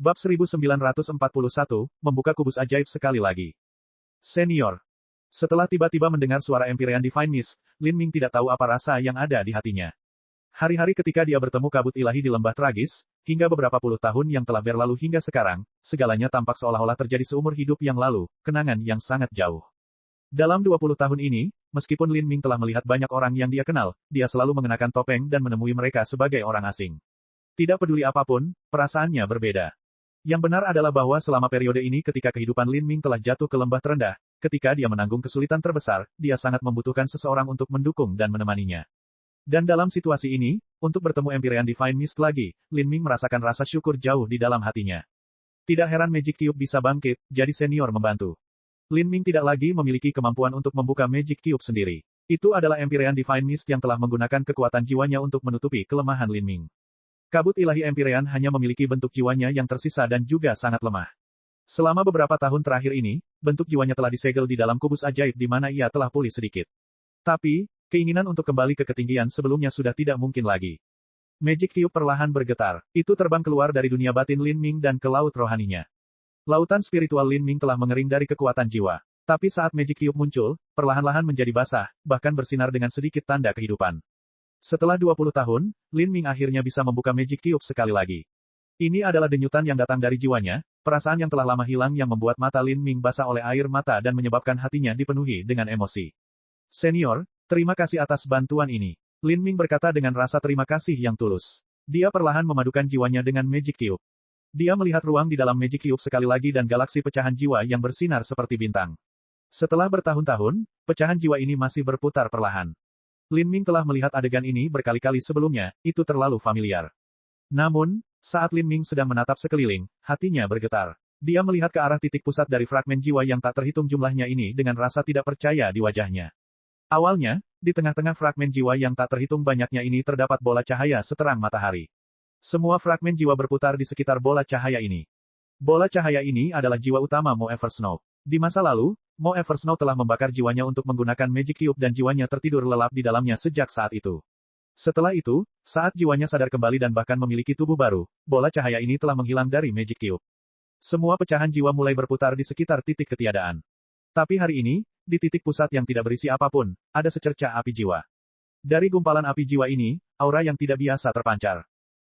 Bab 1941, membuka kubus ajaib sekali lagi. Senior. Setelah tiba-tiba mendengar suara Empyrean Divine Mist, Lin Ming tidak tahu apa rasa yang ada di hatinya. Hari-hari ketika dia bertemu kabut ilahi di lembah tragis, hingga beberapa puluh tahun yang telah berlalu hingga sekarang, segalanya tampak seolah-olah terjadi seumur hidup yang lalu, kenangan yang sangat jauh. Dalam 20 tahun ini, meskipun Lin Ming telah melihat banyak orang yang dia kenal, dia selalu mengenakan topeng dan menemui mereka sebagai orang asing. Tidak peduli apapun, perasaannya berbeda. Yang benar adalah bahwa selama periode ini ketika kehidupan Lin Ming telah jatuh ke lembah terendah, ketika dia menanggung kesulitan terbesar, dia sangat membutuhkan seseorang untuk mendukung dan menemaninya. Dan dalam situasi ini, untuk bertemu Empyrean Divine Mist lagi, Lin Ming merasakan rasa syukur jauh di dalam hatinya. Tidak heran Magic Cube bisa bangkit, jadi senior membantu. Lin Ming tidak lagi memiliki kemampuan untuk membuka Magic Cube sendiri. Itu adalah Empyrean Divine Mist yang telah menggunakan kekuatan jiwanya untuk menutupi kelemahan Lin Ming. Kabut ilahi Empyrean hanya memiliki bentuk jiwanya yang tersisa dan juga sangat lemah. Selama beberapa tahun terakhir ini, bentuk jiwanya telah disegel di dalam kubus ajaib di mana ia telah pulih sedikit. Tapi, keinginan untuk kembali ke ketinggian sebelumnya sudah tidak mungkin lagi. Magic Cube perlahan bergetar. Itu terbang keluar dari dunia batin Lin Ming dan ke laut rohaninya. Lautan spiritual Lin Ming telah mengering dari kekuatan jiwa. Tapi saat Magic Cube muncul, perlahan-lahan menjadi basah, bahkan bersinar dengan sedikit tanda kehidupan. Setelah 20 tahun, Lin Ming akhirnya bisa membuka Magic Cube sekali lagi. Ini adalah denyutan yang datang dari jiwanya, perasaan yang telah lama hilang yang membuat mata Lin Ming basah oleh air mata dan menyebabkan hatinya dipenuhi dengan emosi. Senior, terima kasih atas bantuan ini. Lin Ming berkata dengan rasa terima kasih yang tulus. Dia perlahan memadukan jiwanya dengan Magic Cube. Dia melihat ruang di dalam Magic Cube sekali lagi dan galaksi pecahan jiwa yang bersinar seperti bintang. Setelah bertahun-tahun, pecahan jiwa ini masih berputar perlahan. Lin Ming telah melihat adegan ini berkali-kali sebelumnya, itu terlalu familiar. Namun, saat Lin Ming sedang menatap sekeliling, hatinya bergetar. Dia melihat ke arah titik pusat dari fragmen jiwa yang tak terhitung jumlahnya ini dengan rasa tidak percaya di wajahnya. Awalnya, di tengah-tengah fragmen jiwa yang tak terhitung banyaknya ini terdapat bola cahaya seterang matahari. Semua fragmen jiwa berputar di sekitar bola cahaya ini. Bola cahaya ini adalah jiwa utama Mo Eversnow. Di masa lalu, Mo Eversnow telah membakar jiwanya untuk menggunakan Magic Cube dan jiwanya tertidur lelap di dalamnya sejak saat itu. Setelah itu, saat jiwanya sadar kembali dan bahkan memiliki tubuh baru, bola cahaya ini telah menghilang dari Magic Cube. Semua pecahan jiwa mulai berputar di sekitar titik ketiadaan. Tapi hari ini, di titik pusat yang tidak berisi apapun, ada secercah api jiwa. Dari gumpalan api jiwa ini, aura yang tidak biasa terpancar.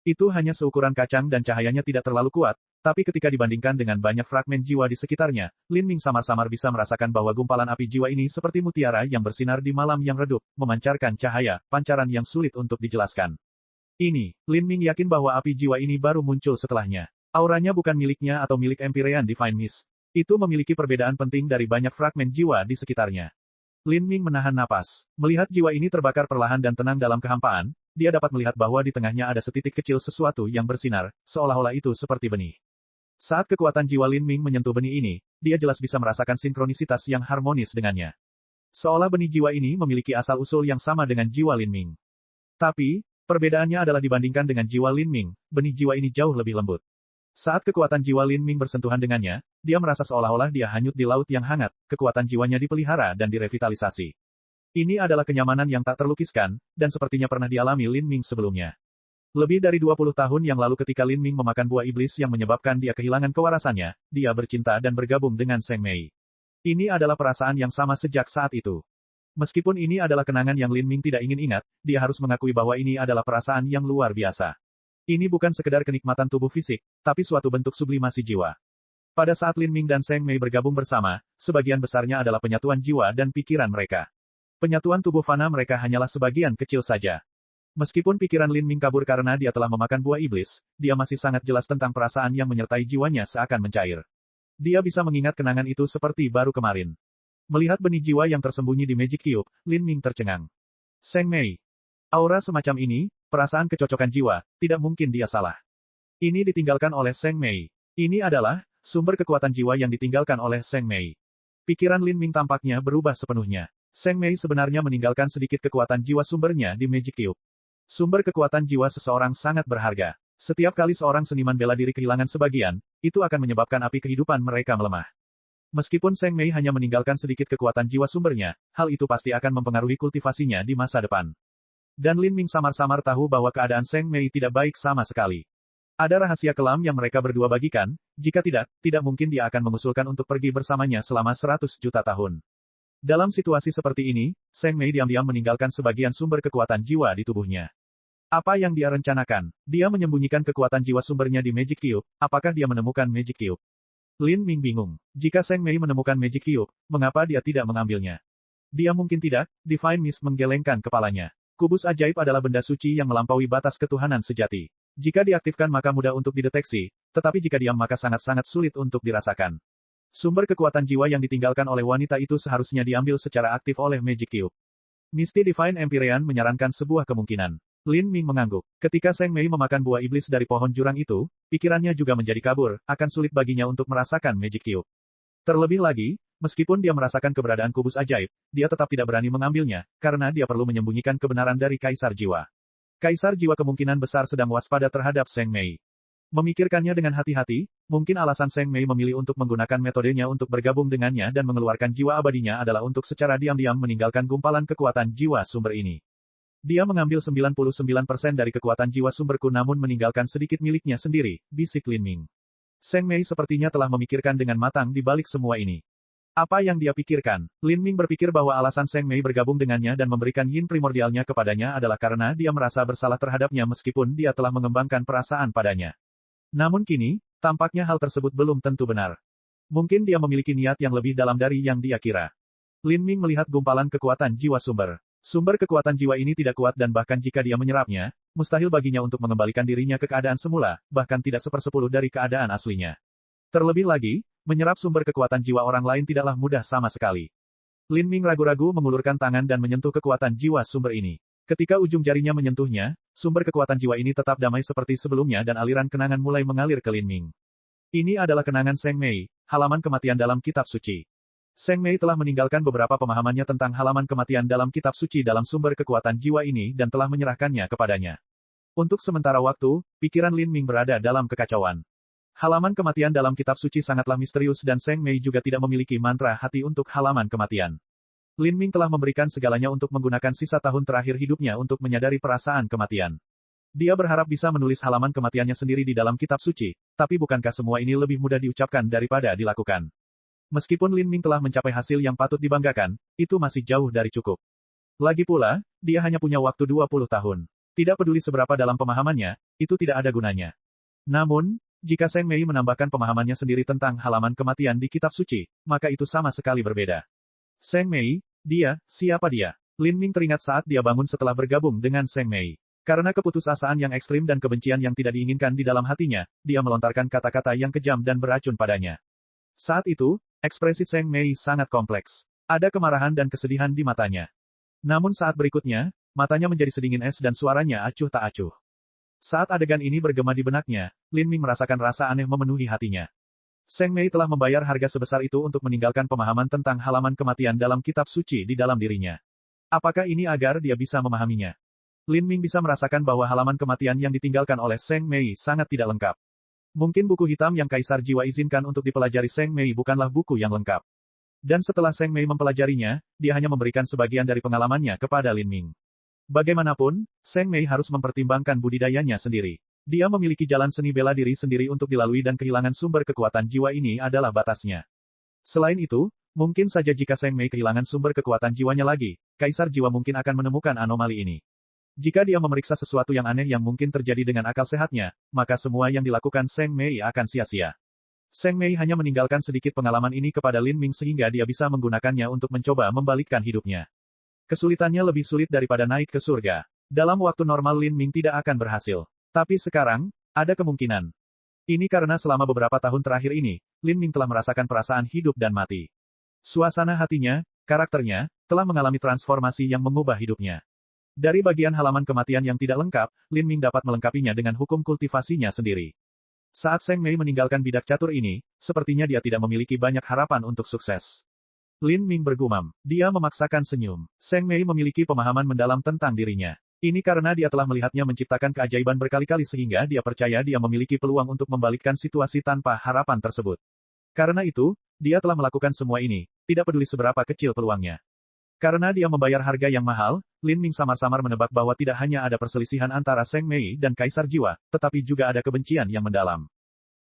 Itu hanya seukuran kacang dan cahayanya tidak terlalu kuat, tapi ketika dibandingkan dengan banyak fragmen jiwa di sekitarnya, Lin Ming samar-samar bisa merasakan bahwa gumpalan api jiwa ini seperti mutiara yang bersinar di malam yang redup, memancarkan cahaya, pancaran yang sulit untuk dijelaskan. Ini, Lin Ming yakin bahwa api jiwa ini baru muncul setelahnya. Auranya bukan miliknya atau milik Empyrean Divine Mist. Itu memiliki perbedaan penting dari banyak fragmen jiwa di sekitarnya. Lin Ming menahan napas. Melihat jiwa ini terbakar perlahan dan tenang dalam kehampaan, dia dapat melihat bahwa di tengahnya ada setitik kecil sesuatu yang bersinar, seolah-olah itu seperti benih. Saat kekuatan jiwa Lin Ming menyentuh benih ini, dia jelas bisa merasakan sinkronisitas yang harmonis dengannya. Seolah benih jiwa ini memiliki asal-usul yang sama dengan jiwa Lin Ming. Tapi, perbedaannya adalah dibandingkan dengan jiwa Lin Ming, benih jiwa ini jauh lebih lembut. Saat kekuatan jiwa Lin Ming bersentuhan dengannya, dia merasa seolah-olah dia hanyut di laut yang hangat, kekuatan jiwanya dipelihara dan direvitalisasi. Ini adalah kenyamanan yang tak terlukiskan, dan sepertinya pernah dialami Lin Ming sebelumnya. Lebih dari 20 tahun yang lalu ketika Lin Ming memakan buah iblis yang menyebabkan dia kehilangan kewarasannya, dia bercinta dan bergabung dengan Zheng Mei. Ini adalah perasaan yang sama sejak saat itu. Meskipun ini adalah kenangan yang Lin Ming tidak ingin ingat, dia harus mengakui bahwa ini adalah perasaan yang luar biasa. Ini bukan sekedar kenikmatan tubuh fisik, tapi suatu bentuk sublimasi jiwa. Pada saat Lin Ming dan Zheng Mei bergabung bersama, sebagian besarnya adalah penyatuan jiwa dan pikiran mereka. Penyatuan tubuh fana mereka hanyalah sebagian kecil saja. Meskipun pikiran Lin Ming kabur karena dia telah memakan buah iblis, dia masih sangat jelas tentang perasaan yang menyertai jiwanya seakan mencair. Dia bisa mengingat kenangan itu seperti baru kemarin. Melihat benih jiwa yang tersembunyi di Magic Cube, Lin Ming tercengang. Zheng Mei. Aura semacam ini, perasaan kecocokan jiwa, tidak mungkin dia salah. Ini ditinggalkan oleh Zheng Mei. Ini adalah sumber kekuatan jiwa yang ditinggalkan oleh Zheng Mei. Pikiran Lin Ming tampaknya berubah sepenuhnya. Zheng Mei sebenarnya meninggalkan sedikit kekuatan jiwa sumbernya di Magic Cube. Sumber kekuatan jiwa seseorang sangat berharga. Setiap kali seorang seniman bela diri kehilangan sebagian, itu akan menyebabkan api kehidupan mereka melemah. Meskipun Zheng Mei hanya meninggalkan sedikit kekuatan jiwa sumbernya, hal itu pasti akan mempengaruhi kultivasinya di masa depan. Dan Lin Ming samar-samar tahu bahwa keadaan Zheng Mei tidak baik sama sekali. Ada rahasia kelam yang mereka berdua bagikan, jika tidak mungkin dia akan mengusulkan untuk pergi bersamanya selama 100 juta tahun. Dalam situasi seperti ini, Seng Mei diam-diam meninggalkan sebagian sumber kekuatan jiwa di tubuhnya. Apa yang dia rencanakan? Dia menyembunyikan kekuatan jiwa sumbernya di Magic Cube. Apakah dia menemukan Magic Cube? Lin Ming bingung. Jika Seng Mei menemukan Magic Cube, mengapa dia tidak mengambilnya? Dia mungkin tidak. Divine Mist menggelengkan kepalanya. Kubus ajaib adalah benda suci yang melampaui batas ketuhanan sejati. Jika diaktifkan maka mudah untuk dideteksi, tetapi jika diam maka sangat-sangat sulit untuk dirasakan. Sumber kekuatan jiwa yang ditinggalkan oleh wanita itu seharusnya diambil secara aktif oleh Magic Cube. Misty Divine Empyrean menyarankan sebuah kemungkinan. Lin Ming mengangguk. Ketika Seng Mei memakan buah iblis dari pohon jurang itu, pikirannya juga menjadi kabur, akan sulit baginya untuk merasakan Magic Cube. Terlebih lagi, meskipun dia merasakan keberadaan kubus ajaib, dia tetap tidak berani mengambilnya, karena dia perlu menyembunyikan kebenaran dari Kaisar Jiwa. Kaisar Jiwa kemungkinan besar sedang waspada terhadap Seng Mei. Memikirkannya dengan hati-hati, mungkin alasan Seng Mei memilih untuk menggunakan metodenya untuk bergabung dengannya dan mengeluarkan jiwa abadinya adalah untuk secara diam-diam meninggalkan gumpalan kekuatan jiwa sumber ini. Dia mengambil 99% dari kekuatan jiwa sumberku namun meninggalkan sedikit miliknya sendiri, bisik Lin Ming. Seng Mei sepertinya telah memikirkan dengan matang di balik semua ini. Apa yang dia pikirkan? Lin Ming berpikir bahwa alasan Seng Mei bergabung dengannya dan memberikan yin primordialnya kepadanya adalah karena dia merasa bersalah terhadapnya meskipun dia telah mengembangkan perasaan padanya. Namun kini, tampaknya hal tersebut belum tentu benar. Mungkin dia memiliki niat yang lebih dalam dari yang dia kira. Lin Ming melihat gumpalan kekuatan jiwa sumber. Sumber kekuatan jiwa ini tidak kuat dan bahkan jika dia menyerapnya, mustahil baginya untuk mengembalikan dirinya ke keadaan semula, bahkan tidak 1/10 dari keadaan aslinya. Terlebih lagi, menyerap sumber kekuatan jiwa orang lain tidaklah mudah sama sekali. Lin Ming ragu-ragu mengulurkan tangan dan menyentuh kekuatan jiwa sumber ini. Ketika ujung jarinya menyentuhnya, sumber kekuatan jiwa ini tetap damai seperti sebelumnya dan aliran kenangan mulai mengalir ke Lin Ming. Ini adalah kenangan Seng Mei, halaman kematian dalam kitab suci. Seng Mei telah meninggalkan beberapa pemahamannya tentang halaman kematian dalam kitab suci dalam sumber kekuatan jiwa ini dan telah menyerahkannya kepadanya. Untuk sementara waktu, pikiran Lin Ming berada dalam kekacauan. Halaman kematian dalam kitab suci sangatlah misterius dan Seng Mei juga tidak memiliki mantra hati untuk halaman kematian. Lin Ming telah memberikan segalanya untuk menggunakan sisa tahun terakhir hidupnya untuk menyadari perasaan kematian. Dia berharap bisa menulis halaman kematiannya sendiri di dalam kitab suci, tapi bukankah semua ini lebih mudah diucapkan daripada dilakukan? Meskipun Lin Ming telah mencapai hasil yang patut dibanggakan, itu masih jauh dari cukup. Lagi pula, dia hanya punya waktu 20 tahun. Tidak peduli seberapa dalam pemahamannya, itu tidak ada gunanya. Namun, jika Seng Mei menambahkan pemahamannya sendiri tentang halaman kematian di kitab suci, maka itu sama sekali berbeda. Seng Mei, siapa dia? Lin Ming teringat saat dia bangun setelah bergabung dengan Seng Mei. Karena keputusasaan yang ekstrim dan kebencian yang tidak diinginkan di dalam hatinya, dia melontarkan kata-kata yang kejam dan beracun padanya. Saat itu, ekspresi Seng Mei sangat kompleks. Ada kemarahan dan kesedihan di matanya. Namun saat berikutnya, matanya menjadi sedingin es dan suaranya acuh tak acuh. Saat adegan ini bergema di benaknya, Lin Ming merasakan rasa aneh memenuhi hatinya. Seng Mei telah membayar harga sebesar itu untuk meninggalkan pemahaman tentang halaman kematian dalam kitab suci di dalam dirinya. Apakah ini agar dia bisa memahaminya? Lin Ming bisa merasakan bahwa halaman kematian yang ditinggalkan oleh Seng Mei sangat tidak lengkap. Mungkin buku hitam yang Kaisar Jiwa izinkan untuk dipelajari Seng Mei bukanlah buku yang lengkap. Dan setelah Seng Mei mempelajarinya, dia hanya memberikan sebagian dari pengalamannya kepada Lin Ming. Bagaimanapun, Seng Mei harus mempertimbangkan budidayanya sendiri. Dia memiliki jalan seni bela diri sendiri untuk dilalui dan kehilangan sumber kekuatan jiwa ini adalah batasnya. Selain itu, mungkin saja jika Seng Mei kehilangan sumber kekuatan jiwanya lagi, Kaisar Jiwa mungkin akan menemukan anomali ini. Jika dia memeriksa sesuatu yang aneh yang mungkin terjadi dengan akal sehatnya, maka semua yang dilakukan Seng Mei akan sia-sia. Seng Mei hanya meninggalkan sedikit pengalaman ini kepada Lin Ming sehingga dia bisa menggunakannya untuk mencoba membalikkan hidupnya. Kesulitannya lebih sulit daripada naik ke surga. Dalam waktu normal Lin Ming tidak akan berhasil. Tapi sekarang, ada kemungkinan. Ini karena selama beberapa tahun terakhir ini, Lin Ming telah merasakan perasaan hidup dan mati. Suasana hatinya, karakternya, telah mengalami transformasi yang mengubah hidupnya. Dari bagian halaman kematian yang tidak lengkap, Lin Ming dapat melengkapinya dengan hukum kultivasinya sendiri. Saat Seng Mei meninggalkan bidak catur ini, sepertinya dia tidak memiliki banyak harapan untuk sukses. Lin Ming bergumam. Dia memaksakan senyum. Seng Mei memiliki pemahaman mendalam tentang dirinya. Ini karena dia telah melihatnya menciptakan keajaiban berkali-kali sehingga dia percaya dia memiliki peluang untuk membalikkan situasi tanpa harapan tersebut. Karena itu, dia telah melakukan semua ini, tidak peduli seberapa kecil peluangnya. Karena dia membayar harga yang mahal, Lin Ming samar-samar menebak bahwa tidak hanya ada perselisihan antara Seng Mei dan Kaisar Jiwa, tetapi juga ada kebencian yang mendalam.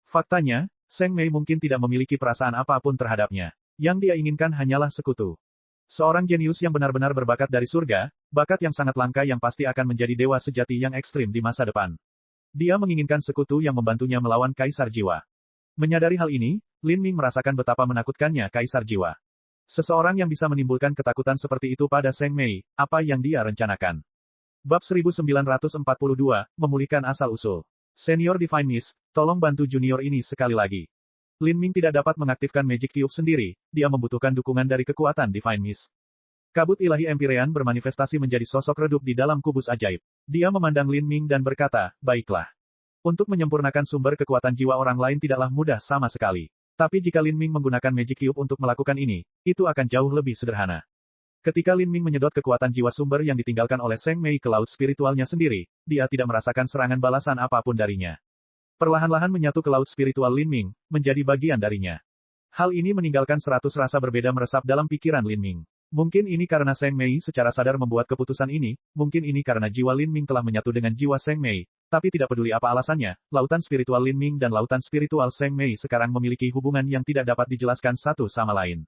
Faktanya, Seng Mei mungkin tidak memiliki perasaan apapun terhadapnya. Yang dia inginkan hanyalah sekutu. Seorang jenius yang benar-benar berbakat dari surga, bakat yang sangat langka yang pasti akan menjadi dewa sejati yang ekstrim di masa depan. Dia menginginkan sekutu yang membantunya melawan Kaisar Jiwa. Menyadari hal ini, Lin Ming merasakan betapa menakutkannya Kaisar Jiwa. Seseorang yang bisa menimbulkan ketakutan seperti itu pada Seng Mei, apa yang dia rencanakan? Bab 1942, memulihkan asal-usul. Senior Divine Mist, tolong bantu junior ini sekali lagi. Lin Ming tidak dapat mengaktifkan Magic Cube sendiri, dia membutuhkan dukungan dari kekuatan Divine Mist. Kabut ilahi Empyrean bermanifestasi menjadi sosok redup di dalam kubus ajaib. Dia memandang Lin Ming dan berkata, baiklah. Untuk menyempurnakan sumber kekuatan jiwa orang lain tidaklah mudah sama sekali. Tapi jika Lin Ming menggunakan Magic Cube untuk melakukan ini, itu akan jauh lebih sederhana. Ketika Lin Ming menyedot kekuatan jiwa sumber yang ditinggalkan oleh Seng Mei ke laut spiritualnya sendiri, dia tidak merasakan serangan balasan apapun darinya. Perlahan-lahan menyatu ke laut spiritual Lin Ming, menjadi bagian darinya. Hal ini meninggalkan 100 rasa berbeda meresap dalam pikiran Lin Ming. Mungkin ini karena Seng Mei secara sadar membuat keputusan ini, mungkin ini karena jiwa Lin Ming telah menyatu dengan jiwa Seng Mei. Tapi tidak peduli apa alasannya, lautan spiritual Lin Ming dan lautan spiritual Seng Mei sekarang memiliki hubungan yang tidak dapat dijelaskan satu sama lain.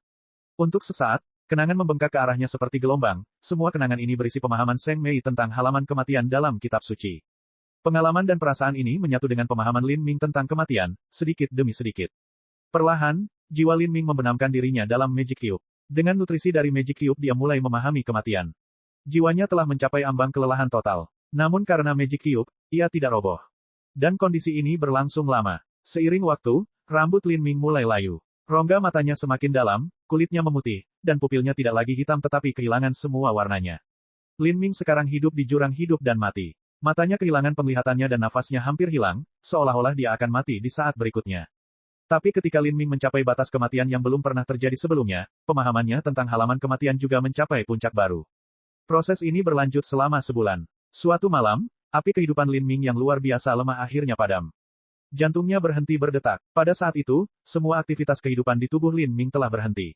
Untuk sesaat, kenangan membengkak ke arahnya seperti gelombang, semua kenangan ini berisi pemahaman Seng Mei tentang halaman kematian dalam kitab suci. Pengalaman dan perasaan ini menyatu dengan pemahaman Lin Ming tentang kematian, sedikit demi sedikit. Perlahan, jiwa Lin Ming membenamkan dirinya dalam Magic Cube. Dengan nutrisi dari Magic Cube dia mulai memahami kematian. Jiwanya telah mencapai ambang kelelahan total. Namun karena Magic Cube, ia tidak roboh. Dan kondisi ini berlangsung lama. Seiring waktu, rambut Lin Ming mulai layu. Rongga matanya semakin dalam, kulitnya memutih, dan pupilnya tidak lagi hitam tetapi kehilangan semua warnanya. Lin Ming sekarang hidup di jurang hidup dan mati. Matanya kehilangan penglihatannya dan nafasnya hampir hilang, seolah-olah dia akan mati di saat berikutnya. Tapi ketika Lin Ming mencapai batas kematian yang belum pernah terjadi sebelumnya, pemahamannya tentang halaman kematian juga mencapai puncak baru. Proses ini berlanjut selama sebulan. Suatu malam, api kehidupan Lin Ming yang luar biasa lemah akhirnya padam. Jantungnya berhenti berdetak. Pada saat itu, semua aktivitas kehidupan di tubuh Lin Ming telah berhenti.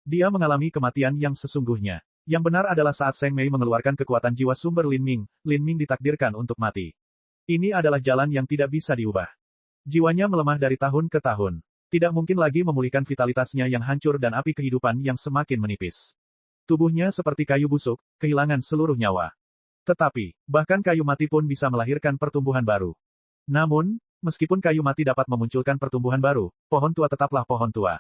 Dia mengalami kematian yang sesungguhnya. Yang benar adalah saat Seng Mei mengeluarkan kekuatan jiwa sumber Lin Ming ditakdirkan untuk mati. Ini adalah jalan yang tidak bisa diubah. Jiwanya melemah dari tahun ke tahun. Tidak mungkin lagi memulihkan vitalitasnya yang hancur dan api kehidupan yang semakin menipis. Tubuhnya seperti kayu busuk, kehilangan seluruh nyawa. Tetapi, bahkan kayu mati pun bisa melahirkan pertumbuhan baru. Namun, meskipun kayu mati dapat memunculkan pertumbuhan baru, pohon tua tetaplah pohon tua.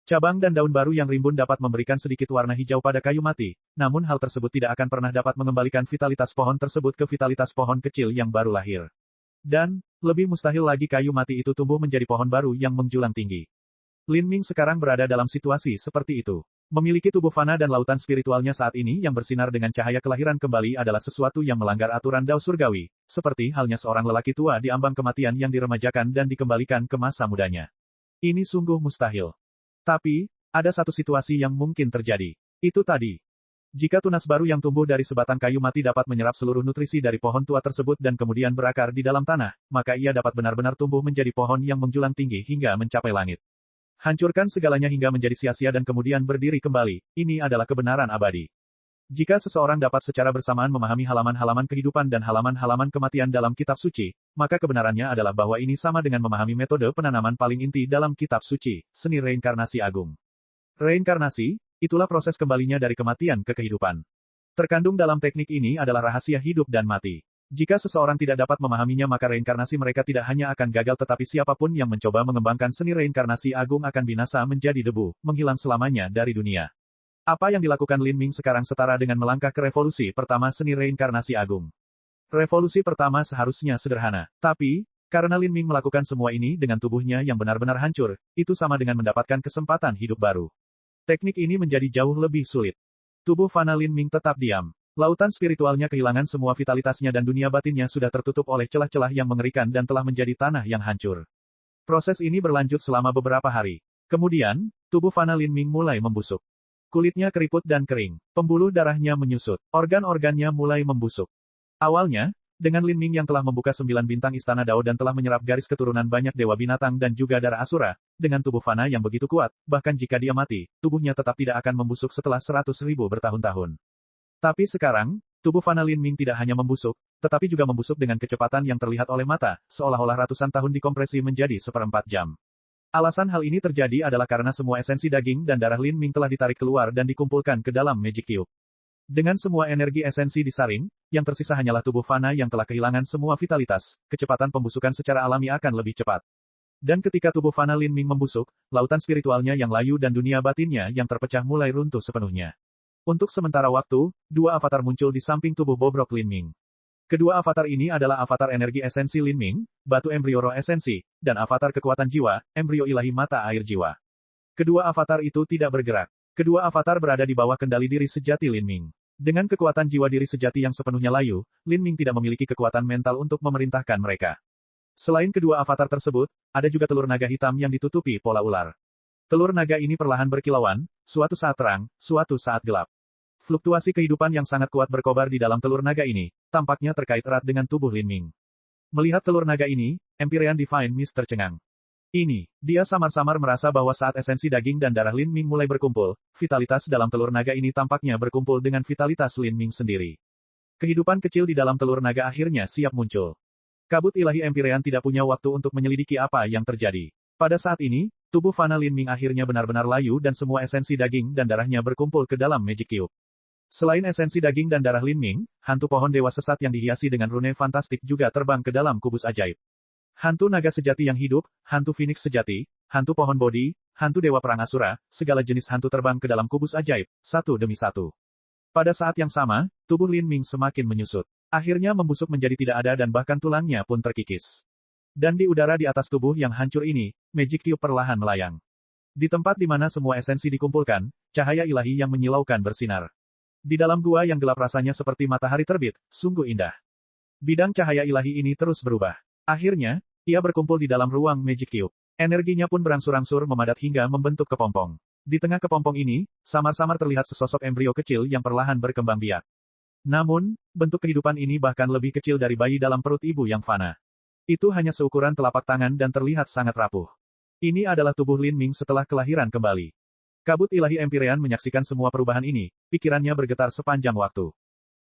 Cabang dan daun baru yang rimbun dapat memberikan sedikit warna hijau pada kayu mati, namun hal tersebut tidak akan pernah dapat mengembalikan vitalitas pohon tersebut ke vitalitas pohon kecil yang baru lahir. Dan, lebih mustahil lagi kayu mati itu tumbuh menjadi pohon baru yang menjulang tinggi. Lin Ming sekarang berada dalam situasi seperti itu. Memiliki tubuh fana dan lautan spiritualnya saat ini yang bersinar dengan cahaya kelahiran kembali adalah sesuatu yang melanggar aturan Dao Surgawi, seperti halnya seorang lelaki tua di ambang kematian yang diremajakan dan dikembalikan ke masa mudanya. Ini sungguh mustahil. Tapi, ada satu situasi yang mungkin terjadi. Itu tadi. Jika tunas baru yang tumbuh dari sebatang kayu mati dapat menyerap seluruh nutrisi dari pohon tua tersebut dan kemudian berakar di dalam tanah, maka ia dapat benar-benar tumbuh menjadi pohon yang menjulang tinggi hingga mencapai langit. Hancurkan segalanya hingga menjadi sia-sia dan kemudian berdiri kembali, ini adalah kebenaran abadi. Jika seseorang dapat secara bersamaan memahami halaman-halaman kehidupan dan halaman-halaman kematian dalam kitab suci, maka kebenarannya adalah bahwa ini sama dengan memahami metode penanaman paling inti dalam kitab suci, seni reinkarnasi agung. Reinkarnasi, itulah proses kembalinya dari kematian ke kehidupan. Terkandung dalam teknik ini adalah rahasia hidup dan mati. Jika seseorang tidak dapat memahaminya maka reinkarnasi mereka tidak hanya akan gagal tetapi siapapun yang mencoba mengembangkan seni reinkarnasi agung akan binasa menjadi debu, menghilang selamanya dari dunia. Apa yang dilakukan Lin Ming sekarang setara dengan melangkah ke revolusi pertama seni reinkarnasi agung. Revolusi pertama seharusnya sederhana. Tapi, karena Lin Ming melakukan semua ini dengan tubuhnya yang benar-benar hancur, itu sama dengan mendapatkan kesempatan hidup baru. Teknik ini menjadi jauh lebih sulit. Tubuh fana Lin Ming tetap diam. Lautan spiritualnya kehilangan semua vitalitasnya dan dunia batinnya sudah tertutup oleh celah-celah yang mengerikan dan telah menjadi tanah yang hancur. Proses ini berlanjut selama beberapa hari. Kemudian, tubuh fana Lin Ming mulai membusuk. Kulitnya keriput dan kering. Pembuluh darahnya menyusut. Organ-organnya mulai membusuk. Awalnya, dengan Lin Ming yang telah membuka 9 bintang istana Dao dan telah menyerap garis keturunan banyak dewa binatang dan juga darah asura, dengan tubuh fana yang begitu kuat, bahkan jika dia mati, tubuhnya tetap tidak akan membusuk setelah 100.000 bertahun-tahun. Tapi sekarang, tubuh fana Lin Ming tidak hanya membusuk, tetapi juga membusuk dengan kecepatan yang terlihat oleh mata, seolah-olah ratusan tahun dikompresi menjadi seperempat jam. Alasan hal ini terjadi adalah karena semua esensi daging dan darah Lin Ming telah ditarik keluar dan dikumpulkan ke dalam Magic Cube. Dengan semua energi esensi disaring, yang tersisa hanyalah tubuh fana yang telah kehilangan semua vitalitas, kecepatan pembusukan secara alami akan lebih cepat. Dan ketika tubuh fana Lin Ming membusuk, lautan spiritualnya yang layu dan dunia batinnya yang terpecah mulai runtuh sepenuhnya. Untuk sementara waktu, dua avatar muncul di samping tubuh bobrok Lin Ming. Kedua avatar ini adalah avatar energi esensi Lin Ming, batu embrio roh esensi, dan avatar kekuatan jiwa, embrio ilahi mata air jiwa. Kedua avatar itu tidak bergerak. Kedua avatar berada di bawah kendali diri sejati Lin Ming. Dengan kekuatan jiwa diri sejati yang sepenuhnya layu, Lin Ming tidak memiliki kekuatan mental untuk memerintahkan mereka. Selain kedua avatar tersebut, ada juga telur naga hitam yang ditutupi pola ular. Telur naga ini perlahan berkilauan, suatu saat terang, suatu saat gelap. Fluktuasi kehidupan yang sangat kuat berkobar di dalam telur naga ini, tampaknya terkait erat dengan tubuh Lin Ming. Melihat telur naga ini, Empyrean Divine Mist tercengang. Dia samar-samar merasa bahwa saat esensi daging dan darah Lin Ming mulai berkumpul, vitalitas dalam telur naga ini tampaknya berkumpul dengan vitalitas Lin Ming sendiri. Kehidupan kecil di dalam telur naga akhirnya siap muncul. Kabut ilahi Empyrean tidak punya waktu untuk menyelidiki apa yang terjadi. Pada saat ini, tubuh fana Lin Ming akhirnya benar-benar layu dan semua esensi daging dan darahnya berkumpul ke dalam Magic Cube. Selain esensi daging dan darah Lin Ming, hantu pohon dewa sesat yang dihiasi dengan rune fantastik juga terbang ke dalam kubus ajaib. Hantu naga sejati yang hidup, hantu phoenix sejati, hantu pohon bodi, hantu dewa perang asura, segala jenis hantu terbang ke dalam kubus ajaib, satu demi satu. Pada saat yang sama, tubuh Lin Ming semakin menyusut. Akhirnya membusuk menjadi tidak ada dan bahkan tulangnya pun terkikis. Dan di udara di atas tubuh yang hancur ini, Magic Cube perlahan melayang. Di tempat di mana semua esensi dikumpulkan, cahaya ilahi yang menyilaukan bersinar. Di dalam gua yang gelap rasanya seperti matahari terbit, sungguh indah. Bidang cahaya ilahi ini terus berubah. Akhirnya, ia berkumpul di dalam ruang Magic Cube. Energinya pun berangsur-angsur memadat hingga membentuk kepompong. Di tengah kepompong ini, samar-samar terlihat sesosok embrio kecil yang perlahan berkembang biak. Namun, bentuk kehidupan ini bahkan lebih kecil dari bayi dalam perut ibu yang fana. Itu hanya seukuran telapak tangan dan terlihat sangat rapuh. Ini adalah tubuh Lin Ming setelah kelahiran kembali. Kabut ilahi Empyrean menyaksikan semua perubahan ini, pikirannya bergetar sepanjang waktu.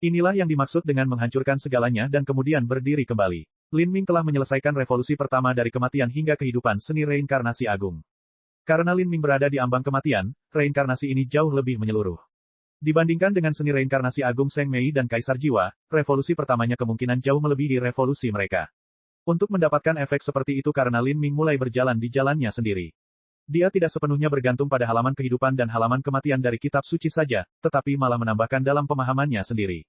Inilah yang dimaksud dengan menghancurkan segalanya dan kemudian berdiri kembali. Lin Ming telah menyelesaikan revolusi pertama dari kematian hingga kehidupan seni reinkarnasi agung. Karena Lin Ming berada di ambang kematian, reinkarnasi ini jauh lebih menyeluruh. Dibandingkan dengan seni reinkarnasi agung Seng Mei dan Kaisar Jiwa, revolusi pertamanya kemungkinan jauh melebihi revolusi mereka. Untuk mendapatkan efek seperti itu karena Lin Ming mulai berjalan di jalannya sendiri. Dia tidak sepenuhnya bergantung pada halaman kehidupan dan halaman kematian dari kitab suci saja, tetapi malah menambahkan dalam pemahamannya sendiri.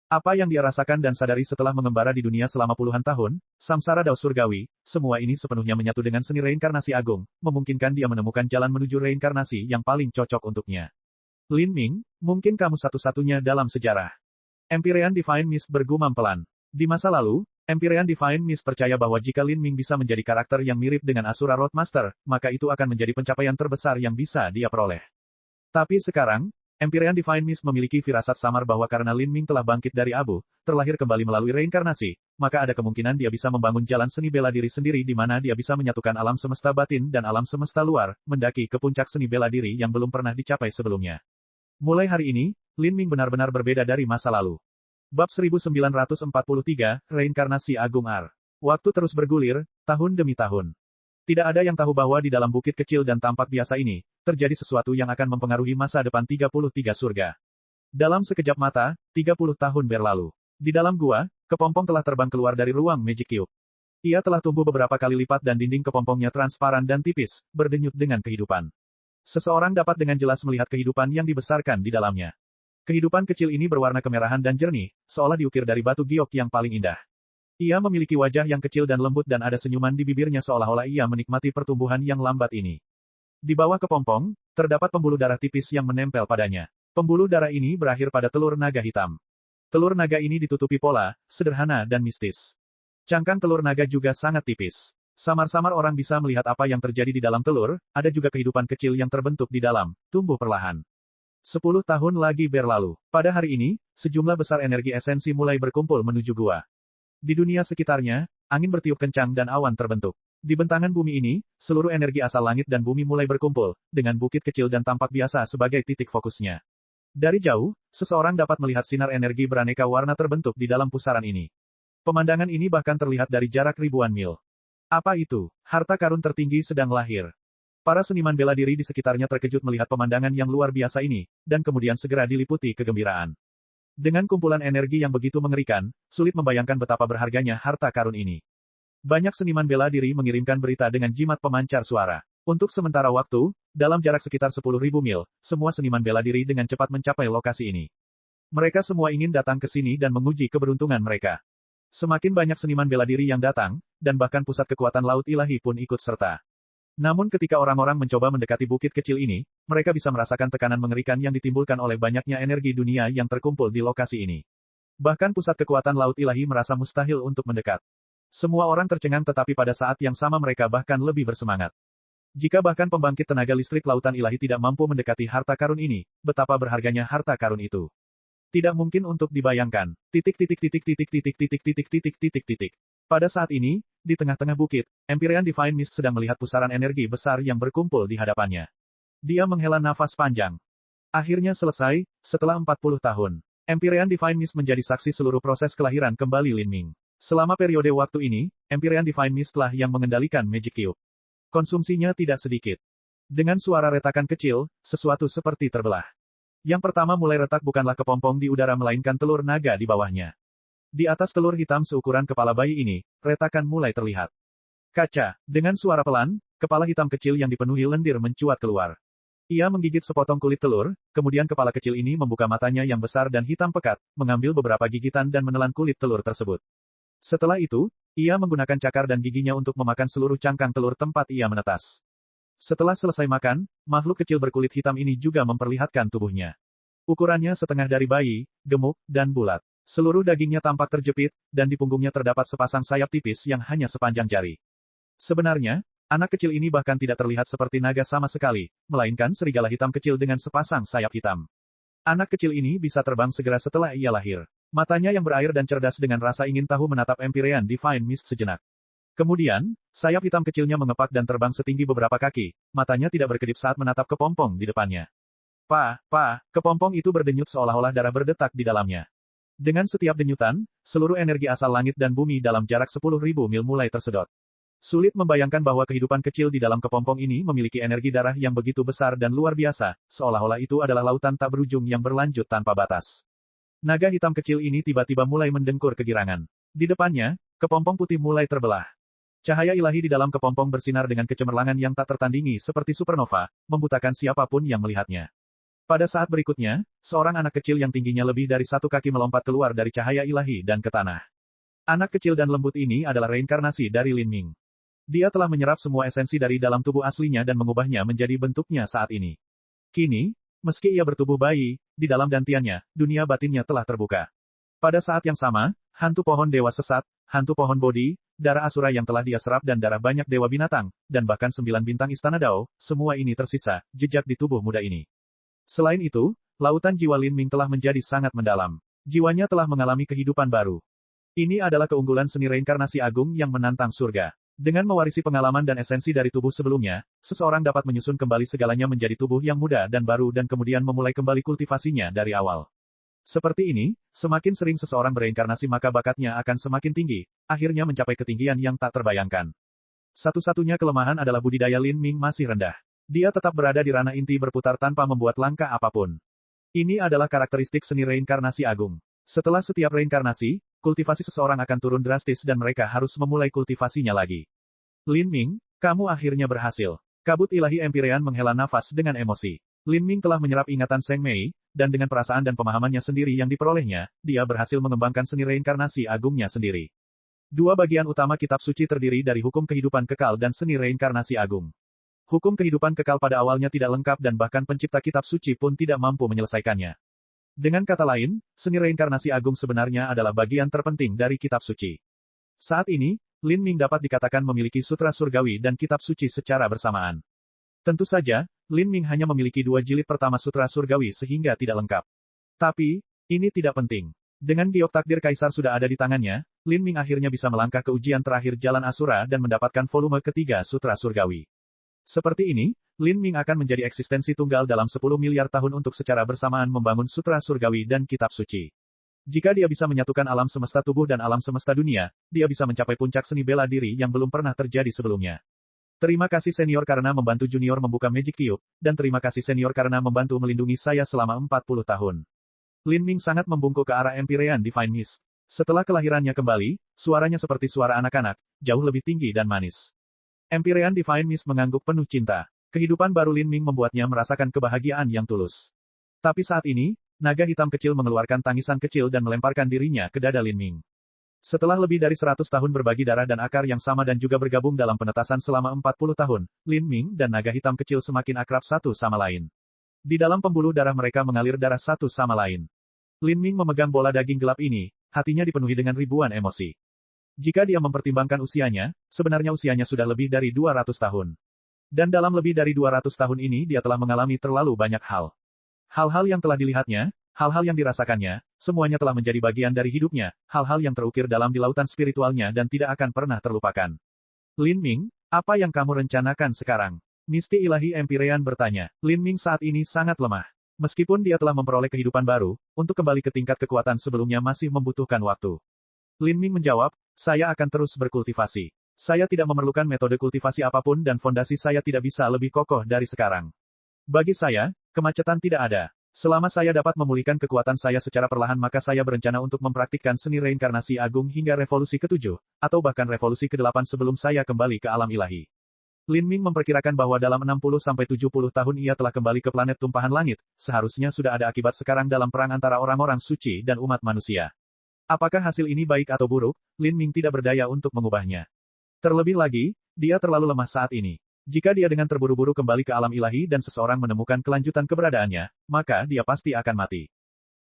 Apa yang dia rasakan dan sadari setelah mengembara di dunia selama puluhan tahun, samsara dao surgawi, semua ini sepenuhnya menyatu dengan seni reinkarnasi agung, memungkinkan dia menemukan jalan menuju reinkarnasi yang paling cocok untuknya. Lin Ming, mungkin kamu satu-satunya dalam sejarah. Empyrean Divine Mist bergumam pelan. Di masa lalu, Empyrean Divine Mist percaya bahwa jika Lin Ming bisa menjadi karakter yang mirip dengan Asura Roadmaster, maka itu akan menjadi pencapaian terbesar yang bisa dia peroleh. Tapi sekarang, Empyrean Divine Mist memiliki firasat samar bahwa karena Lin Ming telah bangkit dari abu, terlahir kembali melalui reinkarnasi, maka ada kemungkinan dia bisa membangun jalan seni bela diri sendiri di mana dia bisa menyatukan alam semesta batin dan alam semesta luar, mendaki ke puncak seni bela diri yang belum pernah dicapai sebelumnya. Mulai hari ini, Lin Ming benar-benar berbeda dari masa lalu. Bab 1943, Reinkarnasi Agung R. Waktu terus bergulir, tahun demi tahun. Tidak ada yang tahu bahwa di dalam bukit kecil dan tampak biasa ini, terjadi sesuatu yang akan mempengaruhi masa depan 33 surga. Dalam sekejap mata, 30 tahun berlalu. Di dalam gua, kepompong telah terbang keluar dari ruang Magic Cube. Ia telah tumbuh beberapa kali lipat dan dinding kepompongnya transparan dan tipis, berdenyut dengan kehidupan. Seseorang dapat dengan jelas melihat kehidupan yang dibesarkan di dalamnya. Kehidupan kecil ini berwarna kemerahan dan jernih, seolah diukir dari batu giok yang paling indah. Ia memiliki wajah yang kecil dan lembut dan ada senyuman di bibirnya seolah-olah ia menikmati pertumbuhan yang lambat ini. Di bawah kepompong, terdapat pembuluh darah tipis yang menempel padanya. Pembuluh darah ini berakhir pada telur naga hitam. Telur naga ini ditutupi pola, sederhana dan mistis. Cangkang telur naga juga sangat tipis. Samar-samar orang bisa melihat apa yang terjadi di dalam telur, ada juga kehidupan kecil yang terbentuk di dalam, tumbuh perlahan. 10 tahun lagi berlalu. Pada hari ini, sejumlah besar energi esensi mulai berkumpul menuju gua. Di dunia sekitarnya, angin bertiup kencang dan awan terbentuk. Di bentangan bumi ini, seluruh energi asal langit dan bumi mulai berkumpul, dengan bukit kecil dan tampak biasa sebagai titik fokusnya. Dari jauh, seseorang dapat melihat sinar energi beraneka warna terbentuk di dalam pusaran ini. Pemandangan ini bahkan terlihat dari jarak ribuan mil. Apa itu? Harta karun tertinggi sedang lahir. Para seniman bela diri di sekitarnya terkejut melihat pemandangan yang luar biasa ini, dan kemudian segera diliputi kegembiraan. Dengan kumpulan energi yang begitu mengerikan, sulit membayangkan betapa berharganya harta karun ini. Banyak seniman bela diri mengirimkan berita dengan jimat pemancar suara. Untuk sementara waktu, dalam jarak sekitar 10.000 mil, semua seniman bela diri dengan cepat mencapai lokasi ini. Mereka semua ingin datang ke sini dan menguji keberuntungan mereka. Semakin banyak seniman bela diri yang datang, dan bahkan pusat kekuatan laut ilahi pun ikut serta. Namun ketika orang-orang mencoba mendekati bukit kecil ini, mereka bisa merasakan tekanan mengerikan yang ditimbulkan oleh banyaknya energi dunia yang terkumpul di lokasi ini. Bahkan pusat kekuatan laut ilahi merasa mustahil untuk mendekat. Semua orang tercengang tetapi pada saat yang sama mereka bahkan lebih bersemangat. Jika bahkan pembangkit tenaga listrik lautan ilahi tidak mampu mendekati harta karun ini, betapa berharganya harta karun itu. Tidak mungkin untuk dibayangkan. Pada saat ini, di tengah-tengah bukit, Empyrean Divine Mist sedang melihat pusaran energi besar yang berkumpul di hadapannya. Dia menghela nafas panjang. Akhirnya selesai, setelah 40 tahun. Empyrean Divine Mist menjadi saksi seluruh proses kelahiran kembali Lin Ming. Selama periode waktu ini, Empyrean Divine Mist lah yang mengendalikan Magic Cube. Konsumsinya tidak sedikit. Dengan suara retakan kecil, sesuatu seperti terbelah. Yang pertama mulai retak bukanlah kepompong di udara melainkan telur naga di bawahnya. Di atas telur hitam seukuran kepala bayi ini, retakan mulai terlihat. Kaca, dengan suara pelan, kepala hitam kecil yang dipenuhi lendir mencuat keluar. Ia menggigit sepotong kulit telur, kemudian kepala kecil ini membuka matanya yang besar dan hitam pekat, mengambil beberapa gigitan dan menelan kulit telur tersebut. Setelah itu, ia menggunakan cakar dan giginya untuk memakan seluruh cangkang telur tempat ia menetas. Setelah selesai makan, makhluk kecil berkulit hitam ini juga memperlihatkan tubuhnya. Ukurannya setengah dari bayi, gemuk, dan bulat. Seluruh dagingnya tampak terjepit, dan di punggungnya terdapat sepasang sayap tipis yang hanya sepanjang jari. Sebenarnya, anak kecil ini bahkan tidak terlihat seperti naga sama sekali, melainkan serigala hitam kecil dengan sepasang sayap hitam. Anak kecil ini bisa terbang segera setelah ia lahir. Matanya yang berair dan cerdas dengan rasa ingin tahu menatap Empyrean Divine Mist sejenak. Kemudian, sayap hitam kecilnya mengepak dan terbang setinggi beberapa kaki, matanya tidak berkedip saat menatap kepompong di depannya. Kepompong itu berdenyut seolah-olah darah berdetak di dalamnya. Dengan setiap denyutan, seluruh energi asal langit dan bumi dalam jarak 10.000 mil mulai tersedot. Sulit membayangkan bahwa kehidupan kecil di dalam kepompong ini memiliki energi darah yang begitu besar dan luar biasa, seolah-olah itu adalah lautan tak berujung yang berlanjut tanpa batas. Naga hitam kecil ini tiba-tiba mulai mendengkur kegirangan. Di depannya, kepompong putih mulai terbelah. Cahaya ilahi di dalam kepompong bersinar dengan kecemerlangan yang tak tertandingi seperti supernova, membutakan siapapun yang melihatnya. Pada saat berikutnya, seorang anak kecil yang tingginya lebih dari 1 kaki melompat keluar dari cahaya ilahi dan ke tanah. Anak kecil dan lembut ini adalah reinkarnasi dari Lin Ming. Dia telah menyerap semua esensi dari dalam tubuh aslinya dan mengubahnya menjadi bentuknya saat ini. Kini, meski ia bertubuh bayi, di dalam dantiannya, dunia batinnya telah terbuka. Pada saat yang sama, hantu pohon dewa sesat, hantu pohon Bodhi, darah asura yang telah dia serap dan darah banyak dewa binatang, dan bahkan 9 bintang istana Dao, semua ini tersisa, jejak di tubuh muda ini. Selain itu, lautan jiwa Lin Ming telah menjadi sangat mendalam. Jiwanya telah mengalami kehidupan baru. Ini adalah keunggulan seni reinkarnasi agung yang menantang surga. Dengan mewarisi pengalaman dan esensi dari tubuh sebelumnya, seseorang dapat menyusun kembali segalanya menjadi tubuh yang muda dan baru dan kemudian memulai kembali kultivasinya dari awal. Seperti ini, semakin sering seseorang bereinkarnasi maka bakatnya akan semakin tinggi, akhirnya mencapai ketinggian yang tak terbayangkan. Satu-satunya kelemahan adalah budidaya Lin Ming masih rendah. Dia tetap berada di ranah inti berputar tanpa membuat langkah apapun. Ini adalah karakteristik seni reinkarnasi agung. Setelah setiap reinkarnasi, kultivasi seseorang akan turun drastis dan mereka harus memulai kultivasinya lagi. Lin Ming, kamu akhirnya berhasil. Kabut ilahi Empyrean menghela nafas dengan emosi. Lin Ming telah menyerap ingatan Zheng Mei, dan dengan perasaan dan pemahamannya sendiri yang diperolehnya, dia berhasil mengembangkan seni reinkarnasi agungnya sendiri. Dua bagian utama kitab suci terdiri dari hukum kehidupan kekal dan seni reinkarnasi agung. Hukum kehidupan kekal pada awalnya tidak lengkap dan bahkan pencipta kitab suci pun tidak mampu menyelesaikannya. Dengan kata lain, seni reinkarnasi agung sebenarnya adalah bagian terpenting dari kitab suci. Saat ini, Lin Ming dapat dikatakan memiliki sutra surgawi dan kitab suci secara bersamaan. Tentu saja, Lin Ming hanya memiliki 2 jilid pertama sutra surgawi sehingga tidak lengkap. Tapi, ini tidak penting. Dengan giok takdir kaisar sudah ada di tangannya, Lin Ming akhirnya bisa melangkah ke ujian terakhir Jalan Asura dan mendapatkan volume ketiga Sutra Surgawi. Seperti ini, Lin Ming akan menjadi eksistensi tunggal dalam 10 miliar tahun untuk secara bersamaan membangun Sutra Surgawi dan Kitab Suci. Jika dia bisa menyatukan alam semesta tubuh dan alam semesta dunia, dia bisa mencapai puncak seni bela diri yang belum pernah terjadi sebelumnya. Terima kasih senior karena membantu junior membuka Magic Cube, dan terima kasih senior karena membantu melindungi saya selama 40 tahun. Lin Ming sangat membungkuk ke arah Empyrean Divine Mist. Setelah kelahirannya kembali, suaranya seperti suara anak-anak, jauh lebih tinggi dan manis. Empyrean Divine Mist mengangguk penuh cinta. Kehidupan baru Lin Ming membuatnya merasakan kebahagiaan yang tulus. Tapi saat ini, naga hitam kecil mengeluarkan tangisan kecil dan melemparkan dirinya ke dada Lin Ming. Setelah lebih dari 100 tahun berbagi darah dan akar yang sama dan juga bergabung dalam penetasan selama 40 tahun, Lin Ming dan naga hitam kecil semakin akrab satu sama lain. Di dalam pembuluh darah mereka mengalir darah satu sama lain. Lin Ming memegang bola daging gelap ini, hatinya dipenuhi dengan ribuan emosi. Jika dia mempertimbangkan usianya, sebenarnya usianya sudah lebih dari 200 tahun. Dan dalam lebih dari 200 tahun ini dia telah mengalami terlalu banyak hal. Hal-hal yang telah dilihatnya, hal-hal yang dirasakannya, semuanya telah menjadi bagian dari hidupnya, hal-hal yang terukir dalam di lautan spiritualnya dan tidak akan pernah terlupakan. Lin Ming, apa yang kamu rencanakan sekarang? Misti Ilahi Empyrean bertanya. Lin Ming saat ini sangat lemah. Meskipun dia telah memperoleh kehidupan baru, untuk kembali ke tingkat kekuatan sebelumnya masih membutuhkan waktu. Lin Ming menjawab, saya akan terus berkultivasi. Saya tidak memerlukan metode kultivasi apapun dan fondasi saya tidak bisa lebih kokoh dari sekarang. Bagi saya, kemacetan tidak ada. Selama saya dapat memulihkan kekuatan saya secara perlahan maka saya berencana untuk mempraktikkan seni reinkarnasi agung hingga revolusi ke-7, atau bahkan revolusi ke-8 sebelum saya kembali ke alam ilahi. Lin Ming memperkirakan bahwa dalam 60-70 tahun ia telah kembali ke planet tumpahan langit, seharusnya sudah ada akibat sekarang dalam perang antara orang-orang suci dan umat manusia. Apakah hasil ini baik atau buruk, Lin Ming tidak berdaya untuk mengubahnya. Terlebih lagi, dia terlalu lemah saat ini. Jika dia dengan terburu-buru kembali ke alam ilahi dan seseorang menemukan kelanjutan keberadaannya, maka dia pasti akan mati.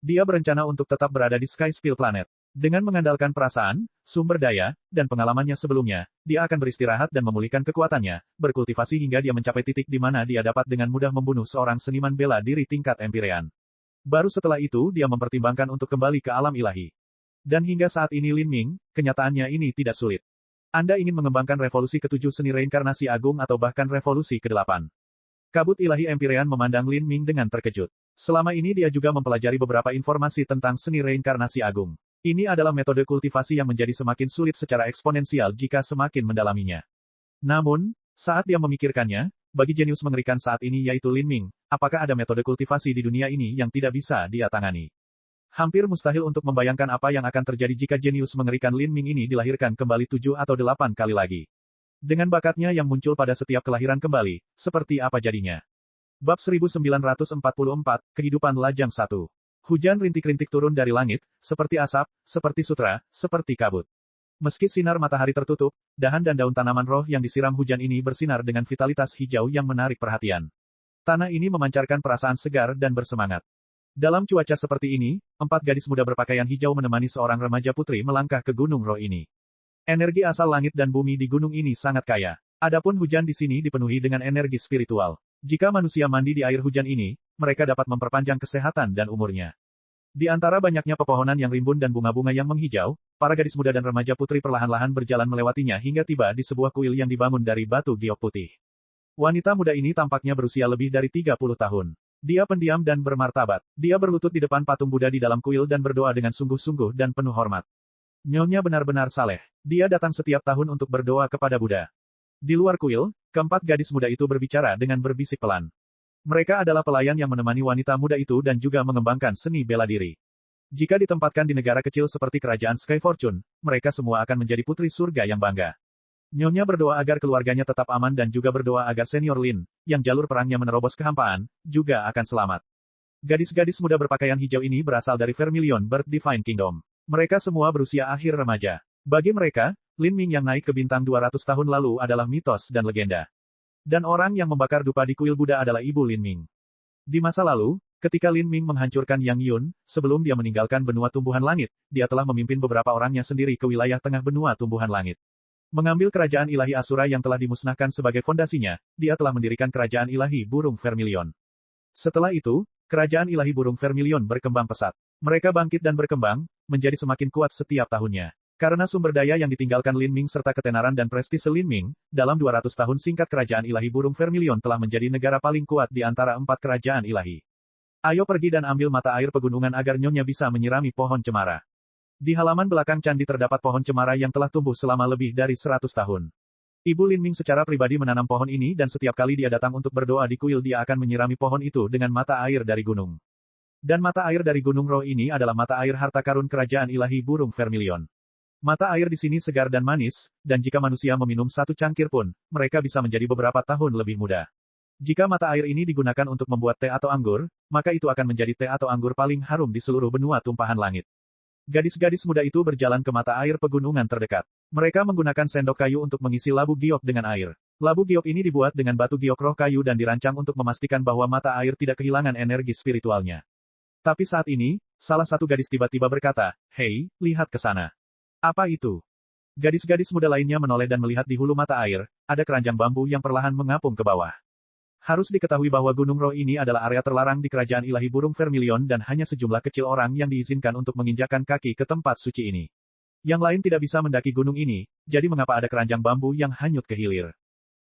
Dia berencana untuk tetap berada di Sky Spill Planet. Dengan mengandalkan perasaan, sumber daya, dan pengalamannya sebelumnya, dia akan beristirahat dan memulihkan kekuatannya, berkultivasi hingga dia mencapai titik di mana dia dapat dengan mudah membunuh seorang seniman bela diri tingkat Empyrean. Baru setelah itu dia mempertimbangkan untuk kembali ke alam ilahi. Dan hingga saat ini Lin Ming, kenyataannya ini tidak sulit. Anda ingin mengembangkan revolusi ke-7 seni reinkarnasi agung atau bahkan revolusi ke-8. Kabut ilahi Empyrean memandang Lin Ming dengan terkejut. Selama ini dia juga mempelajari beberapa informasi tentang seni reinkarnasi agung. Ini adalah metode kultivasi yang menjadi semakin sulit secara eksponensial jika semakin mendalaminya. Namun, saat dia memikirkannya, bagi jenius mengerikan saat ini yaitu Lin Ming, apakah ada metode kultivasi di dunia ini yang tidak bisa dia tangani? Hampir mustahil untuk membayangkan apa yang akan terjadi jika jenius mengerikan Lin Ming ini dilahirkan kembali 7 atau 8 kali lagi. Dengan bakatnya yang muncul pada setiap kelahiran kembali, seperti apa jadinya? Bab 1944, Kehidupan Lajang 1. Hujan rintik-rintik turun dari langit, seperti asap, seperti sutra, seperti kabut. Meski sinar matahari tertutup, dahan dan daun tanaman roh yang disiram hujan ini bersinar dengan vitalitas hijau yang menarik perhatian. Tanah ini memancarkan perasaan segar dan bersemangat. Dalam cuaca seperti ini, 4 gadis muda berpakaian hijau menemani seorang remaja putri melangkah ke gunung roh ini. Energi asal langit dan bumi di gunung ini sangat kaya. Adapun hujan di sini dipenuhi dengan energi spiritual. Jika manusia mandi di air hujan ini, mereka dapat memperpanjang kesehatan dan umurnya. Di antara banyaknya pepohonan yang rimbun dan bunga-bunga yang menghijau, para gadis muda dan remaja putri perlahan-lahan berjalan melewatinya hingga tiba di sebuah kuil yang dibangun dari batu giok putih. Wanita muda ini tampaknya berusia lebih dari 30 tahun. Dia pendiam dan bermartabat. Dia berlutut di depan patung Buddha di dalam kuil dan berdoa dengan sungguh-sungguh dan penuh hormat. Nyonya benar-benar saleh. Dia datang setiap tahun untuk berdoa kepada Buddha. Di luar kuil, keempat gadis muda itu berbicara dengan berbisik pelan. Mereka adalah pelayan yang menemani wanita muda itu dan juga mengembangkan seni bela diri. Jika ditempatkan di negara kecil seperti kerajaan Sky Fortune, mereka semua akan menjadi putri surga yang bangga. Nyonya berdoa agar keluarganya tetap aman dan juga berdoa agar senior Lin, yang jalur perangnya menerobos kehampaan, juga akan selamat. Gadis-gadis muda berpakaian hijau ini berasal dari Vermilion Bird Divine Kingdom. Mereka semua berusia akhir remaja. Bagi mereka, Lin Ming yang naik ke bintang 200 tahun lalu adalah mitos dan legenda. Dan orang yang membakar dupa di kuil Buddha adalah ibu Lin Ming. Di masa lalu, ketika Lin Ming menghancurkan Yang Yun, sebelum dia meninggalkan benua tumbuhan langit, dia telah memimpin beberapa orangnya sendiri ke wilayah tengah benua tumbuhan langit. Mengambil kerajaan ilahi Asura yang telah dimusnahkan sebagai fondasinya, dia telah mendirikan kerajaan ilahi burung Vermilion. Setelah itu, kerajaan ilahi burung Vermilion berkembang pesat. Mereka bangkit dan berkembang, menjadi semakin kuat setiap tahunnya. Karena sumber daya yang ditinggalkan Lin Ming serta ketenaran dan prestise Lin Ming, dalam 200 tahun singkat kerajaan ilahi burung vermilion telah menjadi negara paling kuat di antara 4 kerajaan ilahi. Ayo pergi dan ambil mata air pegunungan agar nyonya bisa menyirami pohon cemara. Di halaman belakang candi terdapat pohon cemara yang telah tumbuh selama lebih dari 100 tahun. Ibu Lin Ming secara pribadi menanam pohon ini dan setiap kali dia datang untuk berdoa di kuil dia akan menyirami pohon itu dengan mata air dari gunung. Dan mata air dari gunung roh ini adalah mata air harta karun kerajaan ilahi burung vermilion. Mata air di sini segar dan manis, dan jika manusia meminum satu cangkir pun, mereka bisa menjadi beberapa tahun lebih muda. Jika mata air ini digunakan untuk membuat teh atau anggur, maka itu akan menjadi teh atau anggur paling harum di seluruh benua tumpahan langit. Gadis-gadis muda itu berjalan ke mata air pegunungan terdekat. Mereka menggunakan sendok kayu untuk mengisi labu giok dengan air. Labu giok ini dibuat dengan batu giok roh kayu dan dirancang untuk memastikan bahwa mata air tidak kehilangan energi spiritualnya. Tapi saat ini, salah satu gadis tiba-tiba berkata, "Hei, lihat ke sana." Apa itu? Gadis-gadis muda lainnya menoleh dan melihat di hulu mata air, ada keranjang bambu yang perlahan mengapung ke bawah. Harus diketahui bahwa Gunung Roh ini adalah area terlarang di kerajaan ilahi burung vermilion dan hanya sejumlah kecil orang yang diizinkan untuk menginjakkan kaki ke tempat suci ini. Yang lain tidak bisa mendaki gunung ini, jadi mengapa ada keranjang bambu yang hanyut ke hilir?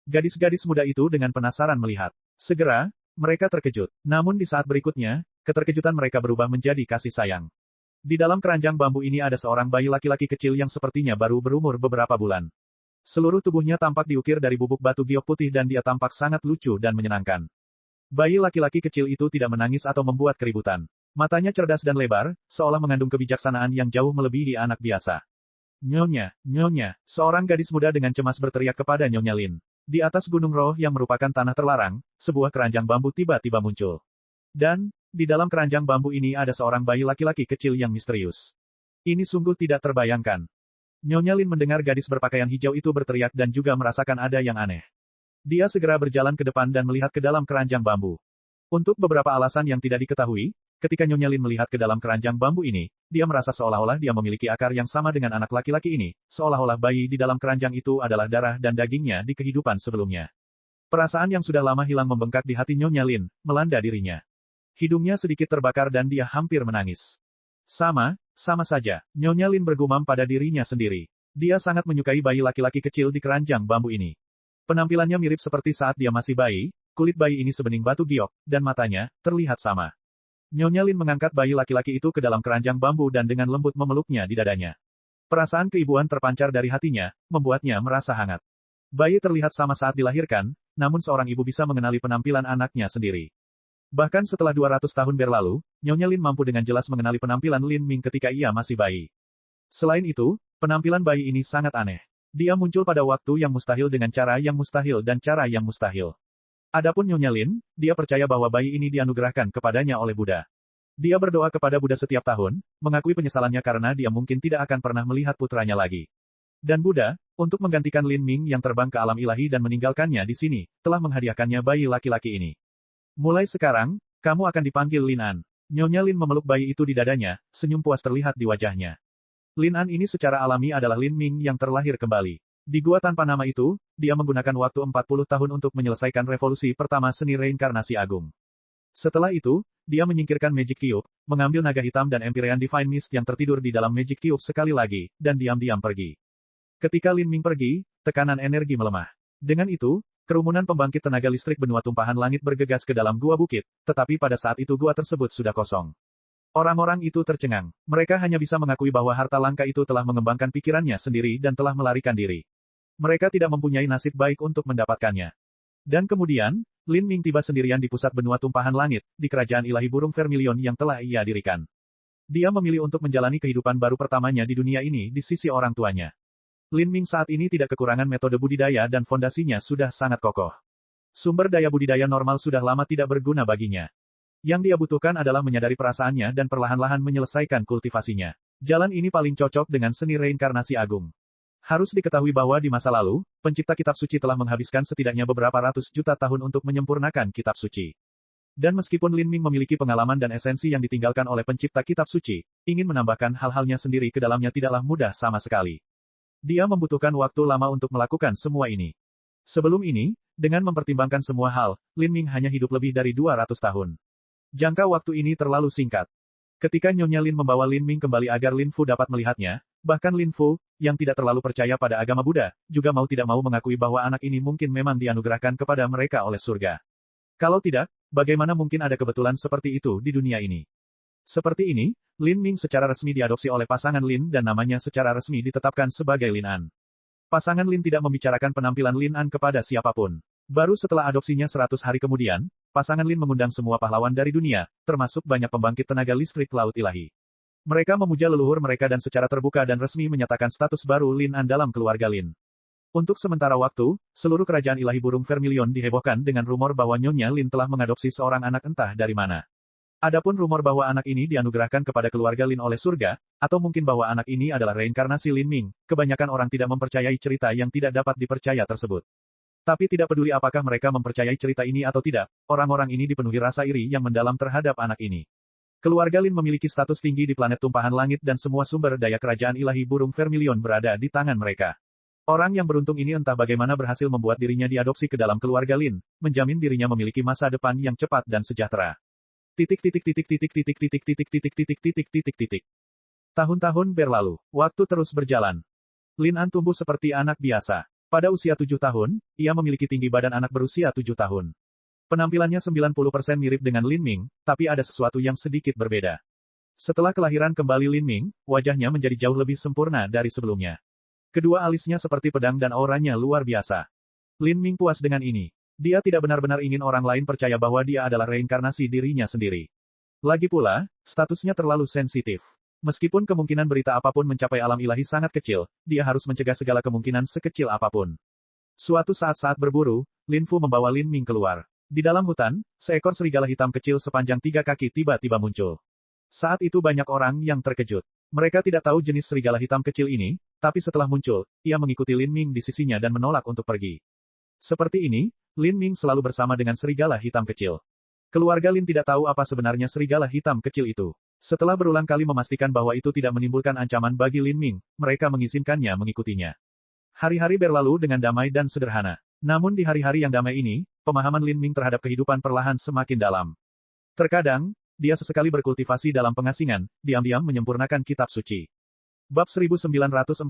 Gadis-gadis muda itu dengan penasaran melihat. Segera, mereka terkejut. Namun di saat berikutnya, keterkejutan mereka berubah menjadi kasih sayang. Di dalam keranjang bambu ini ada seorang bayi laki-laki kecil yang sepertinya baru berumur beberapa bulan. Seluruh tubuhnya tampak diukir dari bubuk batu giok putih dan dia tampak sangat lucu dan menyenangkan. Bayi laki-laki kecil itu tidak menangis atau membuat keributan. Matanya cerdas dan lebar, seolah mengandung kebijaksanaan yang jauh melebihi anak biasa. "Nyonya, Nyonya," seorang gadis muda dengan cemas berteriak kepada Nyonya Lin. Di atas Gunung Roh yang merupakan tanah terlarang, sebuah keranjang bambu tiba-tiba muncul. Dan, di dalam keranjang bambu ini ada seorang bayi laki-laki kecil yang misterius. Ini sungguh tidak terbayangkan. Nyonya Lin mendengar gadis berpakaian hijau itu berteriak dan juga merasakan ada yang aneh. Dia segera berjalan ke depan dan melihat ke dalam keranjang bambu. Untuk beberapa alasan yang tidak diketahui, ketika Nyonya Lin melihat ke dalam keranjang bambu ini, dia merasa seolah-olah dia memiliki akar yang sama dengan anak laki-laki ini, seolah-olah bayi di dalam keranjang itu adalah darah dan dagingnya di kehidupan sebelumnya. Perasaan yang sudah lama hilang membengkak di hati Nyonya Lin, melanda dirinya. Hidungnya sedikit terbakar dan dia hampir menangis. Sama saja, Nyonya Lin bergumam pada dirinya sendiri. Dia sangat menyukai bayi laki-laki kecil di keranjang bambu ini. Penampilannya mirip seperti saat dia masih bayi, kulit bayi ini sebening batu giok, dan matanya, terlihat sama. Nyonya Lin mengangkat bayi laki-laki itu ke dalam keranjang bambu dan dengan lembut memeluknya di dadanya. Perasaan keibuan terpancar dari hatinya, membuatnya merasa hangat. Bayi terlihat sama saat dilahirkan, namun seorang ibu bisa mengenali penampilan anaknya sendiri. Bahkan setelah 200 tahun berlalu, Nyonya Lin mampu dengan jelas mengenali penampilan Lin Ming ketika ia masih bayi. Selain itu, penampilan bayi ini sangat aneh. Dia muncul pada waktu yang mustahil dengan cara yang mustahil dan cara yang mustahil. Adapun Nyonya Lin, dia percaya bahwa bayi ini dianugerahkan kepadanya oleh Buddha. Dia berdoa kepada Buddha setiap tahun, mengakui penyesalannya karena dia mungkin tidak akan pernah melihat putranya lagi. Dan Buddha, untuk menggantikan Lin Ming yang terbang ke alam ilahi dan meninggalkannya di sini, telah menghadiahkannya bayi laki-laki ini. Mulai sekarang, kamu akan dipanggil Lin An. Nyonya Lin memeluk bayi itu di dadanya, senyum puas terlihat di wajahnya. Lin An ini secara alami adalah Lin Ming yang terlahir kembali. Di gua tanpa nama itu, dia menggunakan waktu 40 tahun untuk menyelesaikan revolusi pertama seni reinkarnasi agung. Setelah itu, dia menyingkirkan Magic Cube, mengambil naga hitam dan Empyrean Divine Mist yang tertidur di dalam Magic Cube sekali lagi, dan diam-diam pergi. Ketika Lin Ming pergi, tekanan energi melemah. Dengan itu, kerumunan pembangkit tenaga listrik benua tumpahan langit bergegas ke dalam gua bukit, tetapi pada saat itu gua tersebut sudah kosong. Orang-orang itu tercengang. Mereka hanya bisa mengakui bahwa harta langka itu telah mengembangkan pikirannya sendiri dan telah melarikan diri. Mereka tidak mempunyai nasib baik untuk mendapatkannya. Dan kemudian, Lin Ming tiba sendirian di pusat benua tumpahan langit, di kerajaan ilahi burung vermilion yang telah ia dirikan. Dia memilih untuk menjalani kehidupan baru pertamanya di dunia ini di sisi orang tuanya. Lin Ming saat ini tidak kekurangan metode budidaya dan fondasinya sudah sangat kokoh. Sumber daya budidaya normal sudah lama tidak berguna baginya. Yang dia butuhkan adalah menyadari perasaannya dan perlahan-lahan menyelesaikan kultivasinya. Jalan ini paling cocok dengan seni reinkarnasi agung. Harus diketahui bahwa di masa lalu, pencipta kitab suci telah menghabiskan setidaknya beberapa ratus juta tahun untuk menyempurnakan kitab suci. Dan meskipun Lin Ming memiliki pengalaman dan esensi yang ditinggalkan oleh pencipta kitab suci, ingin menambahkan hal-halnya sendiri ke dalamnya tidaklah mudah sama sekali. Dia membutuhkan waktu lama untuk melakukan semua ini. Sebelum ini, dengan mempertimbangkan semua hal, Lin Ming hanya hidup lebih dari 200 tahun. Jangka waktu ini terlalu singkat. Ketika Nyonya Lin membawa Lin Ming kembali agar Lin Fu dapat melihatnya, Bahkan Lin Fu, yang tidak terlalu percaya pada agama Buddha, juga mau tidak mau mengakui bahwa anak ini mungkin memang dianugerahkan kepada mereka oleh surga. Kalau tidak, bagaimana mungkin ada kebetulan seperti itu di dunia ini? Seperti ini, Lin Ming secara resmi diadopsi oleh pasangan Lin dan namanya secara resmi ditetapkan sebagai Lin An. Pasangan Lin tidak membicarakan penampilan Lin An kepada siapapun. Baru setelah adopsinya 100 hari kemudian, pasangan Lin mengundang semua pahlawan dari dunia, termasuk banyak pembangkit tenaga listrik laut ilahi. Mereka memuja leluhur mereka dan secara terbuka dan resmi menyatakan status baru Lin An dalam keluarga Lin. Untuk sementara waktu, seluruh kerajaan ilahi burung Vermilion dihebohkan dengan rumor bahwa Nyonya Lin telah mengadopsi seorang anak entah dari mana. Adapun rumor bahwa anak ini dianugerahkan kepada keluarga Lin oleh surga, atau mungkin bahwa anak ini adalah reinkarnasi Lin Ming, kebanyakan orang tidak mempercayai cerita yang tidak dapat dipercaya tersebut. Tapi tidak peduli apakah mereka mempercayai cerita ini atau tidak, orang-orang ini dipenuhi rasa iri yang mendalam terhadap anak ini. Keluarga Lin memiliki status tinggi di planet tumpahan langit dan semua sumber daya kerajaan ilahi burung Vermilion berada di tangan mereka. Orang yang beruntung ini entah bagaimana berhasil membuat dirinya diadopsi ke dalam keluarga Lin, menjamin dirinya memiliki masa depan yang cepat dan sejahtera. Tahun-tahun berlalu, waktu terus berjalan. Lin An tumbuh seperti anak biasa. Pada usia 7 tahun, ia memiliki tinggi badan anak berusia 7 tahun. Penampilannya 90% mirip dengan Lin Ming, tapi ada sesuatu yang sedikit berbeda. Setelah kelahiran kembali Lin Ming, wajahnya menjadi jauh lebih sempurna dari sebelumnya. Kedua alisnya seperti pedang dan auranya luar biasa. Lin Ming puas dengan ini. Dia tidak benar-benar ingin orang lain percaya bahwa dia adalah reinkarnasi dirinya sendiri. Lagi pula, statusnya terlalu sensitif. Meskipun kemungkinan berita apapun mencapai alam ilahi sangat kecil, dia harus mencegah segala kemungkinan sekecil apapun. Suatu saat berburu, Lin Fu membawa Lin Ming keluar. Di dalam hutan, seekor serigala hitam kecil sepanjang 3 kaki tiba-tiba muncul. Saat itu banyak orang yang terkejut. Mereka tidak tahu jenis serigala hitam kecil ini, tapi setelah muncul, ia mengikuti Lin Ming di sisinya dan menolak untuk pergi. Seperti ini, Lin Ming selalu bersama dengan serigala hitam kecil. Keluarga Lin tidak tahu apa sebenarnya serigala hitam kecil itu. Setelah berulang kali memastikan bahwa itu tidak menimbulkan ancaman bagi Lin Ming, mereka mengizinkannya mengikutinya. Hari-hari berlalu dengan damai dan sederhana. Namun di hari-hari yang damai ini, pemahaman Lin Ming terhadap kehidupan perlahan semakin dalam. Terkadang, dia sesekali berkultivasi dalam pengasingan, diam-diam menyempurnakan kitab suci. Bab 1945,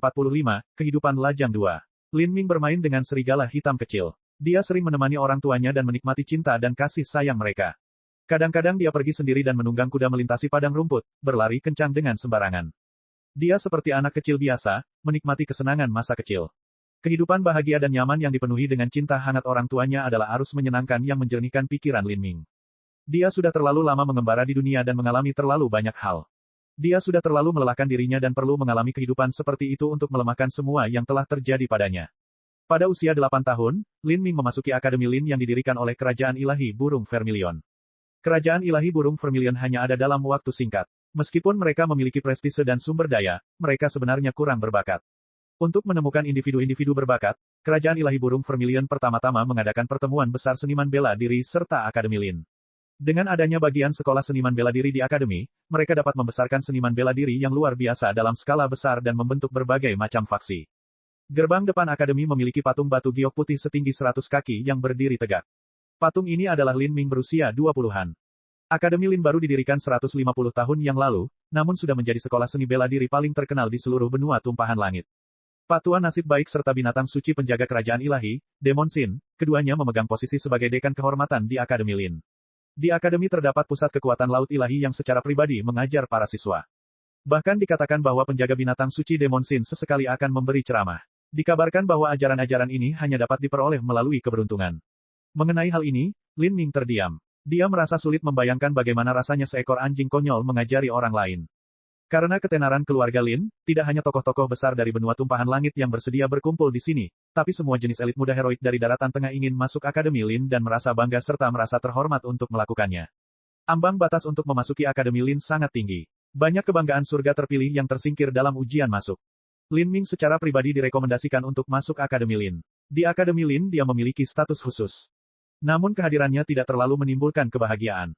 Kehidupan Lajang 2. Lin Ming bermain dengan serigala hitam kecil. Dia sering menemani orang tuanya dan menikmati cinta dan kasih sayang mereka. Kadang-kadang dia pergi sendiri dan menunggang kuda melintasi padang rumput, berlari kencang dengan sembarangan. Dia seperti anak kecil biasa, menikmati kesenangan masa kecil. Kehidupan bahagia dan nyaman yang dipenuhi dengan cinta hangat orang tuanya adalah arus menyenangkan yang menjernihkan pikiran Lin Ming. Dia sudah terlalu lama mengembara di dunia dan mengalami terlalu banyak hal. Dia sudah terlalu melelahkan dirinya dan perlu mengalami kehidupan seperti itu untuk melemahkan semua yang telah terjadi padanya. Pada usia 8 tahun, Lin Ming memasuki Akademi Lin yang didirikan oleh Kerajaan Ilahi Burung Vermilion. Kerajaan Ilahi Burung Vermilion hanya ada dalam waktu singkat. Meskipun mereka memiliki prestise dan sumber daya, mereka sebenarnya kurang berbakat. Untuk menemukan individu-individu berbakat, Kerajaan Ilahi Burung Vermilion pertama-tama mengadakan pertemuan besar seniman bela diri serta Akademi Lin. Dengan adanya bagian sekolah seniman bela diri di Akademi, mereka dapat membesarkan seniman bela diri yang luar biasa dalam skala besar dan membentuk berbagai macam faksi. Gerbang depan Akademi memiliki patung batu giok putih setinggi 100 kaki yang berdiri tegak. Patung ini adalah Lin Ming berusia 20-an. Akademi Lin baru didirikan 150 tahun yang lalu, namun sudah menjadi sekolah seni bela diri paling terkenal di seluruh benua tumpahan langit. Patua Nasib Baik serta binatang suci penjaga kerajaan ilahi, Demon Sin, keduanya memegang posisi sebagai dekan kehormatan di Akademi Lin. Di Akademi terdapat pusat kekuatan laut ilahi yang secara pribadi mengajar para siswa. Bahkan dikatakan bahwa penjaga binatang suci Demon Sin sesekali akan memberi ceramah. Dikabarkan bahwa ajaran-ajaran ini hanya dapat diperoleh melalui keberuntungan. Mengenai hal ini, Lin Ming terdiam. Dia merasa sulit membayangkan bagaimana rasanya seekor anjing konyol mengajari orang lain. Karena ketenaran keluarga Lin, tidak hanya tokoh-tokoh besar dari benua tumpahan langit yang bersedia berkumpul di sini, tapi semua jenis elit muda heroik dari daratan tengah ingin masuk Akademi Lin dan merasa bangga serta merasa terhormat untuk melakukannya. Ambang batas untuk memasuki Akademi Lin sangat tinggi. Banyak kebanggaan surga terpilih yang tersingkir dalam ujian masuk. Lin Ming secara pribadi direkomendasikan untuk masuk Akademi Lin. Di Akademi Lin dia memiliki status khusus. Namun kehadirannya tidak terlalu menimbulkan kebahagiaan.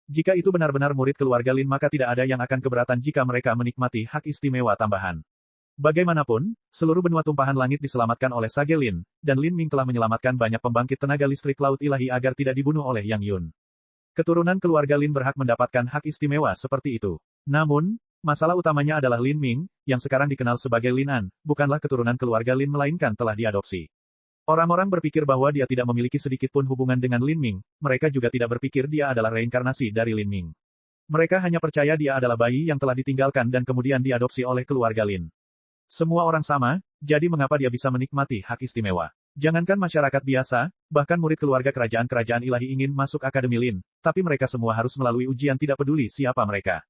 Jika itu benar-benar murid keluarga Lin maka tidak ada yang akan keberatan jika mereka menikmati hak istimewa tambahan. Bagaimanapun, seluruh benua tumpahan langit diselamatkan oleh Sage Lin, dan Lin Ming telah menyelamatkan banyak pembangkit tenaga listrik laut ilahi agar tidak dibunuh oleh Yang Yun. Keturunan keluarga Lin berhak mendapatkan hak istimewa seperti itu. Namun, Masalah utamanya adalah Lin Ming, yang sekarang dikenal sebagai Lin An, bukanlah keturunan keluarga Lin melainkan telah diadopsi. Orang-orang berpikir bahwa dia tidak memiliki sedikit pun hubungan dengan Lin Ming, mereka juga tidak berpikir dia adalah reinkarnasi dari Lin Ming. Mereka hanya percaya dia adalah bayi yang telah ditinggalkan dan kemudian diadopsi oleh keluarga Lin. Semua orang sama, jadi mengapa dia bisa menikmati hak istimewa? Jangankan masyarakat biasa, bahkan murid keluarga kerajaan-kerajaan ilahi ingin masuk Akademi Lin, tapi mereka semua harus melalui ujian tidak peduli siapa mereka.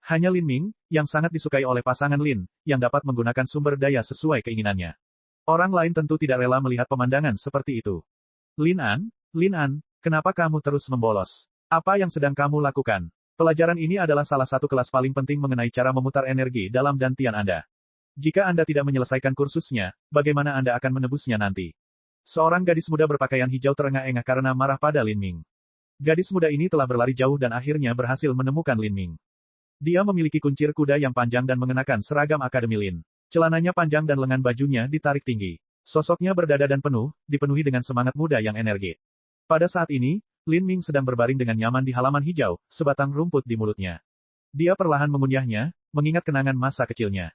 Hanya Lin Ming, yang sangat disukai oleh pasangan Lin, yang dapat menggunakan sumber daya sesuai keinginannya. Orang lain tentu tidak rela melihat pemandangan seperti itu. Lin An, kenapa kamu terus membolos? Apa yang sedang kamu lakukan? Pelajaran ini adalah salah satu kelas paling penting mengenai cara memutar energi dalam dantian Anda. Jika Anda tidak menyelesaikan kursusnya, bagaimana Anda akan menebusnya nanti? Seorang gadis muda berpakaian hijau terengah-engah karena marah pada Lin Ming. Gadis muda ini telah berlari jauh dan akhirnya berhasil menemukan Lin Ming. Dia memiliki kuncir kuda yang panjang dan mengenakan seragam Akademi Lin. Celananya panjang dan lengan bajunya ditarik tinggi. Sosoknya berdada dan penuh, dipenuhi dengan semangat muda yang energik. Pada saat ini, Lin Ming sedang berbaring dengan nyaman di halaman hijau, sebatang rumput di mulutnya. Dia perlahan mengunyahnya, mengingat kenangan masa kecilnya.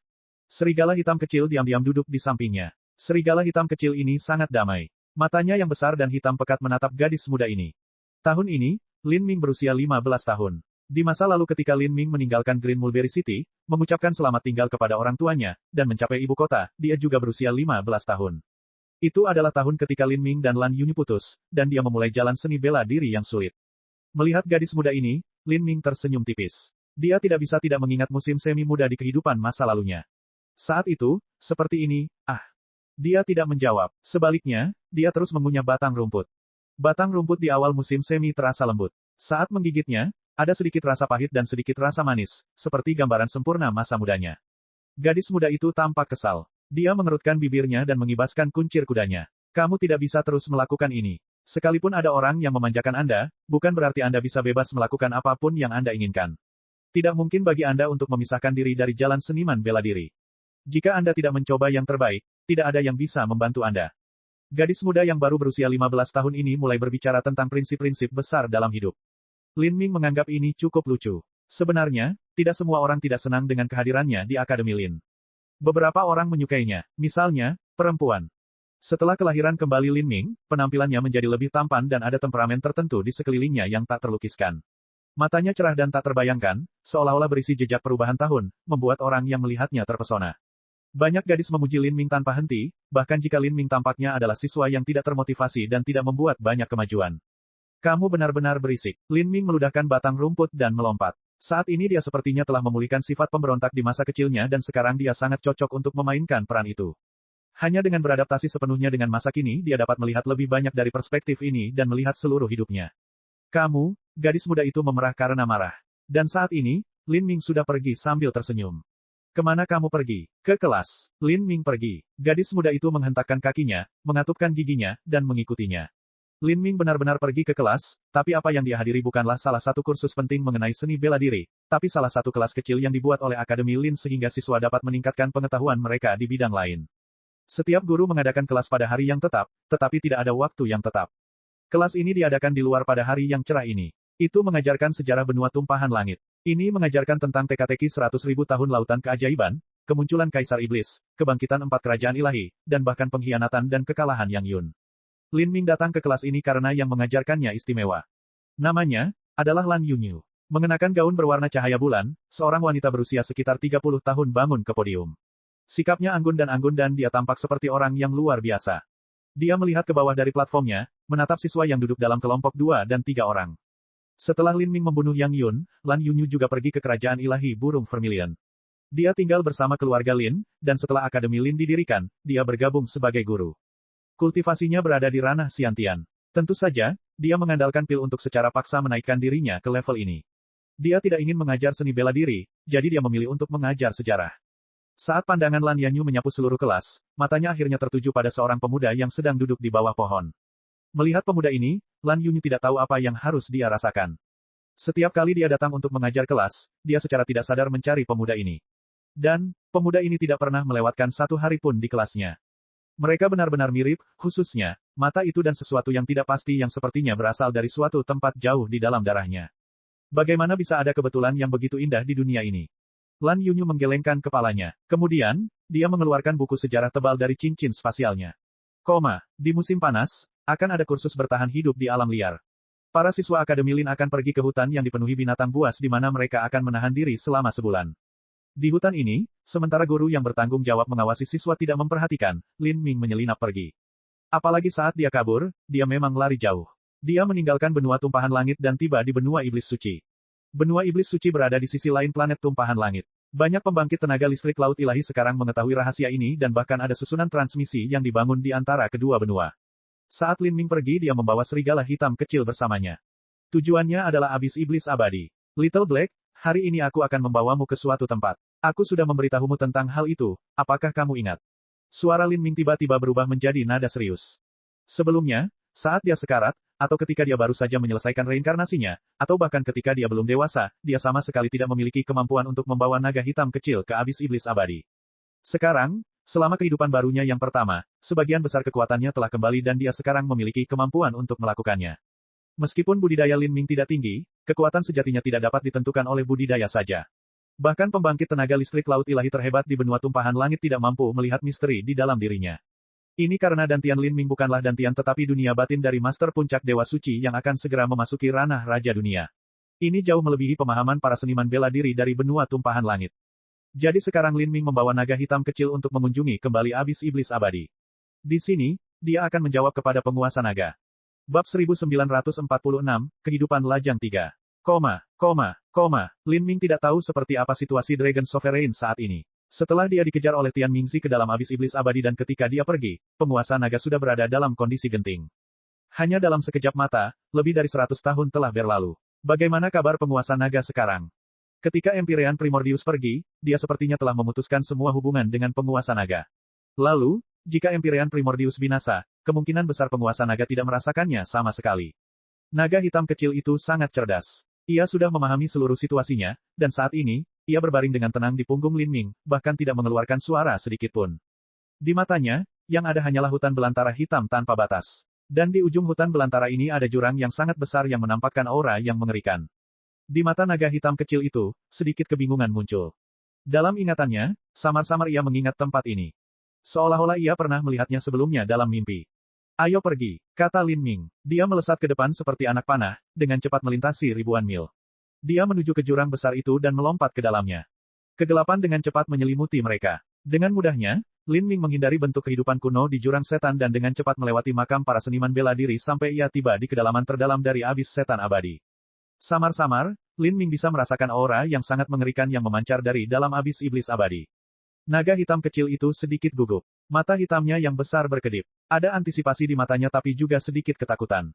Serigala hitam kecil diam-diam duduk di sampingnya. Serigala hitam kecil ini sangat damai. Matanya yang besar dan hitam pekat menatap gadis muda ini. Tahun ini, Lin Ming berusia 15 tahun. Di masa lalu ketika Lin Ming meninggalkan Green Mulberry City, mengucapkan selamat tinggal kepada orang tuanya, dan mencapai ibu kota, dia juga berusia 15 tahun. Itu adalah tahun ketika Lin Ming dan Lan Yunyi putus, dan dia memulai jalan seni bela diri yang sulit. Melihat gadis muda ini, Lin Ming tersenyum tipis. Dia tidak bisa tidak mengingat musim semi muda di kehidupan masa lalunya. Saat itu, seperti ini, Dia tidak menjawab. Sebaliknya, dia terus mengunyah batang rumput. Batang rumput di awal musim semi terasa lembut. Saat menggigitnya, ada sedikit rasa pahit dan sedikit rasa manis, seperti gambaran sempurna masa mudanya. Gadis muda itu tampak kesal. Dia mengerutkan bibirnya dan mengibaskan kuncir kudanya. Kamu tidak bisa terus melakukan ini. Sekalipun ada orang yang memanjakan Anda, bukan berarti Anda bisa bebas melakukan apapun yang Anda inginkan. Tidak mungkin bagi Anda untuk memisahkan diri dari jalan seniman bela diri. Jika Anda tidak mencoba yang terbaik, tidak ada yang bisa membantu Anda. Gadis muda yang baru berusia 15 tahun ini mulai berbicara tentang prinsip-prinsip besar dalam hidup. Lin Ming menganggap ini cukup lucu. Sebenarnya, tidak semua orang tidak senang dengan kehadirannya di Akademi Lin. Beberapa orang menyukainya, misalnya, perempuan. Setelah kelahiran kembali Lin Ming, penampilannya menjadi lebih tampan dan ada temperamen tertentu di sekelilingnya yang tak terlukiskan. Matanya cerah dan tak terbayangkan, seolah-olah berisi jejak perubahan tahun, membuat orang yang melihatnya terpesona. Banyak gadis memuji Lin Ming tanpa henti, bahkan jika Lin Ming tampaknya adalah siswa yang tidak termotivasi dan tidak membuat banyak kemajuan. Kamu benar-benar berisik. Lin Ming meludahkan batang rumput dan melompat. Saat ini dia sepertinya telah memulihkan sifat pemberontak di masa kecilnya dan sekarang dia sangat cocok untuk memainkan peran itu. Hanya dengan beradaptasi sepenuhnya dengan masa kini dia dapat melihat lebih banyak dari perspektif ini dan melihat seluruh hidupnya. Kamu, gadis muda itu memerah karena marah. Dan saat ini, Lin Ming sudah pergi sambil tersenyum. Kemana kamu pergi? Ke kelas. Lin Ming pergi. Gadis muda itu menghentakkan kakinya, mengatupkan giginya, dan mengikutinya. Lin Ming benar-benar pergi ke kelas, tapi apa yang dia hadiri bukanlah salah satu kursus penting mengenai seni bela diri, tapi salah satu kelas kecil yang dibuat oleh Akademi Lin sehingga siswa dapat meningkatkan pengetahuan mereka di bidang lain. Setiap guru mengadakan kelas pada hari yang tetap, tetapi tidak ada waktu yang tetap. Kelas ini diadakan di luar pada hari yang cerah ini. Itu mengajarkan sejarah benua tumpahan langit. Ini mengajarkan tentang teka-teki 100.000 tahun lautan keajaiban, kemunculan Kaisar Iblis, kebangkitan 4 kerajaan ilahi, dan bahkan pengkhianatan dan kekalahan Yang Yun. Lin Ming datang ke kelas ini karena yang mengajarkannya istimewa. Namanya adalah Lan Yunyu. Mengenakan gaun berwarna cahaya bulan, seorang wanita berusia sekitar 30 tahun bangun ke podium. Sikapnya anggun dan dia tampak seperti orang yang luar biasa. Dia melihat ke bawah dari platformnya, menatap siswa yang duduk dalam kelompok 2 dan 3 orang. Setelah Lin Ming membunuh Yang Yun, Lan Yunyu juga pergi ke kerajaan ilahi burung vermilion. Dia tinggal bersama keluarga Lin, dan setelah Akademi Lin didirikan, dia bergabung sebagai guru. Kultivasinya berada di ranah Xiantian. Tentu saja, dia mengandalkan pil untuk secara paksa menaikkan dirinya ke level ini. Dia tidak ingin mengajar seni bela diri, jadi dia memilih untuk mengajar sejarah. Saat pandangan Lan Yanyu menyapu seluruh kelas, matanya akhirnya tertuju pada seorang pemuda yang sedang duduk di bawah pohon. Melihat pemuda ini, Lan Yunyu tidak tahu apa yang harus dia rasakan. Setiap kali dia datang untuk mengajar kelas, dia secara tidak sadar mencari pemuda ini. Dan, pemuda ini tidak pernah melewatkan satu hari pun di kelasnya. Mereka benar-benar mirip, khususnya, mata itu dan sesuatu yang tidak pasti yang sepertinya berasal dari suatu tempat jauh di dalam darahnya. Bagaimana bisa ada kebetulan yang begitu indah di dunia ini? Lan Yunyu menggelengkan kepalanya. Kemudian, dia mengeluarkan buku sejarah tebal dari cincin spasialnya. Di musim panas, akan ada kursus bertahan hidup di alam liar. Para siswa Akademi Lin akan pergi ke hutan yang dipenuhi binatang buas di mana mereka akan menahan diri selama sebulan. Di hutan ini, sementara guru yang bertanggung jawab mengawasi siswa tidak memperhatikan, Lin Ming menyelinap pergi. Apalagi saat dia kabur, dia memang lari jauh. Dia meninggalkan benua tumpahan langit dan tiba di benua iblis suci. Benua iblis suci berada di sisi lain planet tumpahan langit. Banyak pembangkit tenaga listrik laut ilahi sekarang mengetahui rahasia ini dan bahkan ada susunan transmisi yang dibangun di antara kedua benua. Saat Lin Ming pergi dia membawa serigala hitam kecil bersamanya. Tujuannya adalah abis iblis abadi. Little Black, hari ini aku akan membawamu ke suatu tempat. Aku sudah memberitahumu tentang hal itu, apakah kamu ingat? Suara Lin Ming tiba-tiba berubah menjadi nada serius. Sebelumnya, saat dia sekarat, atau ketika dia baru saja menyelesaikan reinkarnasinya, atau bahkan ketika dia belum dewasa, dia sama sekali tidak memiliki kemampuan untuk membawa naga hitam kecil ke abis iblis abadi. Sekarang, selama kehidupan barunya yang pertama, sebagian besar kekuatannya telah kembali dan dia sekarang memiliki kemampuan untuk melakukannya. Meskipun budidaya Lin Ming tidak tinggi, kekuatan sejatinya tidak dapat ditentukan oleh budidaya saja. Bahkan pembangkit tenaga listrik laut ilahi terhebat di benua tumpahan langit tidak mampu melihat misteri di dalam dirinya. Ini karena dantian Lin Ming bukanlah dantian tetapi dunia batin dari Master Puncak Dewa Suci yang akan segera memasuki ranah Raja Dunia. Ini jauh melebihi pemahaman para seniman bela diri dari benua tumpahan langit. Jadi sekarang Lin Ming membawa naga hitam kecil untuk mengunjungi kembali abis iblis abadi. Di sini, dia akan menjawab kepada penguasa naga. Bab 1946, Kehidupan Lajang 3. Lin Ming tidak tahu seperti apa situasi Dragon Sovereign saat ini. Setelah dia dikejar oleh Tian Mingzi ke dalam abis iblis abadi dan ketika dia pergi, penguasa naga sudah berada dalam kondisi genting. Hanya dalam sekejap mata, lebih dari 100 tahun telah berlalu. Bagaimana kabar penguasa naga sekarang? Ketika Empyrean Primordius pergi, dia sepertinya telah memutuskan semua hubungan dengan penguasa naga. Lalu, jika Empyrean Primordius binasa, kemungkinan besar penguasa naga tidak merasakannya sama sekali. Naga hitam kecil itu sangat cerdas. Ia sudah memahami seluruh situasinya, dan saat ini, ia berbaring dengan tenang di punggung Lin Ming, bahkan tidak mengeluarkan suara sedikitpun. Di matanya, yang ada hanyalah hutan belantara hitam tanpa batas. Dan di ujung hutan belantara ini ada jurang yang sangat besar yang menampakkan aura yang mengerikan. Di mata naga hitam kecil itu, sedikit kebingungan muncul. Dalam ingatannya, samar-samar ia mengingat tempat ini. Seolah-olah ia pernah melihatnya sebelumnya dalam mimpi. Ayo pergi, kata Lin Ming. Dia melesat ke depan seperti anak panah, dengan cepat melintasi ribuan mil. Dia menuju ke jurang besar itu dan melompat ke dalamnya. Kegelapan dengan cepat menyelimuti mereka. Dengan mudahnya, Lin Ming menghindari bentuk kehidupan kuno di jurang setan dan dengan cepat melewati makam para seniman bela diri sampai ia tiba di kedalaman terdalam dari abis setan abadi. Samar-samar, Lin Ming bisa merasakan aura yang sangat mengerikan yang memancar dari dalam abis iblis abadi. Naga hitam kecil itu sedikit gugup. Mata hitamnya yang besar berkedip. Ada antisipasi di matanya tapi juga sedikit ketakutan.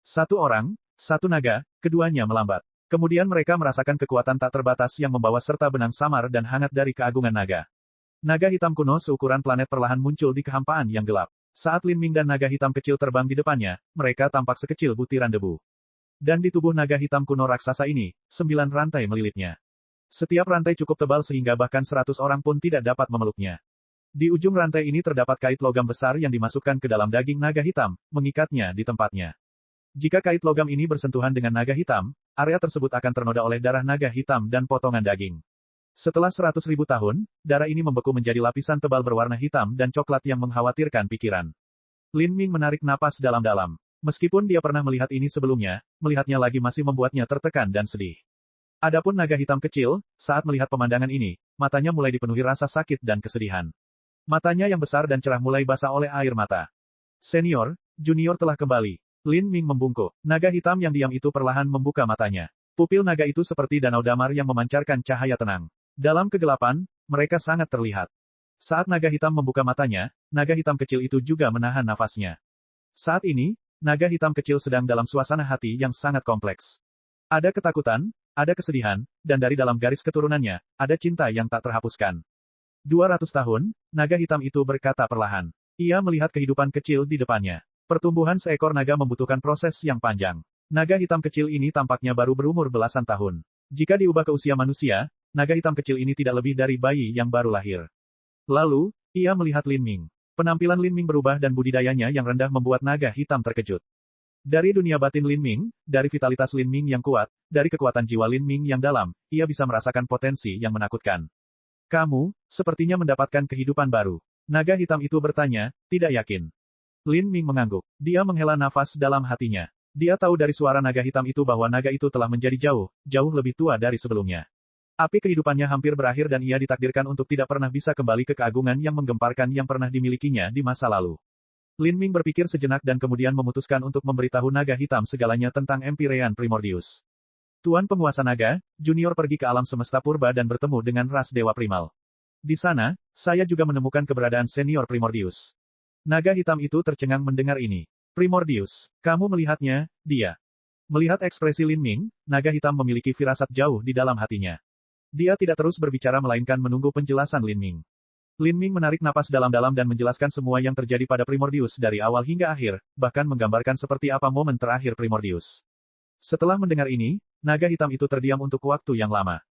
Satu orang, satu naga, keduanya melambat. Kemudian mereka merasakan kekuatan tak terbatas yang membawa serta benang samar dan hangat dari keagungan naga. Naga hitam kuno seukuran planet perlahan muncul di kehampaan yang gelap. Saat Lin Ming dan naga hitam kecil terbang di depannya, mereka tampak sekecil butiran debu. Dan di tubuh naga hitam kuno raksasa ini, 9 rantai melilitnya. Setiap rantai cukup tebal sehingga bahkan 100 orang pun tidak dapat memeluknya. Di ujung rantai ini terdapat kait logam besar yang dimasukkan ke dalam daging naga hitam, mengikatnya di tempatnya. Jika kait logam ini bersentuhan dengan naga hitam, area tersebut akan ternoda oleh darah naga hitam dan potongan daging. Setelah 100.000 tahun, darah ini membeku menjadi lapisan tebal berwarna hitam dan coklat yang mengkhawatirkan pikiran. Lin Ming menarik napas dalam-dalam. Meskipun dia pernah melihat ini sebelumnya, melihatnya lagi masih membuatnya tertekan dan sedih. Adapun naga hitam kecil, saat melihat pemandangan ini, matanya mulai dipenuhi rasa sakit dan kesedihan. Matanya yang besar dan cerah mulai basah oleh air mata. Senior, junior telah kembali. Lin Ming membungkuk. Naga hitam yang diam itu perlahan membuka matanya. Pupil naga itu seperti danau damar yang memancarkan cahaya tenang. Dalam kegelapan, mereka sangat terlihat. Saat naga hitam membuka matanya, naga hitam kecil itu juga menahan nafasnya. Saat ini, naga hitam kecil sedang dalam suasana hati yang sangat kompleks. Ada ketakutan, ada kesedihan, dan dari dalam garis keturunannya, ada cinta yang tak terhapuskan. 200 tahun, naga hitam itu berkata perlahan. Ia melihat kehidupan kecil di depannya. Pertumbuhan seekor naga membutuhkan proses yang panjang. Naga hitam kecil ini tampaknya baru berumur belasan tahun. Jika diubah ke usia manusia, naga hitam kecil ini tidak lebih dari bayi yang baru lahir. Lalu, ia melihat Lin Ming. Penampilan Lin Ming berubah dan budidayanya yang rendah membuat naga hitam terkejut. Dari dunia batin Lin Ming, dari vitalitas Lin Ming yang kuat, dari kekuatan jiwa Lin Ming yang dalam, ia bisa merasakan potensi yang menakutkan. Kamu, sepertinya mendapatkan kehidupan baru. Naga hitam itu bertanya, tidak yakin. Lin Ming mengangguk. Dia menghela nafas dalam hatinya. Dia tahu dari suara naga hitam itu bahwa naga itu telah menjadi jauh lebih tua dari sebelumnya. Api kehidupannya hampir berakhir dan ia ditakdirkan untuk tidak pernah bisa kembali ke keagungan yang menggemparkan yang pernah dimilikinya di masa lalu. Lin Ming berpikir sejenak dan kemudian memutuskan untuk memberitahu naga hitam segalanya tentang Empyrean Primordius. Tuan penguasa naga, Junior pergi ke alam semesta purba dan bertemu dengan ras dewa primal. Di sana, saya juga menemukan keberadaan Senior Primordius. Naga hitam itu tercengang mendengar ini. Primordius, kamu melihatnya, dia. Melihat ekspresi Lin Ming, naga hitam memiliki firasat jauh di dalam hatinya. Dia tidak terus berbicara melainkan menunggu penjelasan Lin Ming. Lin Ming menarik napas dalam-dalam dan menjelaskan semua yang terjadi pada Primordius dari awal hingga akhir, bahkan menggambarkan seperti apa momen terakhir Primordius. Setelah mendengar ini, naga hitam itu terdiam untuk waktu yang lama.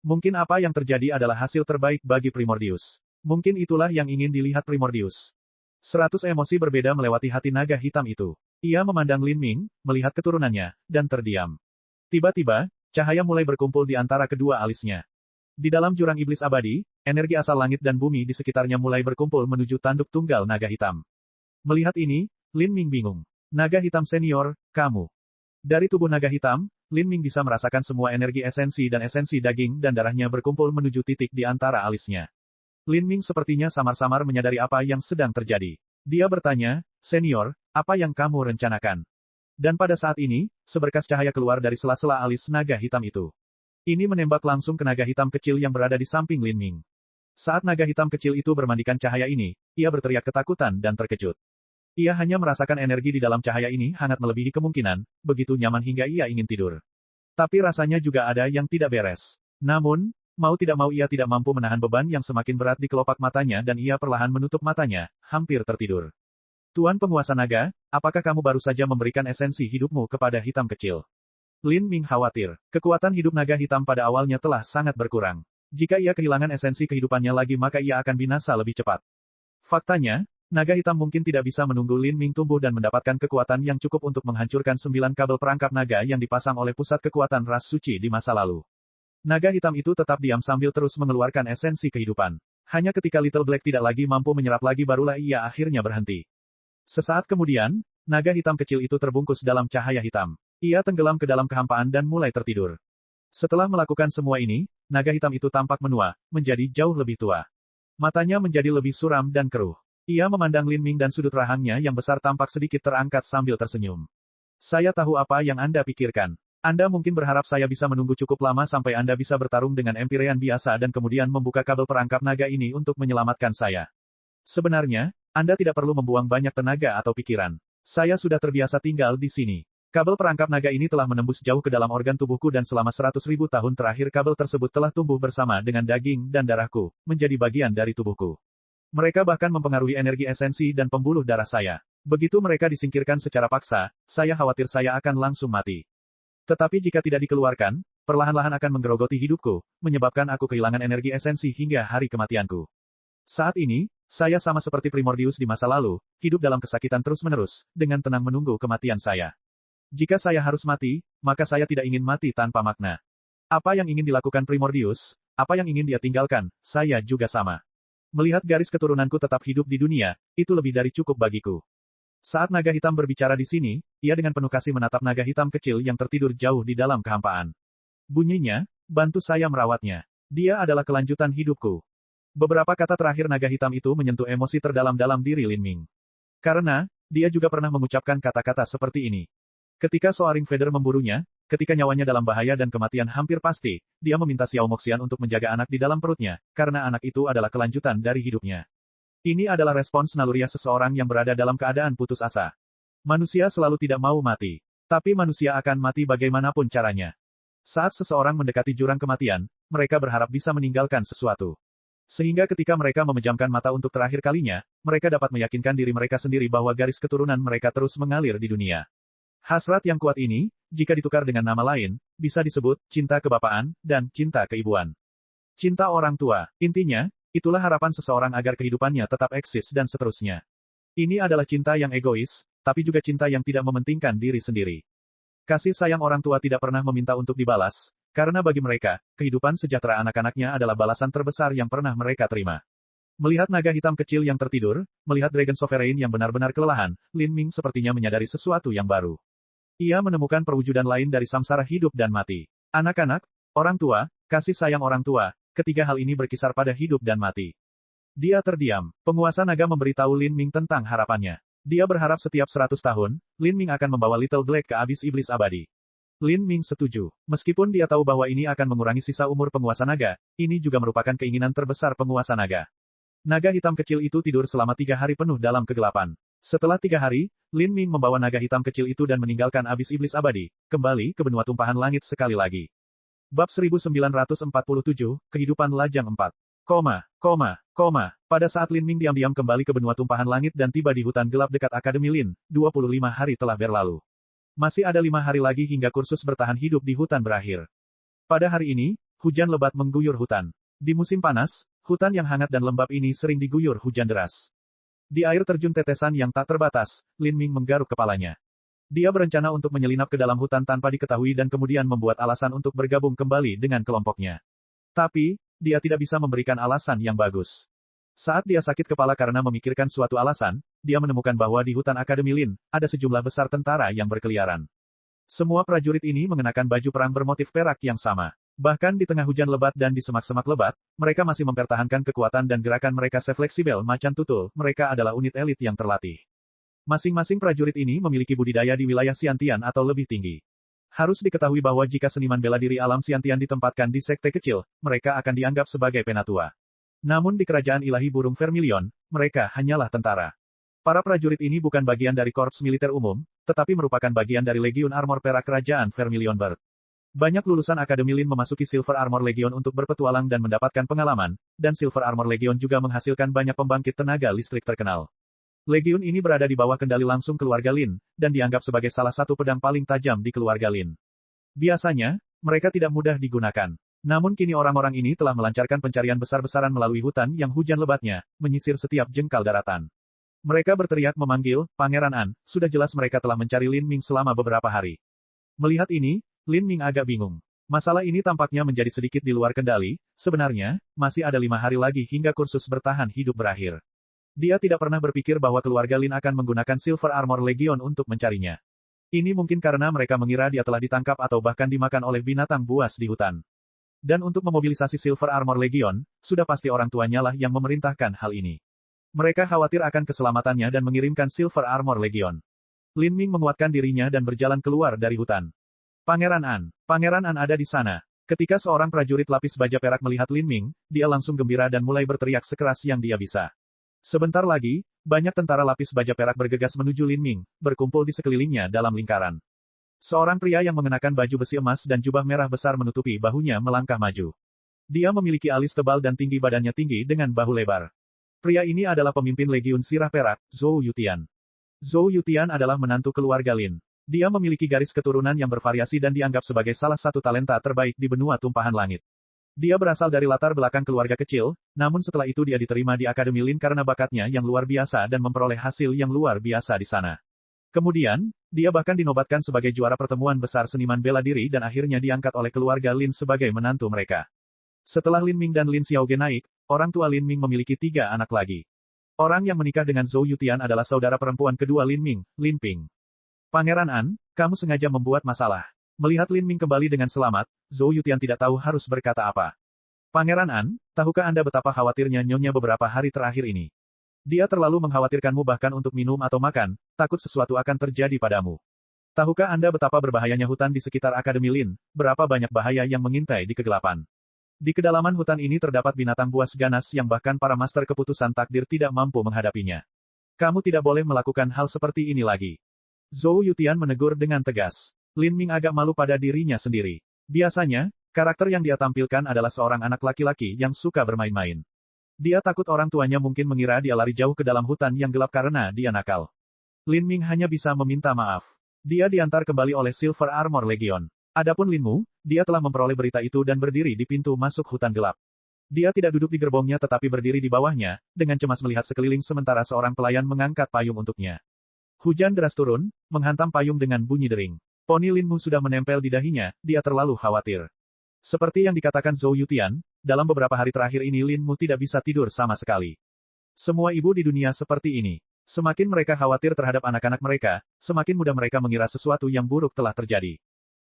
Mungkin apa yang terjadi adalah hasil terbaik bagi Primordius. Mungkin itulah yang ingin dilihat Primordius. 100 emosi berbeda melewati hati naga hitam itu. Ia memandang Lin Ming, melihat keturunannya, dan terdiam. Tiba-tiba, cahaya mulai berkumpul di antara kedua alisnya. Di dalam jurang iblis abadi, energi asal langit dan bumi di sekitarnya mulai berkumpul menuju tanduk tunggal naga hitam. Melihat ini, Lin Ming bingung. Naga hitam senior, kamu. Dari tubuh naga hitam, Lin Ming bisa merasakan semua energi esensi dan esensi daging dan darahnya berkumpul menuju titik di antara alisnya. Lin Ming sepertinya samar-samar menyadari apa yang sedang terjadi. Dia bertanya, senior, apa yang kamu rencanakan? Dan pada saat ini, seberkas cahaya keluar dari sela-sela alis naga hitam itu. Ini menembak langsung ke naga hitam kecil yang berada di samping Lin Ming. Saat naga hitam kecil itu bermandikan cahaya ini, ia berteriak ketakutan dan terkejut. Ia hanya merasakan energi di dalam cahaya ini hangat melebihi kemungkinan, begitu nyaman hingga ia ingin tidur. Tapi rasanya juga ada yang tidak beres. Namun, mau tidak mau ia tidak mampu menahan beban yang semakin berat di kelopak matanya dan ia perlahan menutup matanya, hampir tertidur. Tuan penguasa naga, apakah kamu baru saja memberikan esensi hidupmu kepada hitam kecil? Lin Ming khawatir. Kekuatan hidup naga hitam pada awalnya telah sangat berkurang. Jika ia kehilangan esensi kehidupannya lagi maka ia akan binasa lebih cepat. Faktanya, naga hitam mungkin tidak bisa menunggu Lin Ming tumbuh dan mendapatkan kekuatan yang cukup untuk menghancurkan 9 kabel perangkap naga yang dipasang oleh pusat kekuatan ras suci di masa lalu. Naga hitam itu tetap diam sambil terus mengeluarkan esensi kehidupan. Hanya ketika Little Black tidak lagi mampu menyerap lagi barulah ia akhirnya berhenti. Sesaat kemudian, naga hitam kecil itu terbungkus dalam cahaya hitam. Ia tenggelam ke dalam kehampaan dan mulai tertidur. Setelah melakukan semua ini, naga hitam itu tampak menua, menjadi jauh lebih tua. Matanya menjadi lebih suram dan keruh. Ia memandang Lin Ming dan sudut rahangnya yang besar tampak sedikit terangkat sambil tersenyum. Saya tahu apa yang Anda pikirkan. Anda mungkin berharap saya bisa menunggu cukup lama sampai Anda bisa bertarung dengan Empyrean biasa dan kemudian membuka kabel perangkap naga ini untuk menyelamatkan saya. Sebenarnya, Anda tidak perlu membuang banyak tenaga atau pikiran. Saya sudah terbiasa tinggal di sini. Kabel perangkap naga ini telah menembus jauh ke dalam organ tubuhku dan selama 100.000 tahun terakhir kabel tersebut telah tumbuh bersama dengan daging dan darahku, menjadi bagian dari tubuhku. Mereka bahkan mempengaruhi energi esensi dan pembuluh darah saya. Begitu mereka disingkirkan secara paksa, saya khawatir saya akan langsung mati. Tetapi jika tidak dikeluarkan, perlahan-lahan akan menggerogoti hidupku, menyebabkan aku kehilangan energi esensi hingga hari kematianku. Saat ini, saya sama seperti Primordius di masa lalu, hidup dalam kesakitan terus-menerus, dengan tenang menunggu kematian saya. Jika saya harus mati, maka saya tidak ingin mati tanpa makna. Apa yang ingin dilakukan Primordius, apa yang ingin dia tinggalkan, saya juga sama. Melihat garis keturunanku tetap hidup di dunia, itu lebih dari cukup bagiku. Saat naga hitam berbicara di sini, ia dengan penuh kasih menatap naga hitam kecil yang tertidur jauh di dalam kehampaan. Bunyinya, bantu saya merawatnya. Dia adalah kelanjutan hidupku. Beberapa kata terakhir naga hitam itu menyentuh emosi terdalam-dalam diri Lin Ming. Karena, dia juga pernah mengucapkan kata-kata seperti ini. Ketika Soaring Feather memburunya, ketika nyawanya dalam bahaya dan kematian hampir pasti, dia meminta Xiao Moxian untuk menjaga anak di dalam perutnya, karena anak itu adalah kelanjutan dari hidupnya. Ini adalah respons naluriah seseorang yang berada dalam keadaan putus asa. Manusia selalu tidak mau mati. Tapi manusia akan mati bagaimanapun caranya. Saat seseorang mendekati jurang kematian, mereka berharap bisa meninggalkan sesuatu. Sehingga ketika mereka memejamkan mata untuk terakhir kalinya, mereka dapat meyakinkan diri mereka sendiri bahwa garis keturunan mereka terus mengalir di dunia. Hasrat yang kuat ini, jika ditukar dengan nama lain, bisa disebut cinta kebapaan dan cinta keibuan. Cinta orang tua, intinya, itulah harapan seseorang agar kehidupannya tetap eksis dan seterusnya. Ini adalah cinta yang egois, tapi juga cinta yang tidak mementingkan diri sendiri. Kasih sayang orang tua tidak pernah meminta untuk dibalas, karena bagi mereka, kehidupan sejahtera anak-anaknya adalah balasan terbesar yang pernah mereka terima. Melihat naga hitam kecil yang tertidur, melihat Dragon Sovereign yang benar-benar kelelahan, Lin Ming sepertinya menyadari sesuatu yang baru. Ia menemukan perwujudan lain dari samsara hidup dan mati. Anak-anak, orang tua, kasih sayang orang tua, ketiga hal ini berkisar pada hidup dan mati. Dia terdiam. Penguasa naga memberitahu Lin Ming tentang harapannya. Dia berharap setiap 100 tahun, Lin Ming akan membawa Little Black ke abis iblis abadi. Lin Ming setuju. Meskipun dia tahu bahwa ini akan mengurangi sisa umur penguasa naga, ini juga merupakan keinginan terbesar penguasa naga. Naga hitam kecil itu tidur selama 3 hari penuh dalam kegelapan. Setelah 3 hari, Lin Ming membawa naga hitam kecil itu dan meninggalkan abis iblis abadi, kembali ke benua tumpahan langit sekali lagi. Bab 1947, Kehidupan Lajang 4. Pada saat Lin Ming diam-diam kembali ke benua tumpahan langit dan tiba di hutan gelap dekat Akademi Lin, 25 hari telah berlalu. Masih ada 5 hari lagi hingga kursus bertahan hidup di hutan berakhir. Pada hari ini, hujan lebat mengguyur hutan. Di musim panas, hutan yang hangat dan lembab ini sering diguyur hujan deras. Di air terjun tetesan yang tak terbatas, Lin Ming menggaruk kepalanya. Dia berencana untuk menyelinap ke dalam hutan tanpa diketahui dan kemudian membuat alasan untuk bergabung kembali dengan kelompoknya. Tapi, dia tidak bisa memberikan alasan yang bagus. Saat dia sakit kepala karena memikirkan suatu alasan, dia menemukan bahwa di hutan Akademi Lin, ada sejumlah besar tentara yang berkeliaran. Semua prajurit ini mengenakan baju perang bermotif perak yang sama. Bahkan di tengah hujan lebat dan di semak-semak lebat, mereka masih mempertahankan kekuatan dan gerakan mereka sefleksibel macan tutul, mereka adalah unit elit yang terlatih. Masing-masing prajurit ini memiliki budidaya di wilayah Xiantian atau lebih tinggi. Harus diketahui bahwa jika seniman bela diri alam Xiantian ditempatkan di sekte kecil, mereka akan dianggap sebagai penatua. Namun di kerajaan ilahi burung Vermilion, mereka hanyalah tentara. Para prajurit ini bukan bagian dari korps militer umum, tetapi merupakan bagian dari Legiun Armor Perak Kerajaan Vermilion Bird. Banyak lulusan Akademi Lin memasuki Silver Armor Legion untuk berpetualang dan mendapatkan pengalaman, dan Silver Armor Legion juga menghasilkan banyak pembangkit tenaga listrik terkenal. Legiun ini berada di bawah kendali langsung keluarga Lin, dan dianggap sebagai salah satu pedang paling tajam di keluarga Lin. Biasanya, mereka tidak mudah digunakan. Namun kini orang-orang ini telah melancarkan pencarian besar-besaran melalui hutan yang hujan lebatnya, menyisir setiap jengkal daratan. Mereka berteriak memanggil, Pangeran An, sudah jelas mereka telah mencari Lin Ming selama beberapa hari. Melihat ini, Lin Ming agak bingung. Masalah ini tampaknya menjadi sedikit di luar kendali, sebenarnya, masih ada 5 hari lagi hingga kursus bertahan hidup berakhir. Dia tidak pernah berpikir bahwa keluarga Lin akan menggunakan Silver Armor Legion untuk mencarinya. Ini mungkin karena mereka mengira dia telah ditangkap atau bahkan dimakan oleh binatang buas di hutan. Dan untuk memobilisasi Silver Armor Legion, sudah pasti orang tuanya lah yang memerintahkan hal ini. Mereka khawatir akan keselamatannya dan mengirimkan Silver Armor Legion. Lin Ming menguatkan dirinya dan berjalan keluar dari hutan. Pangeran An ada di sana. Ketika seorang prajurit lapis baja perak melihat Lin Ming, dia langsung gembira dan mulai berteriak sekeras yang dia bisa. Sebentar lagi, banyak tentara lapis baja perak bergegas menuju Lin Ming, berkumpul di sekelilingnya dalam lingkaran. Seorang pria yang mengenakan baju besi emas dan jubah merah besar menutupi bahunya melangkah maju. Dia memiliki alis tebal dan tinggi badannya tinggi dengan bahu lebar. Pria ini adalah pemimpin Legiun Sirah Perak, Zhou Yutian. Zhou Yutian adalah menantu keluarga Lin. Dia memiliki garis keturunan yang bervariasi dan dianggap sebagai salah satu talenta terbaik di benua tumpahan langit. Dia berasal dari latar belakang keluarga kecil, namun setelah itu dia diterima di Akademi Lin karena bakatnya yang luar biasa dan memperoleh hasil yang luar biasa di sana. Kemudian, dia bahkan dinobatkan sebagai juara pertemuan besar seniman bela diri dan akhirnya diangkat oleh keluarga Lin sebagai menantu mereka. Setelah Lin Ming dan Lin Xiaoge naik, orang tua Lin Ming memiliki 3 anak lagi. Orang yang menikah dengan Zhou Yutian adalah saudara perempuan kedua Lin Ming, Lin Ping. Pangeran An, kamu sengaja membuat masalah. Melihat Lin Ming kembali dengan selamat, Zhou Yutian tidak tahu harus berkata apa. Pangeran An, tahukah Anda betapa khawatirnya Nyonya beberapa hari terakhir ini? Dia terlalu mengkhawatirkanmu bahkan untuk minum atau makan, takut sesuatu akan terjadi padamu. Tahukah Anda betapa berbahayanya hutan di sekitar Akademi Lin, berapa banyak bahaya yang mengintai di kegelapan? Di kedalaman hutan ini terdapat binatang buas ganas yang bahkan para master keputusan takdir tidak mampu menghadapinya. Kamu tidak boleh melakukan hal seperti ini lagi. Zhou Yutian menegur dengan tegas. Lin Ming agak malu pada dirinya sendiri. Biasanya, karakter yang dia tampilkan adalah seorang anak laki-laki yang suka bermain-main. Dia takut orang tuanya mungkin mengira dia lari jauh ke dalam hutan yang gelap karena dia nakal. Lin Ming hanya bisa meminta maaf. Dia diantar kembali oleh Silver Armor Legion. Adapun Lin Mu, dia telah memperoleh berita itu dan berdiri di pintu masuk hutan gelap. Dia tidak duduk di gerbongnya tetapi berdiri di bawahnya, dengan cemas melihat sekeliling sementara seorang pelayan mengangkat payung untuknya. Hujan deras turun, menghantam payung dengan bunyi dering. Poni Linmu sudah menempel di dahinya, dia terlalu khawatir. Seperti yang dikatakan Zhou Yutian, dalam beberapa hari terakhir ini Linmu tidak bisa tidur sama sekali. Semua ibu di dunia seperti ini. Semakin mereka khawatir terhadap anak-anak mereka, semakin mudah mereka mengira sesuatu yang buruk telah terjadi.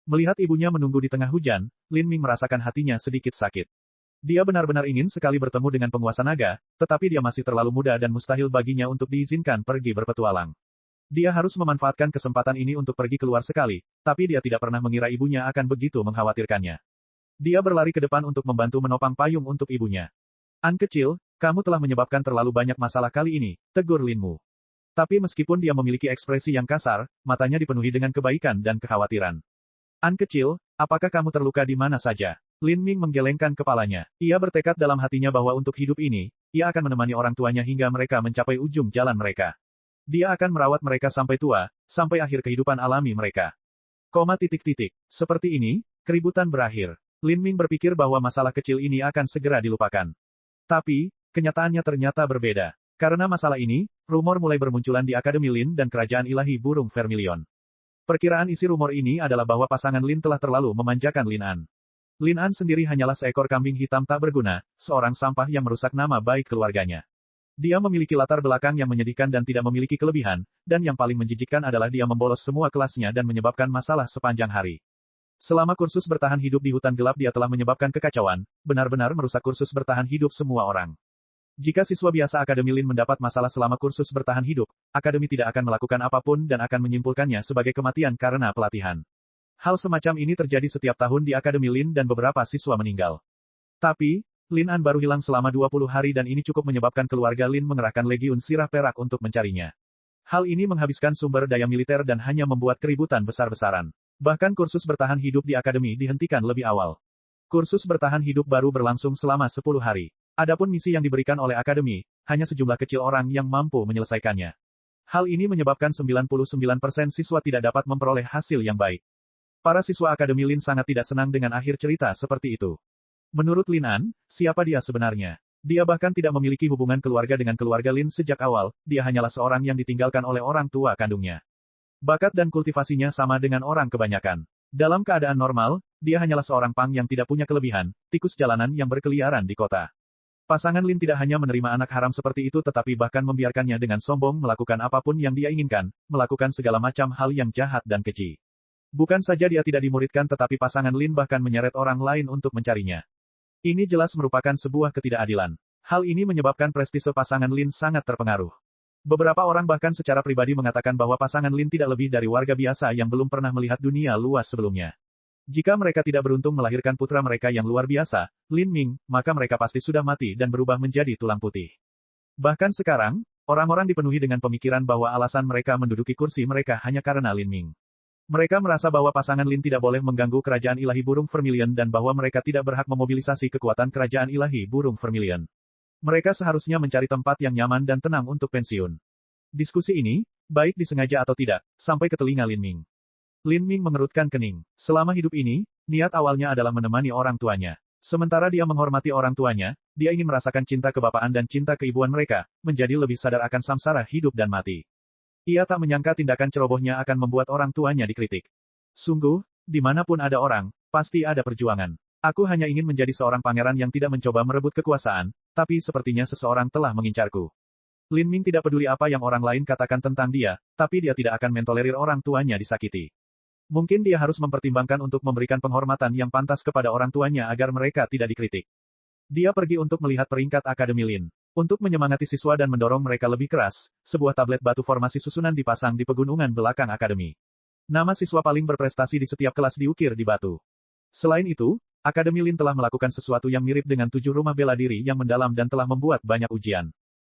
Melihat ibunya menunggu di tengah hujan, Lin Ming merasakan hatinya sedikit sakit. Dia benar-benar ingin sekali bertemu dengan penguasa naga, tetapi dia masih terlalu muda dan mustahil baginya untuk diizinkan pergi berpetualang. Dia harus memanfaatkan kesempatan ini untuk pergi keluar sekali, tapi dia tidak pernah mengira ibunya akan begitu mengkhawatirkannya. Dia berlari ke depan untuk membantu menopang payung untuk ibunya. An kecil, kamu telah menyebabkan terlalu banyak masalah kali ini, tegur Linmu. Tapi meskipun dia memiliki ekspresi yang kasar, matanya dipenuhi dengan kebaikan dan kekhawatiran. An kecil, apakah kamu terluka di mana saja? Lin Ming menggelengkan kepalanya. Ia bertekad dalam hatinya bahwa untuk hidup ini, ia akan menemani orang tuanya hingga mereka mencapai ujung jalan mereka. Dia akan merawat mereka sampai tua, sampai akhir kehidupan alami mereka. Seperti ini, keributan berakhir. Lin Ming berpikir bahwa masalah kecil ini akan segera dilupakan. Tapi, kenyataannya ternyata berbeda. Karena masalah ini, rumor mulai bermunculan di Akademi Lin dan Kerajaan Ilahi Burung Vermilion. Perkiraan isi rumor ini adalah bahwa pasangan Lin telah terlalu memanjakan Lin An. Lin An sendiri hanyalah seekor kambing hitam tak berguna, seorang sampah yang merusak nama baik keluarganya. Dia memiliki latar belakang yang menyedihkan dan tidak memiliki kelebihan, dan yang paling menjijikkan adalah dia membolos semua kelasnya dan menyebabkan masalah sepanjang hari. Selama kursus bertahan hidup di hutan gelap dia telah menyebabkan kekacauan, benar-benar merusak kursus bertahan hidup semua orang. Jika siswa biasa Akademi Lin mendapat masalah selama kursus bertahan hidup, Akademi tidak akan melakukan apapun dan akan menyimpulkannya sebagai kematian karena pelatihan. Hal semacam ini terjadi setiap tahun di Akademi Lin dan beberapa siswa meninggal. Tapi, Lin An baru hilang selama 20 hari dan ini cukup menyebabkan keluarga Lin mengerahkan legiun sirah perak untuk mencarinya. Hal ini menghabiskan sumber daya militer dan hanya membuat keributan besar-besaran. Bahkan kursus bertahan hidup di Akademi dihentikan lebih awal. Kursus bertahan hidup baru berlangsung selama 10 hari. Adapun misi yang diberikan oleh Akademi, hanya sejumlah kecil orang yang mampu menyelesaikannya. Hal ini menyebabkan 99% siswa tidak dapat memperoleh hasil yang baik. Para siswa Akademi Lin sangat tidak senang dengan akhir cerita seperti itu. Menurut Lin An, siapa dia sebenarnya? Dia bahkan tidak memiliki hubungan keluarga dengan keluarga Lin sejak awal, dia hanyalah seorang yang ditinggalkan oleh orang tua kandungnya. Bakat dan kultivasinya sama dengan orang kebanyakan. Dalam keadaan normal, dia hanyalah seorang pang yang tidak punya kelebihan, tikus jalanan yang berkeliaran di kota. Pasangan Lin tidak hanya menerima anak haram seperti itu tetapi bahkan membiarkannya dengan sombong melakukan apapun yang dia inginkan, melakukan segala macam hal yang jahat dan keji. Bukan saja dia tidak dimuridkan tetapi pasangan Lin bahkan menyeret orang lain untuk mencarinya. Ini jelas merupakan sebuah ketidakadilan. Hal ini menyebabkan prestise pasangan Lin sangat terpengaruh. Beberapa orang bahkan secara pribadi mengatakan bahwa pasangan Lin tidak lebih dari warga biasa yang belum pernah melihat dunia luas sebelumnya. Jika mereka tidak beruntung melahirkan putra mereka yang luar biasa, Lin Ming, maka mereka pasti sudah mati dan berubah menjadi tulang putih. Bahkan sekarang, orang-orang dipenuhi dengan pemikiran bahwa alasan mereka menduduki kursi mereka hanya karena Lin Ming. Mereka merasa bahwa pasangan Lin tidak boleh mengganggu kerajaan ilahi burung Vermilion dan bahwa mereka tidak berhak memobilisasi kekuatan kerajaan ilahi burung Vermilion. Mereka seharusnya mencari tempat yang nyaman dan tenang untuk pensiun. Diskusi ini, baik disengaja atau tidak, sampai ke telinga Lin Ming. Lin Ming mengerutkan kening. Selama hidup ini, niat awalnya adalah menemani orang tuanya. Sementara dia menghormati orang tuanya, dia ingin merasakan cinta kebapaan dan cinta keibuan mereka, menjadi lebih sadar akan samsara hidup dan mati. Ia tak menyangka tindakan cerobohnya akan membuat orang tuanya dikritik. Sungguh, dimanapun ada orang, pasti ada perjuangan. Aku hanya ingin menjadi seorang pangeran yang tidak mencoba merebut kekuasaan, tapi sepertinya seseorang telah mengincarku. Lin Ming tidak peduli apa yang orang lain katakan tentang dia, tapi dia tidak akan mentolerir orang tuanya disakiti. Mungkin dia harus mempertimbangkan untuk memberikan penghormatan yang pantas kepada orang tuanya agar mereka tidak dikritik. Dia pergi untuk melihat peringkat Akademi Lin. Untuk menyemangati siswa dan mendorong mereka lebih keras, sebuah tablet batu formasi susunan dipasang di pegunungan belakang Akademi. Nama siswa paling berprestasi di setiap kelas diukir di batu. Selain itu, Akademi Lin telah melakukan sesuatu yang mirip dengan 7 rumah bela diri yang mendalam dan telah membuat banyak ujian.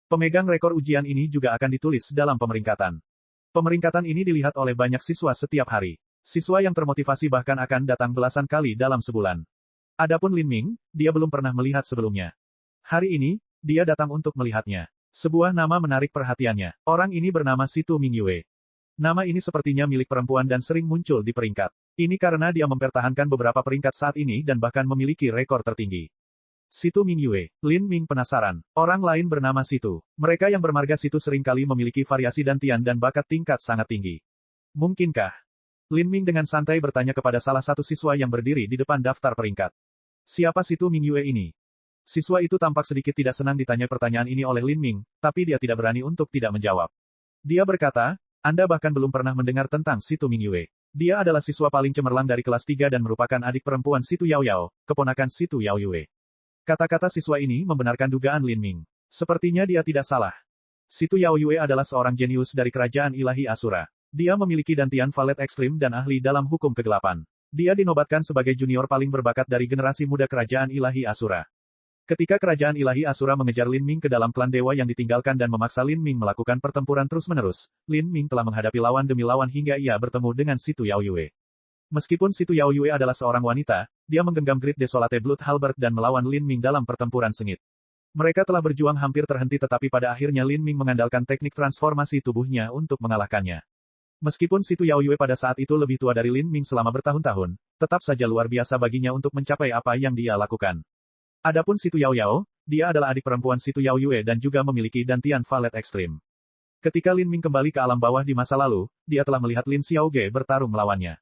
Pemegang rekor ujian ini juga akan ditulis dalam pemeringkatan. Pemeringkatan ini dilihat oleh banyak siswa setiap hari. Siswa yang termotivasi bahkan akan datang belasan kali dalam sebulan. Adapun Lin Ming, dia belum pernah melihat sebelumnya. Hari ini, dia datang untuk melihatnya. Sebuah nama menarik perhatiannya. Orang ini bernama Situ Mingyue. Nama ini sepertinya milik perempuan dan sering muncul di peringkat. Ini karena dia mempertahankan beberapa peringkat saat ini dan bahkan memiliki rekor tertinggi. Situ Mingyue. Lin Ming penasaran. Orang lain bernama Situ. Mereka yang bermarga Situ seringkali memiliki variasi dantian dan bakat tingkat sangat tinggi. Mungkinkah? Lin Ming dengan santai bertanya kepada salah satu siswa yang berdiri di depan daftar peringkat. Siapa Situ Mingyue ini? Siswa itu tampak sedikit tidak senang ditanya pertanyaan ini oleh Lin Ming, tapi dia tidak berani untuk tidak menjawab. Dia berkata, Anda bahkan belum pernah mendengar tentang Situ Mingyue. Dia adalah siswa paling cemerlang dari kelas 3 dan merupakan adik perempuan Situ Yao Yao, keponakan Situ Yao Yue. Kata-kata siswa ini membenarkan dugaan Lin Ming. Sepertinya dia tidak salah. Situ Yao Yue adalah seorang jenius dari kerajaan ilahi Asura. Dia memiliki dantian valet ekstrim dan ahli dalam hukum kegelapan. Dia dinobatkan sebagai junior paling berbakat dari generasi muda kerajaan ilahi Asura. Ketika kerajaan ilahi Asura mengejar Lin Ming ke dalam klan dewa yang ditinggalkan dan memaksa Lin Ming melakukan pertempuran terus-menerus, Lin Ming telah menghadapi lawan demi lawan hingga ia bertemu dengan Situ Yao Yue. Meskipun Situ Yao Yue adalah seorang wanita, dia menggenggam Great Desolate Blood Halberd dan melawan Lin Ming dalam pertempuran sengit. Mereka telah berjuang hampir terhenti tetapi pada akhirnya Lin Ming mengandalkan teknik transformasi tubuhnya untuk mengalahkannya. Meskipun Situ Yao Yue pada saat itu lebih tua dari Lin Ming selama bertahun-tahun, tetap saja luar biasa baginya untuk mencapai apa yang dia lakukan. Adapun Situ Yao Yao, dia adalah adik perempuan Situ Yao Yue dan juga memiliki dantian valet ekstrim. Ketika Lin Ming kembali ke alam bawah di masa lalu, dia telah melihat Lin Xiaoge bertarung melawannya.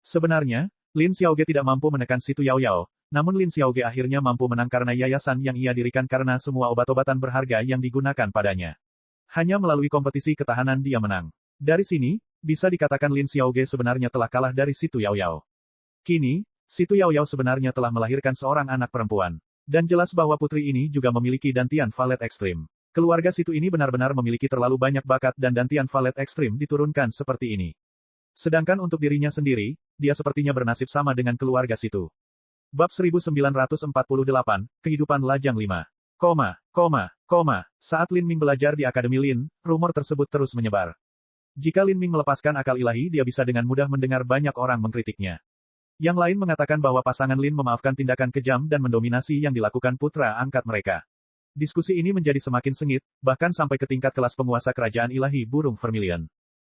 Sebenarnya, Lin Xiaoge tidak mampu menekan Situ Yao Yao, namun Lin Xiaoge akhirnya mampu menang karena yayasan yang ia dirikan karena semua obat-obatan berharga yang digunakan padanya. Hanya melalui kompetisi ketahanan dia menang. Dari sini, bisa dikatakan Lin Xiaoge sebenarnya telah kalah dari Situ Yao Yao. Kini, Situ Yao Yao sebenarnya telah melahirkan seorang anak perempuan. Dan jelas bahwa putri ini juga memiliki dantian valet ekstrim. Keluarga Situ ini benar-benar memiliki terlalu banyak bakat dan dantian valet ekstrim diturunkan seperti ini. Sedangkan untuk dirinya sendiri, dia sepertinya bernasib sama dengan keluarga Situ. Bab 1948, Kehidupan Lajang 5. Saat Lin Ming belajar di Akademi Lin, rumor tersebut terus menyebar. Jika Lin Ming melepaskan akal ilahi dia bisa dengan mudah mendengar banyak orang mengkritiknya. Yang lain mengatakan bahwa pasangan Lin memaafkan tindakan kejam dan mendominasi yang dilakukan putra angkat mereka. Diskusi ini menjadi semakin sengit, bahkan sampai ke tingkat kelas penguasa kerajaan ilahi burung vermilion.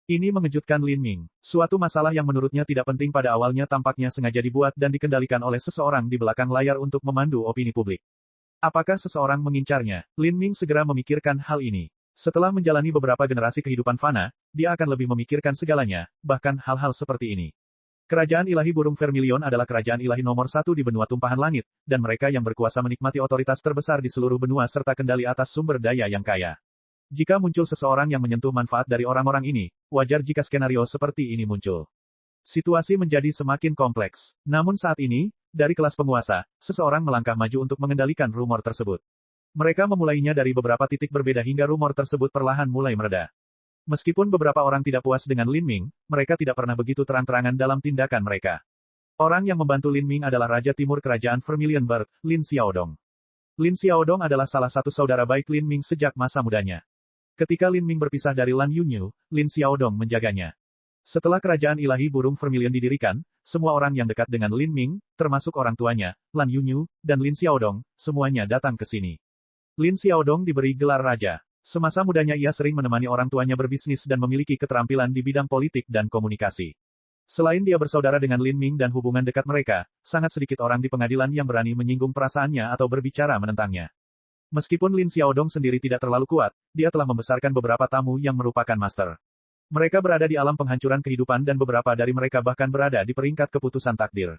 Ini mengejutkan Lin Ming. Suatu masalah yang menurutnya tidak penting pada awalnya tampaknya sengaja dibuat dan dikendalikan oleh seseorang di belakang layar untuk memandu opini publik. Apakah seseorang mengincarnya? Lin Ming segera memikirkan hal ini. Setelah menjalani beberapa generasi kehidupan fana, dia akan lebih memikirkan segalanya, bahkan hal-hal seperti ini. Kerajaan ilahi burung vermilion adalah kerajaan ilahi nomor 1 di benua tumpahan langit, dan mereka yang berkuasa menikmati otoritas terbesar di seluruh benua serta kendali atas sumber daya yang kaya. Jika muncul seseorang yang menyentuh manfaat dari orang-orang ini, wajar jika skenario seperti ini muncul. Situasi menjadi semakin kompleks. Namun saat ini, dari kelas penguasa, seseorang melangkah maju untuk mengendalikan rumor tersebut. Mereka memulainya dari beberapa titik berbeda hingga rumor tersebut perlahan mulai mereda. Meskipun beberapa orang tidak puas dengan Lin Ming, mereka tidak pernah begitu terang-terangan dalam tindakan mereka. Orang yang membantu Lin Ming adalah Raja Timur Kerajaan Vermilion Bird, Lin Xiaodong. Lin Xiaodong adalah salah satu saudara baik Lin Ming sejak masa mudanya. Ketika Lin Ming berpisah dari Lan Yunyu, Lin Xiaodong menjaganya. Setelah kerajaan ilahi burung vermilion didirikan, semua orang yang dekat dengan Lin Ming, termasuk orang tuanya, Lan Yunyu, dan Lin Xiaodong, semuanya datang ke sini. Lin Xiaodong diberi gelar raja. Semasa mudanya ia sering menemani orang tuanya berbisnis dan memiliki keterampilan di bidang politik dan komunikasi. Selain dia bersaudara dengan Lin Ming dan hubungan dekat mereka, sangat sedikit orang di pengadilan yang berani menyinggung perasaannya atau berbicara menentangnya. Meskipun Lin Xiaodong sendiri tidak terlalu kuat, dia telah membesarkan beberapa tamu yang merupakan master. Mereka berada di alam penghancuran kehidupan dan beberapa dari mereka bahkan berada di peringkat keputusan takdir.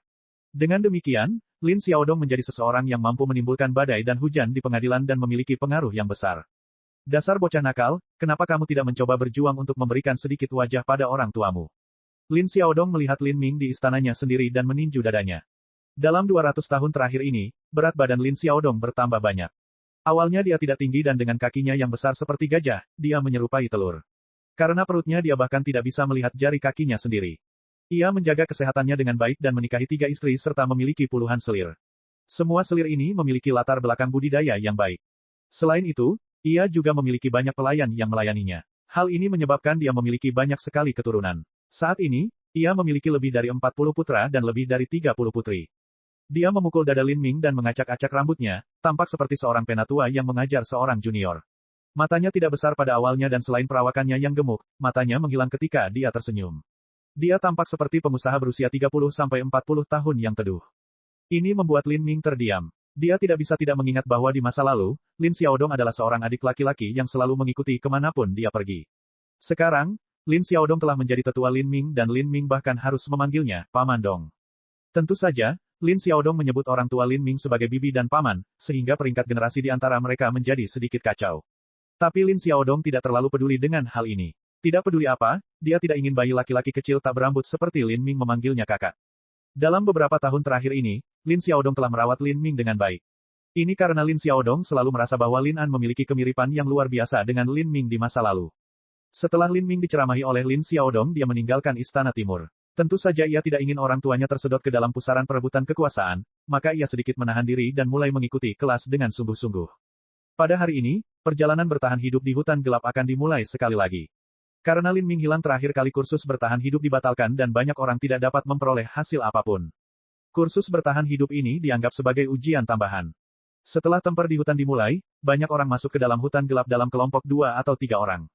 Dengan demikian, Lin Xiaodong menjadi seseorang yang mampu menimbulkan badai dan hujan di pengadilan dan memiliki pengaruh yang besar. Dasar bocah nakal, kenapa kamu tidak mencoba berjuang untuk memberikan sedikit wajah pada orang tuamu? Lin Xiaodong melihat Lin Ming di istananya sendiri dan meninju dadanya. Dalam 200 tahun terakhir ini, berat badan Lin Xiaodong bertambah banyak. Awalnya dia tidak tinggi dan dengan kakinya yang besar seperti gajah, dia menyerupai telur. Karena perutnya dia bahkan tidak bisa melihat jari kakinya sendiri. Ia menjaga kesehatannya dengan baik dan menikahi 3 istri serta memiliki puluhan selir. Semua selir ini memiliki latar belakang budidaya yang baik. Selain itu, ia juga memiliki banyak pelayan yang melayaninya. Hal ini menyebabkan dia memiliki banyak sekali keturunan. Saat ini, ia memiliki lebih dari 40 putra dan lebih dari 30 putri. Dia memukul dada Lin Ming dan mengacak-acak rambutnya, tampak seperti seorang penatua yang mengajar seorang junior. Matanya tidak besar pada awalnya dan selain perawakannya yang gemuk, matanya menghilang ketika dia tersenyum. Dia tampak seperti pengusaha berusia 30-40 tahun yang teduh. Ini membuat Lin Ming terdiam. Dia tidak bisa tidak mengingat bahwa di masa lalu, Lin Xiaodong adalah seorang adik laki-laki yang selalu mengikuti kemanapun dia pergi. Sekarang, Lin Xiaodong telah menjadi tetua Lin Ming dan Lin Ming bahkan harus memanggilnya Paman Dong. Tentu saja, Lin Xiaodong menyebut orang tua Lin Ming sebagai bibi dan paman, sehingga peringkat generasi di antara mereka menjadi sedikit kacau. Tapi Lin Xiaodong tidak terlalu peduli dengan hal ini. Tidak peduli apa, dia tidak ingin bayi laki-laki kecil tak berambut seperti Lin Ming memanggilnya kakak. Dalam beberapa tahun terakhir ini, Lin Xiaodong telah merawat Lin Ming dengan baik. Ini karena Lin Xiaodong selalu merasa bahwa Lin An memiliki kemiripan yang luar biasa dengan Lin Ming di masa lalu. Setelah Lin Ming diceramahi oleh Lin Xiaodong, dia meninggalkan Istana Timur. Tentu saja ia tidak ingin orang tuanya tersedot ke dalam pusaran perebutan kekuasaan, maka ia sedikit menahan diri dan mulai mengikuti kelas dengan sungguh-sungguh. Pada hari ini, perjalanan bertahan hidup di hutan gelap akan dimulai sekali lagi. Karena Lin Ming hilang terakhir kali kursus bertahan hidup dibatalkan dan banyak orang tidak dapat memperoleh hasil apapun. Kursus bertahan hidup ini dianggap sebagai ujian tambahan. Setelah tempur di hutan dimulai, banyak orang masuk ke dalam hutan gelap dalam kelompok 2 atau 3 orang.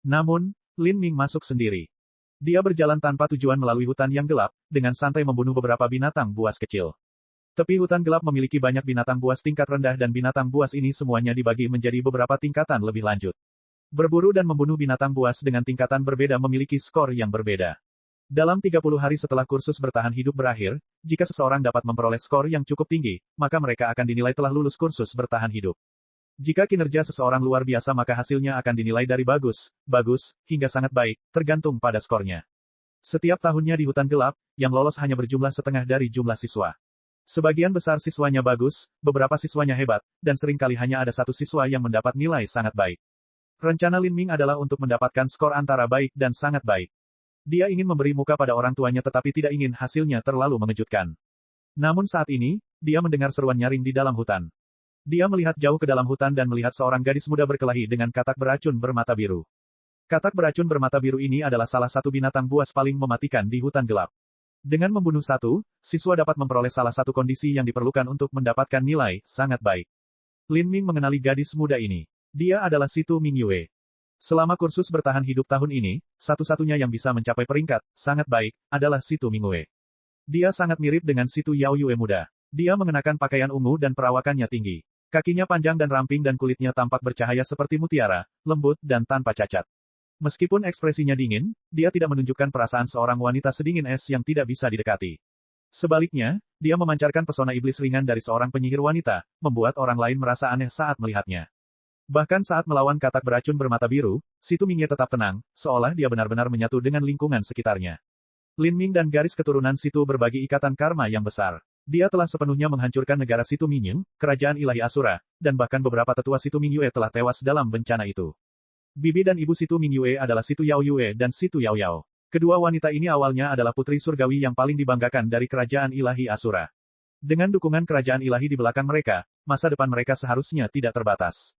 Namun, Lin Ming masuk sendiri. Dia berjalan tanpa tujuan melalui hutan yang gelap, dengan santai membunuh beberapa binatang buas kecil. Tepi hutan gelap memiliki banyak binatang buas tingkat rendah dan binatang buas ini semuanya dibagi menjadi beberapa tingkatan lebih lanjut. Berburu dan membunuh binatang buas dengan tingkatan berbeda memiliki skor yang berbeda. Dalam 30 hari setelah kursus bertahan hidup berakhir, jika seseorang dapat memperoleh skor yang cukup tinggi, maka mereka akan dinilai telah lulus kursus bertahan hidup. Jika kinerja seseorang luar biasa maka hasilnya akan dinilai dari bagus, bagus, hingga sangat baik, tergantung pada skornya. Setiap tahunnya di hutan gelap, yang lolos hanya berjumlah setengah dari jumlah siswa. Sebagian besar siswanya bagus, beberapa siswanya hebat, dan seringkali hanya ada satu siswa yang mendapat nilai sangat baik. Rencana Lin Ming adalah untuk mendapatkan skor antara baik dan sangat baik. Dia ingin memberi muka pada orang tuanya tetapi tidak ingin hasilnya terlalu mengejutkan. Namun saat ini, dia mendengar seruan nyaring di dalam hutan. Dia melihat jauh ke dalam hutan dan melihat seorang gadis muda berkelahi dengan katak beracun bermata biru. Katak beracun bermata biru ini adalah salah satu binatang buas paling mematikan di hutan gelap. Dengan membunuh satu, siswa dapat memperoleh salah satu kondisi yang diperlukan untuk mendapatkan nilai sangat baik. Lin Ming mengenali gadis muda ini. Dia adalah Situ Mingyue. Selama kursus bertahan hidup tahun ini, satu-satunya yang bisa mencapai peringkat sangat baik adalah Situ Mingyue. Dia sangat mirip dengan Situ Yao Yue muda. Dia mengenakan pakaian ungu dan perawakannya tinggi. Kakinya panjang dan ramping dan kulitnya tampak bercahaya seperti mutiara, lembut dan tanpa cacat. Meskipun ekspresinya dingin, dia tidak menunjukkan perasaan seorang wanita sedingin es yang tidak bisa didekati. Sebaliknya, dia memancarkan pesona iblis ringan dari seorang penyihir wanita, membuat orang lain merasa aneh saat melihatnya. Bahkan saat melawan katak beracun bermata biru, Situ Mingyue tetap tenang, seolah dia benar-benar menyatu dengan lingkungan sekitarnya. Lin Ming dan garis keturunan Situ berbagi ikatan karma yang besar. Dia telah sepenuhnya menghancurkan negara Situ Mingyue, kerajaan ilahi Asura, dan bahkan beberapa tetua Situ Mingyue telah tewas dalam bencana itu. Bibi dan ibu Situ Mingyue adalah Situ Yao Yue dan Situ Yao Yao. Kedua wanita ini awalnya adalah putri surgawi yang paling dibanggakan dari kerajaan ilahi Asura. Dengan dukungan kerajaan ilahi di belakang mereka, masa depan mereka seharusnya tidak terbatas.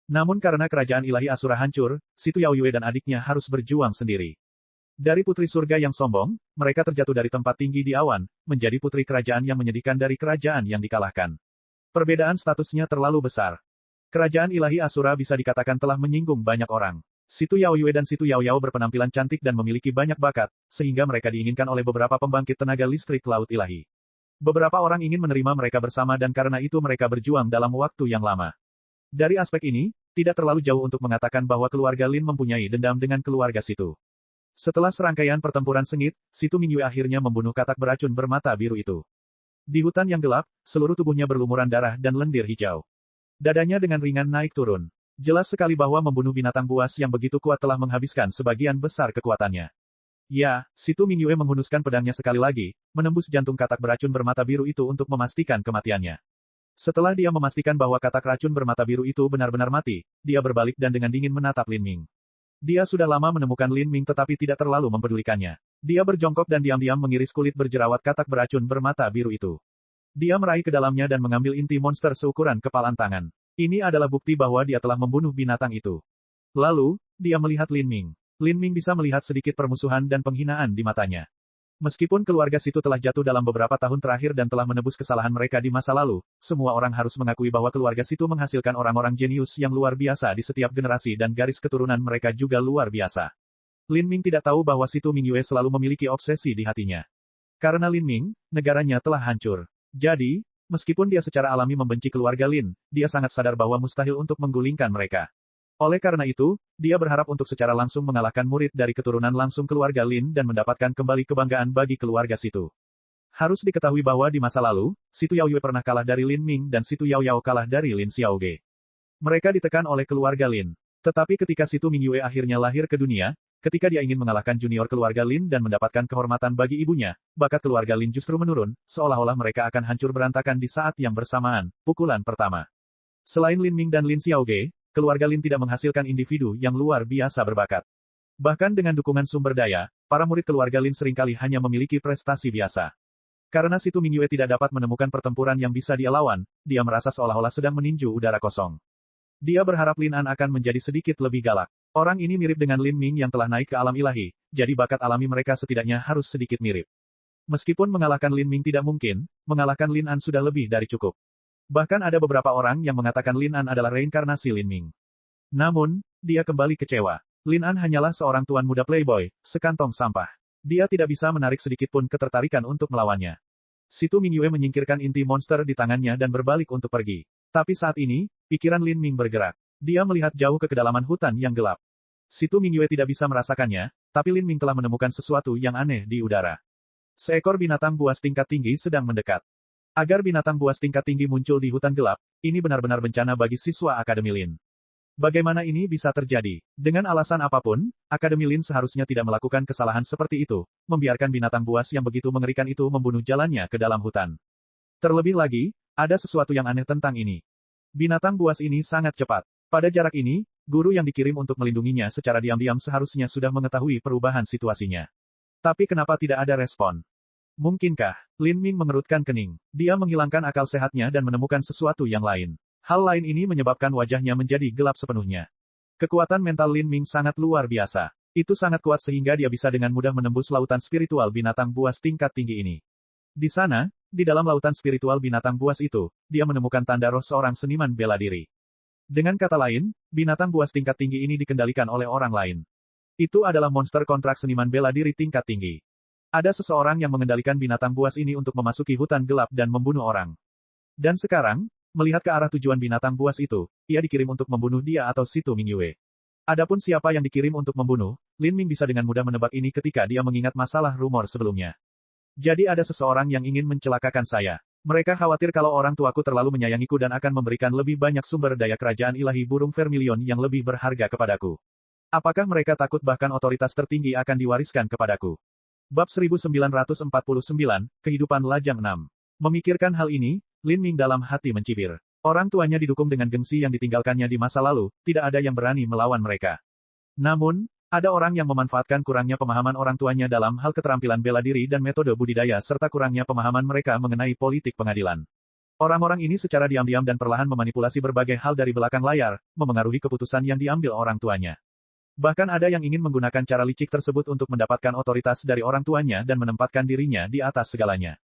Namun karena kerajaan ilahi Asura hancur, Situ Yao Yue dan adiknya harus berjuang sendiri. Dari putri surga yang sombong, mereka terjatuh dari tempat tinggi di awan, menjadi putri kerajaan yang menyedihkan dari kerajaan yang dikalahkan. Perbedaan statusnya terlalu besar. Kerajaan ilahi Asura bisa dikatakan telah menyinggung banyak orang. Situ Yao Yue dan Situ Yao Yao berpenampilan cantik dan memiliki banyak bakat, sehingga mereka diinginkan oleh beberapa pembangkit tenaga listrik laut ilahi. Beberapa orang ingin menerima mereka bersama dan karena itu mereka berjuang dalam waktu yang lama. Dari aspek ini, tidak terlalu jauh untuk mengatakan bahwa keluarga Lin mempunyai dendam dengan keluarga Situ. Setelah serangkaian pertempuran sengit, Situ Mingyue akhirnya membunuh katak beracun bermata biru itu. Di hutan yang gelap, seluruh tubuhnya berlumuran darah dan lendir hijau. Dadanya dengan ringan naik turun. Jelas sekali bahwa membunuh binatang buas yang begitu kuat telah menghabiskan sebagian besar kekuatannya. Ya, Situ Mingyue menghunuskan pedangnya sekali lagi, menembus jantung katak beracun bermata biru itu untuk memastikan kematiannya. Setelah dia memastikan bahwa katak racun bermata biru itu benar-benar mati, dia berbalik dan dengan dingin menatap Lin Ming. Dia sudah lama menemukan Lin Ming tetapi tidak terlalu mempedulikannya. Dia berjongkok dan diam-diam mengiris kulit berjerawat katak beracun bermata biru itu. Dia meraih ke dalamnya dan mengambil inti monster seukuran kepalan tangan. Ini adalah bukti bahwa dia telah membunuh binatang itu. Lalu, dia melihat Lin Ming. Lin Ming bisa melihat sedikit permusuhan dan penghinaan di matanya. Meskipun keluarga Situ telah jatuh dalam beberapa tahun terakhir dan telah menebus kesalahan mereka di masa lalu, semua orang harus mengakui bahwa keluarga Situ menghasilkan orang-orang jenius yang luar biasa di setiap generasi dan garis keturunan mereka juga luar biasa. Lin Ming tidak tahu bahwa Situ Mingyue selalu memiliki obsesi di hatinya. Karena Lin Ming, negaranya telah hancur. Jadi, Meskipun dia secara alami membenci keluarga Lin, dia sangat sadar bahwa mustahil untuk menggulingkan mereka. Oleh karena itu, dia berharap untuk secara langsung mengalahkan murid dari keturunan langsung keluarga Lin dan mendapatkan kembali kebanggaan bagi keluarga Situ. Harus diketahui bahwa di masa lalu, Situ Yaoyue pernah kalah dari Lin Ming dan Situ Yao Yao kalah dari Lin Xiaoge. Mereka ditekan oleh keluarga Lin. Tetapi ketika Situ Mingyue akhirnya lahir ke dunia, ketika dia ingin mengalahkan junior keluarga Lin dan mendapatkan kehormatan bagi ibunya, bakat keluarga Lin justru menurun, seolah-olah mereka akan hancur berantakan di saat yang bersamaan, pukulan pertama. Selain Lin Ming dan Lin Xiaoge, keluarga Lin tidak menghasilkan individu yang luar biasa berbakat. Bahkan dengan dukungan sumber daya, para murid keluarga Lin seringkali hanya memiliki prestasi biasa. Karena Situ Mingyue tidak dapat menemukan pertempuran yang bisa dia lawan, dia merasa seolah-olah sedang meninju udara kosong. Dia berharap Lin An akan menjadi sedikit lebih galak. Orang ini mirip dengan Lin Ming yang telah naik ke alam ilahi, jadi bakat alami mereka setidaknya harus sedikit mirip. Meskipun mengalahkan Lin Ming tidak mungkin, mengalahkan Lin An sudah lebih dari cukup. Bahkan ada beberapa orang yang mengatakan Lin An adalah reinkarnasi Lin Ming. Namun, dia kembali kecewa. Lin An hanyalah seorang tuan muda playboy, sekantong sampah. Dia tidak bisa menarik sedikitpun ketertarikan untuk melawannya. Situ Mingyue menyingkirkan inti monster di tangannya dan berbalik untuk pergi. Tapi saat ini, pikiran Lin Ming bergerak. Dia melihat jauh ke kedalaman hutan yang gelap. Situ Mingyue tidak bisa merasakannya, tapi Lin Ming telah menemukan sesuatu yang aneh di udara. Seekor binatang buas tingkat tinggi sedang mendekat. Agar binatang buas tingkat tinggi muncul di hutan gelap, ini benar-benar bencana bagi siswa Akademi Lin. Bagaimana ini bisa terjadi? Dengan alasan apapun, Akademi Lin seharusnya tidak melakukan kesalahan seperti itu, membiarkan binatang buas yang begitu mengerikan itu membunuh jalannya ke dalam hutan. Terlebih lagi, ada sesuatu yang aneh tentang ini. Binatang buas ini sangat cepat. Pada jarak ini, guru yang dikirim untuk melindunginya secara diam-diam seharusnya sudah mengetahui perubahan situasinya. Tapi kenapa tidak ada respon? Mungkinkah? Lin Ming mengerutkan kening. Dia menghilangkan akal sehatnya dan menemukan sesuatu yang lain. Hal lain ini menyebabkan wajahnya menjadi gelap sepenuhnya. Kekuatan mental Lin Ming sangat luar biasa. Itu sangat kuat sehingga dia bisa dengan mudah menembus lautan spiritual binatang buas tingkat tinggi ini. Di sana, di dalam lautan spiritual binatang buas itu, dia menemukan tanda roh seorang seniman bela diri. Dengan kata lain, binatang buas tingkat tinggi ini dikendalikan oleh orang lain. Itu adalah monster kontrak seniman bela diri tingkat tinggi. Ada seseorang yang mengendalikan binatang buas ini untuk memasuki hutan gelap dan membunuh orang. Dan sekarang, melihat ke arah tujuan binatang buas itu, ia dikirim untuk membunuh dia atau Situ Mingyue. Adapun siapa yang dikirim untuk membunuh, Lin Ming bisa dengan mudah menebak ini ketika dia mengingat masalah rumor sebelumnya. Jadi ada seseorang yang ingin mencelakakan saya. Mereka khawatir kalau orang tuaku terlalu menyayangiku dan akan memberikan lebih banyak sumber daya kerajaan ilahi burung vermilion yang lebih berharga kepadaku. Apakah mereka takut bahkan otoritas tertinggi akan diwariskan kepadaku? Bab 1949, Kehidupan Lajang 6. Memikirkan hal ini, Lin Ming dalam hati mencibir. Orang tuanya didukung dengan gengsi yang ditinggalkannya di masa lalu, tidak ada yang berani melawan mereka. Namun, ada orang yang memanfaatkan kurangnya pemahaman orang tuanya dalam hal keterampilan bela diri dan metode budidaya serta kurangnya pemahaman mereka mengenai politik pengadilan. Orang-orang ini secara diam-diam dan perlahan memanipulasi berbagai hal dari belakang layar, memengaruhi keputusan yang diambil orang tuanya. Bahkan ada yang ingin menggunakan cara licik tersebut untuk mendapatkan otoritas dari orang tuanya dan menempatkan dirinya di atas segalanya.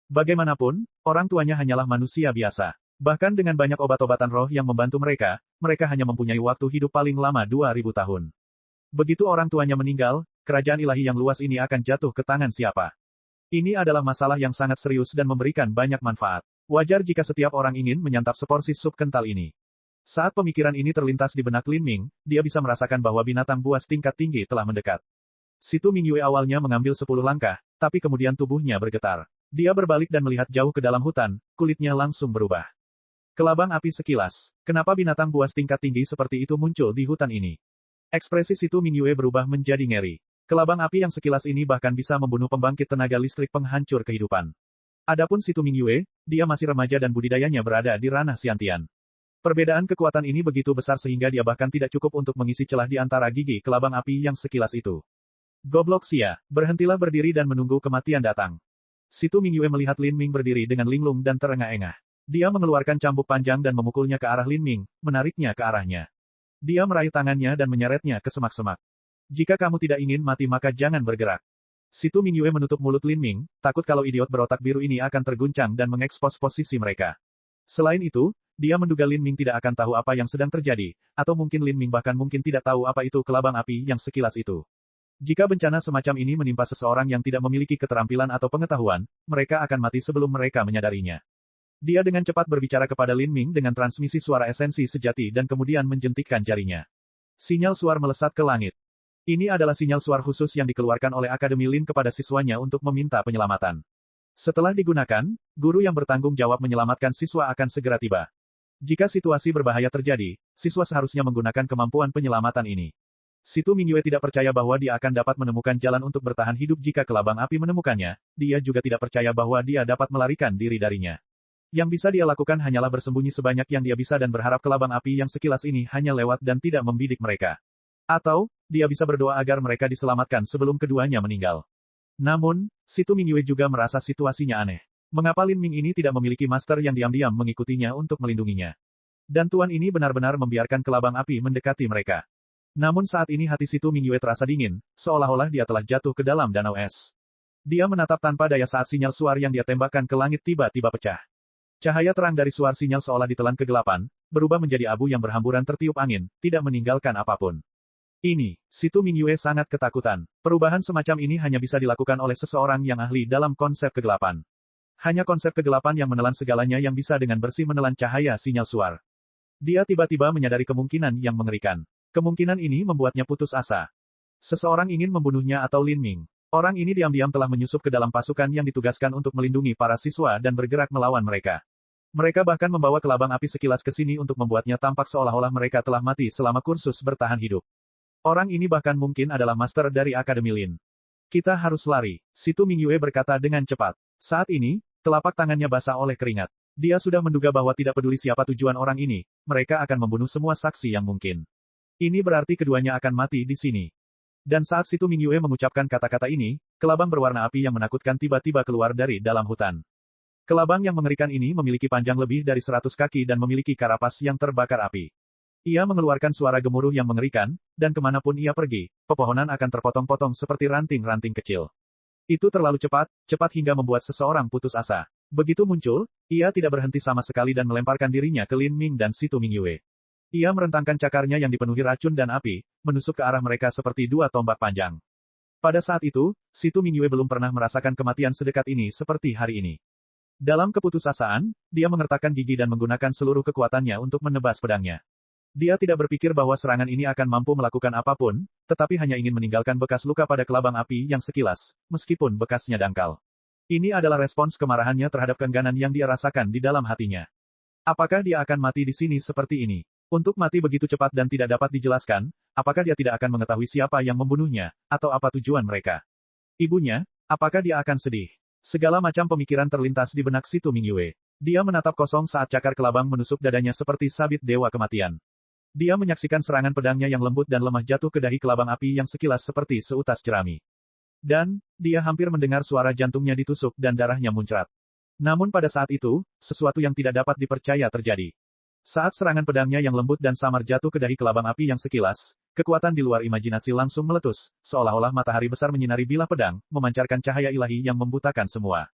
Bagaimanapun, orang tuanya hanyalah manusia biasa. Bahkan dengan banyak obat-obatan roh yang membantu mereka, mereka hanya mempunyai waktu hidup paling lama 2000 tahun. Begitu orang tuanya meninggal, kerajaan ilahi yang luas ini akan jatuh ke tangan siapa? Ini adalah masalah yang sangat serius dan memberikan banyak manfaat. Wajar jika setiap orang ingin menyantap seporsi sup kental ini. Saat pemikiran ini terlintas di benak Lin Ming, dia bisa merasakan bahwa binatang buas tingkat tinggi telah mendekat. Situ Mingyue awalnya mengambil 10 langkah, tapi kemudian tubuhnya bergetar. Dia berbalik dan melihat jauh ke dalam hutan, kulitnya langsung berubah. Kelabang api sekilas. Kenapa binatang buas tingkat tinggi seperti itu muncul di hutan ini? Ekspresi Situ Mingyue berubah menjadi ngeri. Kelabang api yang sekilas ini bahkan bisa membunuh pembangkit tenaga listrik penghancur kehidupan. Adapun Situ Mingyue, dia masih remaja dan budidayanya berada di ranah Xiantian. Perbedaan kekuatan ini begitu besar sehingga dia bahkan tidak cukup untuk mengisi celah di antara gigi kelabang api yang sekilas itu. Goblok sia, berhentilah berdiri dan menunggu kematian datang. Situ Mingyue melihat Lin Ming berdiri dengan linglung dan terengah-engah. Dia mengeluarkan cambuk panjang dan memukulnya ke arah Lin Ming, menariknya ke arahnya. Dia meraih tangannya dan menyeretnya ke semak-semak. Jika kamu tidak ingin mati maka jangan bergerak. Situ Mingyue menutup mulut Lin Ming, takut kalau idiot berotak biru ini akan terguncang dan mengekspos posisi mereka. Selain itu, dia menduga Lin Ming tidak akan tahu apa yang sedang terjadi, atau mungkin Lin Ming bahkan mungkin tidak tahu apa itu kelabang api yang sekilas itu. Jika bencana semacam ini menimpa seseorang yang tidak memiliki keterampilan atau pengetahuan, mereka akan mati sebelum mereka menyadarinya. Dia dengan cepat berbicara kepada Lin Ming dengan transmisi suara esensi sejati dan kemudian menjentikkan jarinya. Sinyal suar melesat ke langit. Ini adalah sinyal suar khusus yang dikeluarkan oleh Akademi Lin kepada siswanya untuk meminta penyelamatan. Setelah digunakan, guru yang bertanggung jawab menyelamatkan siswa akan segera tiba. Jika situasi berbahaya terjadi, siswa seharusnya menggunakan kemampuan penyelamatan ini. Situ Mingyue tidak percaya bahwa dia akan dapat menemukan jalan untuk bertahan hidup jika kelabang api menemukannya, dia juga tidak percaya bahwa dia dapat melarikan diri darinya. Yang bisa dia lakukan hanyalah bersembunyi sebanyak yang dia bisa dan berharap kelabang api yang sekilas ini hanya lewat dan tidak membidik mereka. Atau, dia bisa berdoa agar mereka diselamatkan sebelum keduanya meninggal. Namun, Situ Mingyue juga merasa situasinya aneh. Mengapa Lin Ming ini tidak memiliki master yang diam-diam mengikutinya untuk melindunginya? Dan tuan ini benar-benar membiarkan kelabang api mendekati mereka. Namun saat ini hati Situ Mingyue terasa dingin, seolah-olah dia telah jatuh ke dalam danau es. Dia menatap tanpa daya saat sinyal suar yang dia tembakkan ke langit tiba-tiba pecah. Cahaya terang dari suar sinyal seolah ditelan kegelapan, berubah menjadi abu yang berhamburan tertiup angin, tidak meninggalkan apapun. Ini, Situ Mingyue sangat ketakutan. Perubahan semacam ini hanya bisa dilakukan oleh seseorang yang ahli dalam konsep kegelapan. Hanya konsep kegelapan yang menelan segalanya yang bisa dengan bersih menelan cahaya sinyal suar. Dia tiba-tiba menyadari kemungkinan yang mengerikan. Kemungkinan ini membuatnya putus asa. Seseorang ingin membunuhnya atau Lin Ming. Orang ini diam-diam telah menyusup ke dalam pasukan yang ditugaskan untuk melindungi para siswa dan bergerak melawan mereka. Mereka bahkan membawa kelabang api sekilas ke sini untuk membuatnya tampak seolah-olah mereka telah mati selama kursus bertahan hidup. Orang ini bahkan mungkin adalah master dari Akademi Lin. Kita harus lari, Situ Mingyue berkata dengan cepat. Saat ini, telapak tangannya basah oleh keringat. Dia sudah menduga bahwa tidak peduli siapa tujuan orang ini, mereka akan membunuh semua saksi yang mungkin. Ini berarti keduanya akan mati di sini. Dan saat Situ Mingyue mengucapkan kata-kata ini, kelabang berwarna api yang menakutkan tiba-tiba keluar dari dalam hutan. Kelabang yang mengerikan ini memiliki panjang lebih dari 100 kaki dan memiliki karapas yang terbakar api. Ia mengeluarkan suara gemuruh yang mengerikan, dan kemanapun ia pergi, pepohonan akan terpotong-potong seperti ranting-ranting kecil. Itu terlalu cepat hingga membuat seseorang putus asa. Begitu muncul, ia tidak berhenti sama sekali dan melemparkan dirinya ke Lin Ming dan Situ Mingyue. Ia merentangkan cakarnya yang dipenuhi racun dan api, menusuk ke arah mereka seperti dua tombak panjang. Pada saat itu, Situ Mingyue belum pernah merasakan kematian sedekat ini seperti hari ini. Dalam keputusasaan, dia mengertakkan gigi dan menggunakan seluruh kekuatannya untuk menebas pedangnya. Dia tidak berpikir bahwa serangan ini akan mampu melakukan apapun, tetapi hanya ingin meninggalkan bekas luka pada kelabang api yang sekilas, meskipun bekasnya dangkal. Ini adalah respons kemarahannya terhadap keengganan yang dia rasakan di dalam hatinya. Apakah dia akan mati di sini seperti ini? Untuk mati begitu cepat dan tidak dapat dijelaskan, apakah dia tidak akan mengetahui siapa yang membunuhnya, atau apa tujuan mereka? Ibunya, apakah dia akan sedih? Segala macam pemikiran terlintas di benak Situ Mingyue. Dia menatap kosong saat cakar kelabang menusuk dadanya seperti sabit dewa kematian. Dia menyaksikan serangan pedangnya yang lembut dan lemah jatuh ke dahi kelabang api yang sekilas seperti seutas jerami. Dan, dia hampir mendengar suara jantungnya ditusuk dan darahnya muncrat. Namun pada saat itu, sesuatu yang tidak dapat dipercaya terjadi. Saat serangan pedangnya yang lembut dan samar jatuh ke dahi kelabang api yang sekilas, kekuatan di luar imajinasi langsung meletus, seolah-olah matahari besar menyinari bilah pedang, memancarkan cahaya ilahi yang membutakan semua.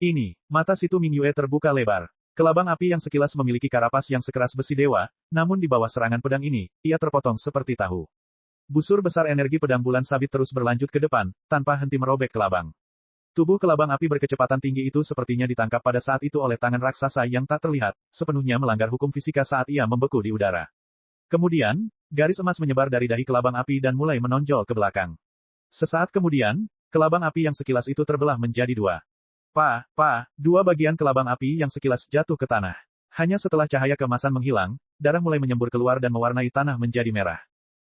Ini, mata Situ Mingyue terbuka lebar. Kelabang api yang sekilas memiliki karapas yang sekeras besi dewa, namun di bawah serangan pedang ini, ia terpotong seperti tahu. Busur besar energi pedang bulan sabit terus berlanjut ke depan, tanpa henti merobek kelabang. Tubuh kelabang api berkecepatan tinggi itu sepertinya ditangkap pada saat itu oleh tangan raksasa yang tak terlihat, sepenuhnya melanggar hukum fisika saat ia membeku di udara. Kemudian, garis emas menyebar dari dahi kelabang api dan mulai menonjol ke belakang. Sesaat kemudian, kelabang api yang sekilas itu terbelah menjadi dua. Dua bagian kelabang api yang sekilas jatuh ke tanah. Hanya setelah cahaya keemasan menghilang, darah mulai menyembur keluar dan mewarnai tanah menjadi merah.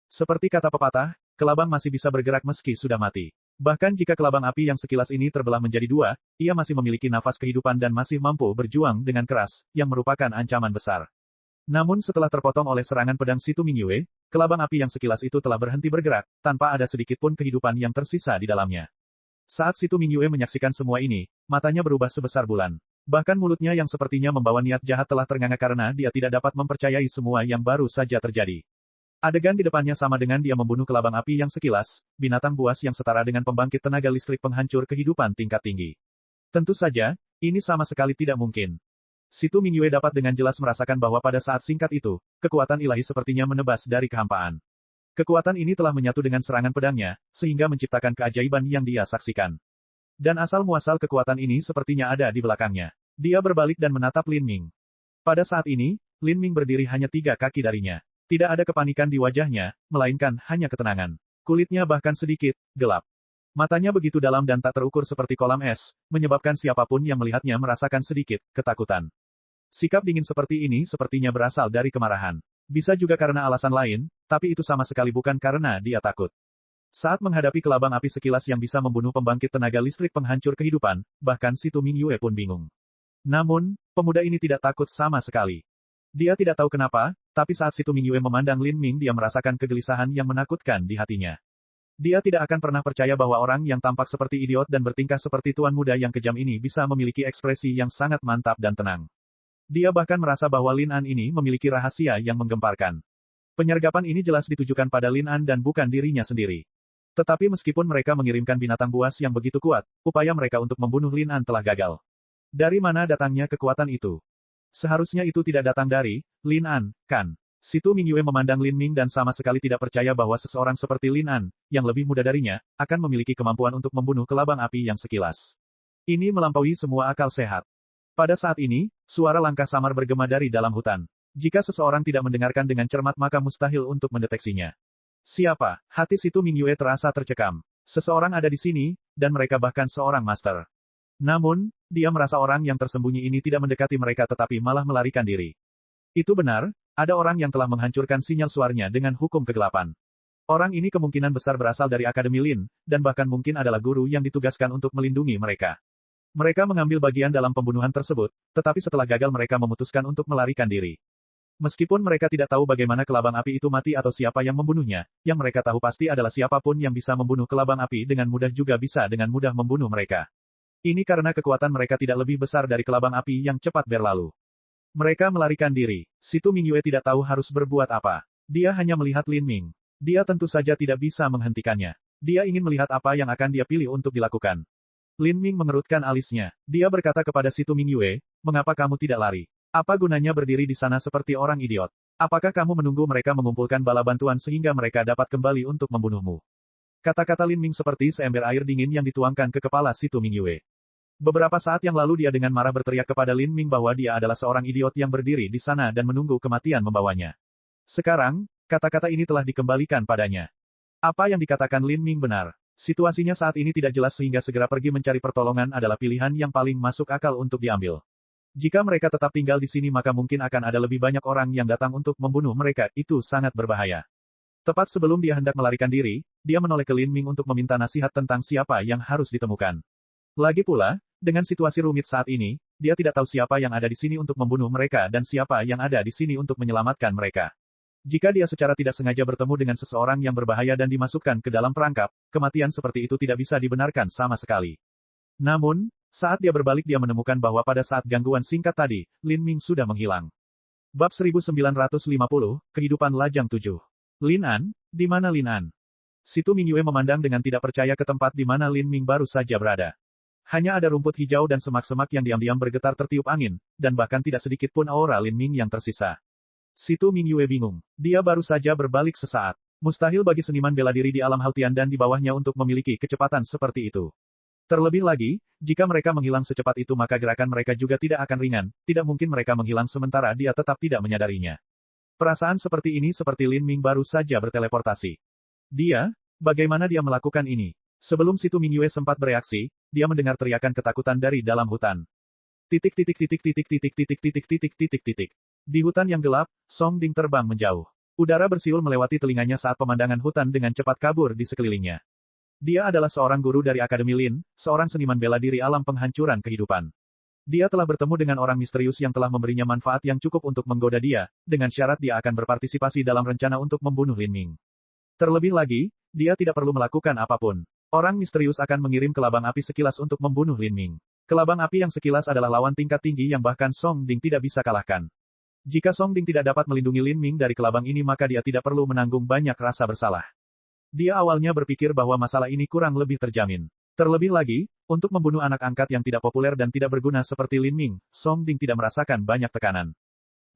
Seperti kata pepatah, kelabang masih bisa bergerak meski sudah mati. Bahkan jika kelabang api yang sekilas ini terbelah menjadi dua, ia masih memiliki nafas kehidupan dan masih mampu berjuang dengan keras, yang merupakan ancaman besar. Namun setelah terpotong oleh serangan pedang Situ Mingyue, kelabang api yang sekilas itu telah berhenti bergerak, tanpa ada sedikit pun kehidupan yang tersisa di dalamnya. Saat Situ Mingyue menyaksikan semua ini, matanya berubah sebesar bulan. Bahkan mulutnya yang sepertinya membawa niat jahat telah ternganga karena dia tidak dapat mempercayai semua yang baru saja terjadi. Adegan di depannya sama dengan dia membunuh kelabang api yang sekilas, binatang buas yang setara dengan pembangkit tenaga listrik penghancur kehidupan tingkat tinggi. Tentu saja, ini sama sekali tidak mungkin. Situ Mingyue dapat dengan jelas merasakan bahwa pada saat singkat itu, kekuatan ilahi sepertinya menebas dari kehampaan. Kekuatan ini telah menyatu dengan serangan pedangnya, sehingga menciptakan keajaiban yang dia saksikan. Dan asal-muasal kekuatan ini sepertinya ada di belakangnya. Dia berbalik dan menatap Lin Ming. Pada saat ini, Lin Ming berdiri hanya 3 kaki darinya. Tidak ada kepanikan di wajahnya, melainkan hanya ketenangan. Kulitnya bahkan sedikit gelap. Matanya begitu dalam dan tak terukur seperti kolam es, menyebabkan siapapun yang melihatnya merasakan sedikit ketakutan. Sikap dingin seperti ini sepertinya berasal dari kemarahan. Bisa juga karena alasan lain, tapi itu sama sekali bukan karena dia takut. Saat menghadapi kelabang api sekilas yang bisa membunuh pembangkit tenaga listrik penghancur kehidupan, bahkan si Tu Mingyue pun bingung. Namun, pemuda ini tidak takut sama sekali. Dia tidak tahu kenapa, tapi saat si Tu Mingyue memandang Lin Ming dia merasakan kegelisahan yang menakutkan di hatinya. Dia tidak akan pernah percaya bahwa orang yang tampak seperti idiot dan bertingkah seperti tuan muda yang kejam ini bisa memiliki ekspresi yang sangat mantap dan tenang. Dia bahkan merasa bahwa Lin An ini memiliki rahasia yang menggemparkan. Penyergapan ini jelas ditujukan pada Lin An dan bukan dirinya sendiri. Tetapi meskipun mereka mengirimkan binatang buas yang begitu kuat, upaya mereka untuk membunuh Lin An telah gagal. Dari mana datangnya kekuatan itu? Seharusnya itu tidak datang dari Lin An, kan? Si Tu Mingyue memandang Lin Ming dan sama sekali tidak percaya bahwa seseorang seperti Lin An, yang lebih muda darinya, akan memiliki kemampuan untuk membunuh kelabang api yang sekilas. Ini melampaui semua akal sehat. Pada saat ini, suara langkah samar bergema dari dalam hutan. Jika seseorang tidak mendengarkan dengan cermat maka mustahil untuk mendeteksinya. Siapa? Hati si Tu Mingyue terasa tercekam. Seseorang ada di sini, dan mereka bahkan seorang master. Namun, dia merasa orang yang tersembunyi ini tidak mendekati mereka tetapi malah melarikan diri. Itu benar, ada orang yang telah menghancurkan sinyal suaranya dengan hukum kegelapan. Orang ini kemungkinan besar berasal dari Akademi Lin, dan bahkan mungkin adalah guru yang ditugaskan untuk melindungi mereka. Mereka mengambil bagian dalam pembunuhan tersebut, tetapi setelah gagal mereka memutuskan untuk melarikan diri. Meskipun mereka tidak tahu bagaimana kelabang api itu mati atau siapa yang membunuhnya, yang mereka tahu pasti adalah siapapun yang bisa membunuh kelabang api dengan mudah juga bisa dengan mudah membunuh mereka. Ini karena kekuatan mereka tidak lebih besar dari kelabang api yang cepat berlalu. Mereka melarikan diri. Si Tu Mingyue tidak tahu harus berbuat apa. Dia hanya melihat Lin Ming. Dia tentu saja tidak bisa menghentikannya. Dia ingin melihat apa yang akan dia pilih untuk dilakukan. Lin Ming mengerutkan alisnya. Dia berkata kepada si Tu Mingyue, mengapa kamu tidak lari? Apa gunanya berdiri di sana seperti orang idiot? Apakah kamu menunggu mereka mengumpulkan bala bantuan sehingga mereka dapat kembali untuk membunuhmu? Kata-kata Lin Ming seperti seember air dingin yang dituangkan ke kepala si Tu Mingyue. Beberapa saat yang lalu dia dengan marah berteriak kepada Lin Ming bahwa dia adalah seorang idiot yang berdiri di sana dan menunggu kematian membawanya. Sekarang, kata-kata ini telah dikembalikan padanya. Apa yang dikatakan Lin Ming benar. Situasinya saat ini tidak jelas sehingga segera pergi mencari pertolongan adalah pilihan yang paling masuk akal untuk diambil. Jika mereka tetap tinggal di sini maka mungkin akan ada lebih banyak orang yang datang untuk membunuh mereka, itu sangat berbahaya. Tepat sebelum dia hendak melarikan diri, dia menoleh ke Lin Ming untuk meminta nasihat tentang siapa yang harus ditemukan. Lagi pula, dengan situasi rumit saat ini, dia tidak tahu siapa yang ada di sini untuk membunuh mereka dan siapa yang ada di sini untuk menyelamatkan mereka. Jika dia secara tidak sengaja bertemu dengan seseorang yang berbahaya dan dimasukkan ke dalam perangkap, kematian seperti itu tidak bisa dibenarkan sama sekali. Namun, saat dia berbalik dia menemukan bahwa pada saat gangguan singkat tadi, Lin Ming sudah menghilang. Bab 1950, Kehidupan Lajang 7. Lin An, di mana Lin An? Si Tu Mingyue memandang dengan tidak percaya ke tempat di mana Lin Ming baru saja berada. Hanya ada rumput hijau dan semak-semak yang diam-diam bergetar tertiup angin, dan bahkan tidak sedikit pun aura Lin Ming yang tersisa. Si Tu Mingyue bingung. Dia baru saja berbalik sesaat. Mustahil bagi seniman bela diri di alam Hautian dan di bawahnya untuk memiliki kecepatan seperti itu. Terlebih lagi, jika mereka menghilang secepat itu maka gerakan mereka juga tidak akan ringan, tidak mungkin mereka menghilang sementara dia tetap tidak menyadarinya. Perasaan seperti ini seperti Lin Ming baru saja berteleportasi. Dia, bagaimana dia melakukan ini? Sebelum si Tu Mingyue sempat bereaksi, dia mendengar teriakan ketakutan dari dalam hutan. Titik. Di hutan yang gelap, Song Ding terbang menjauh. Udara bersiul melewati telinganya saat pemandangan hutan dengan cepat kabur di sekelilingnya. Dia adalah seorang guru dari Akademi Lin, seorang seniman bela diri alam penghancuran kehidupan. Dia telah bertemu dengan orang misterius yang telah memberinya manfaat yang cukup untuk menggoda dia, dengan syarat dia akan berpartisipasi dalam rencana untuk membunuh Lin Ming. Terlebih lagi, dia tidak perlu melakukan apapun. Orang misterius akan mengirim kelabang api sekilas untuk membunuh Lin Ming. Kelabang api yang sekilas adalah lawan tingkat tinggi yang bahkan Song Ding tidak bisa kalahkan. Jika Song Ding tidak dapat melindungi Lin Ming dari kelabang ini maka dia tidak perlu menanggung banyak rasa bersalah. Dia awalnya berpikir bahwa masalah ini kurang lebih terjamin. Terlebih lagi, untuk membunuh anak angkat yang tidak populer dan tidak berguna seperti Lin Ming, Song Ding tidak merasakan banyak tekanan.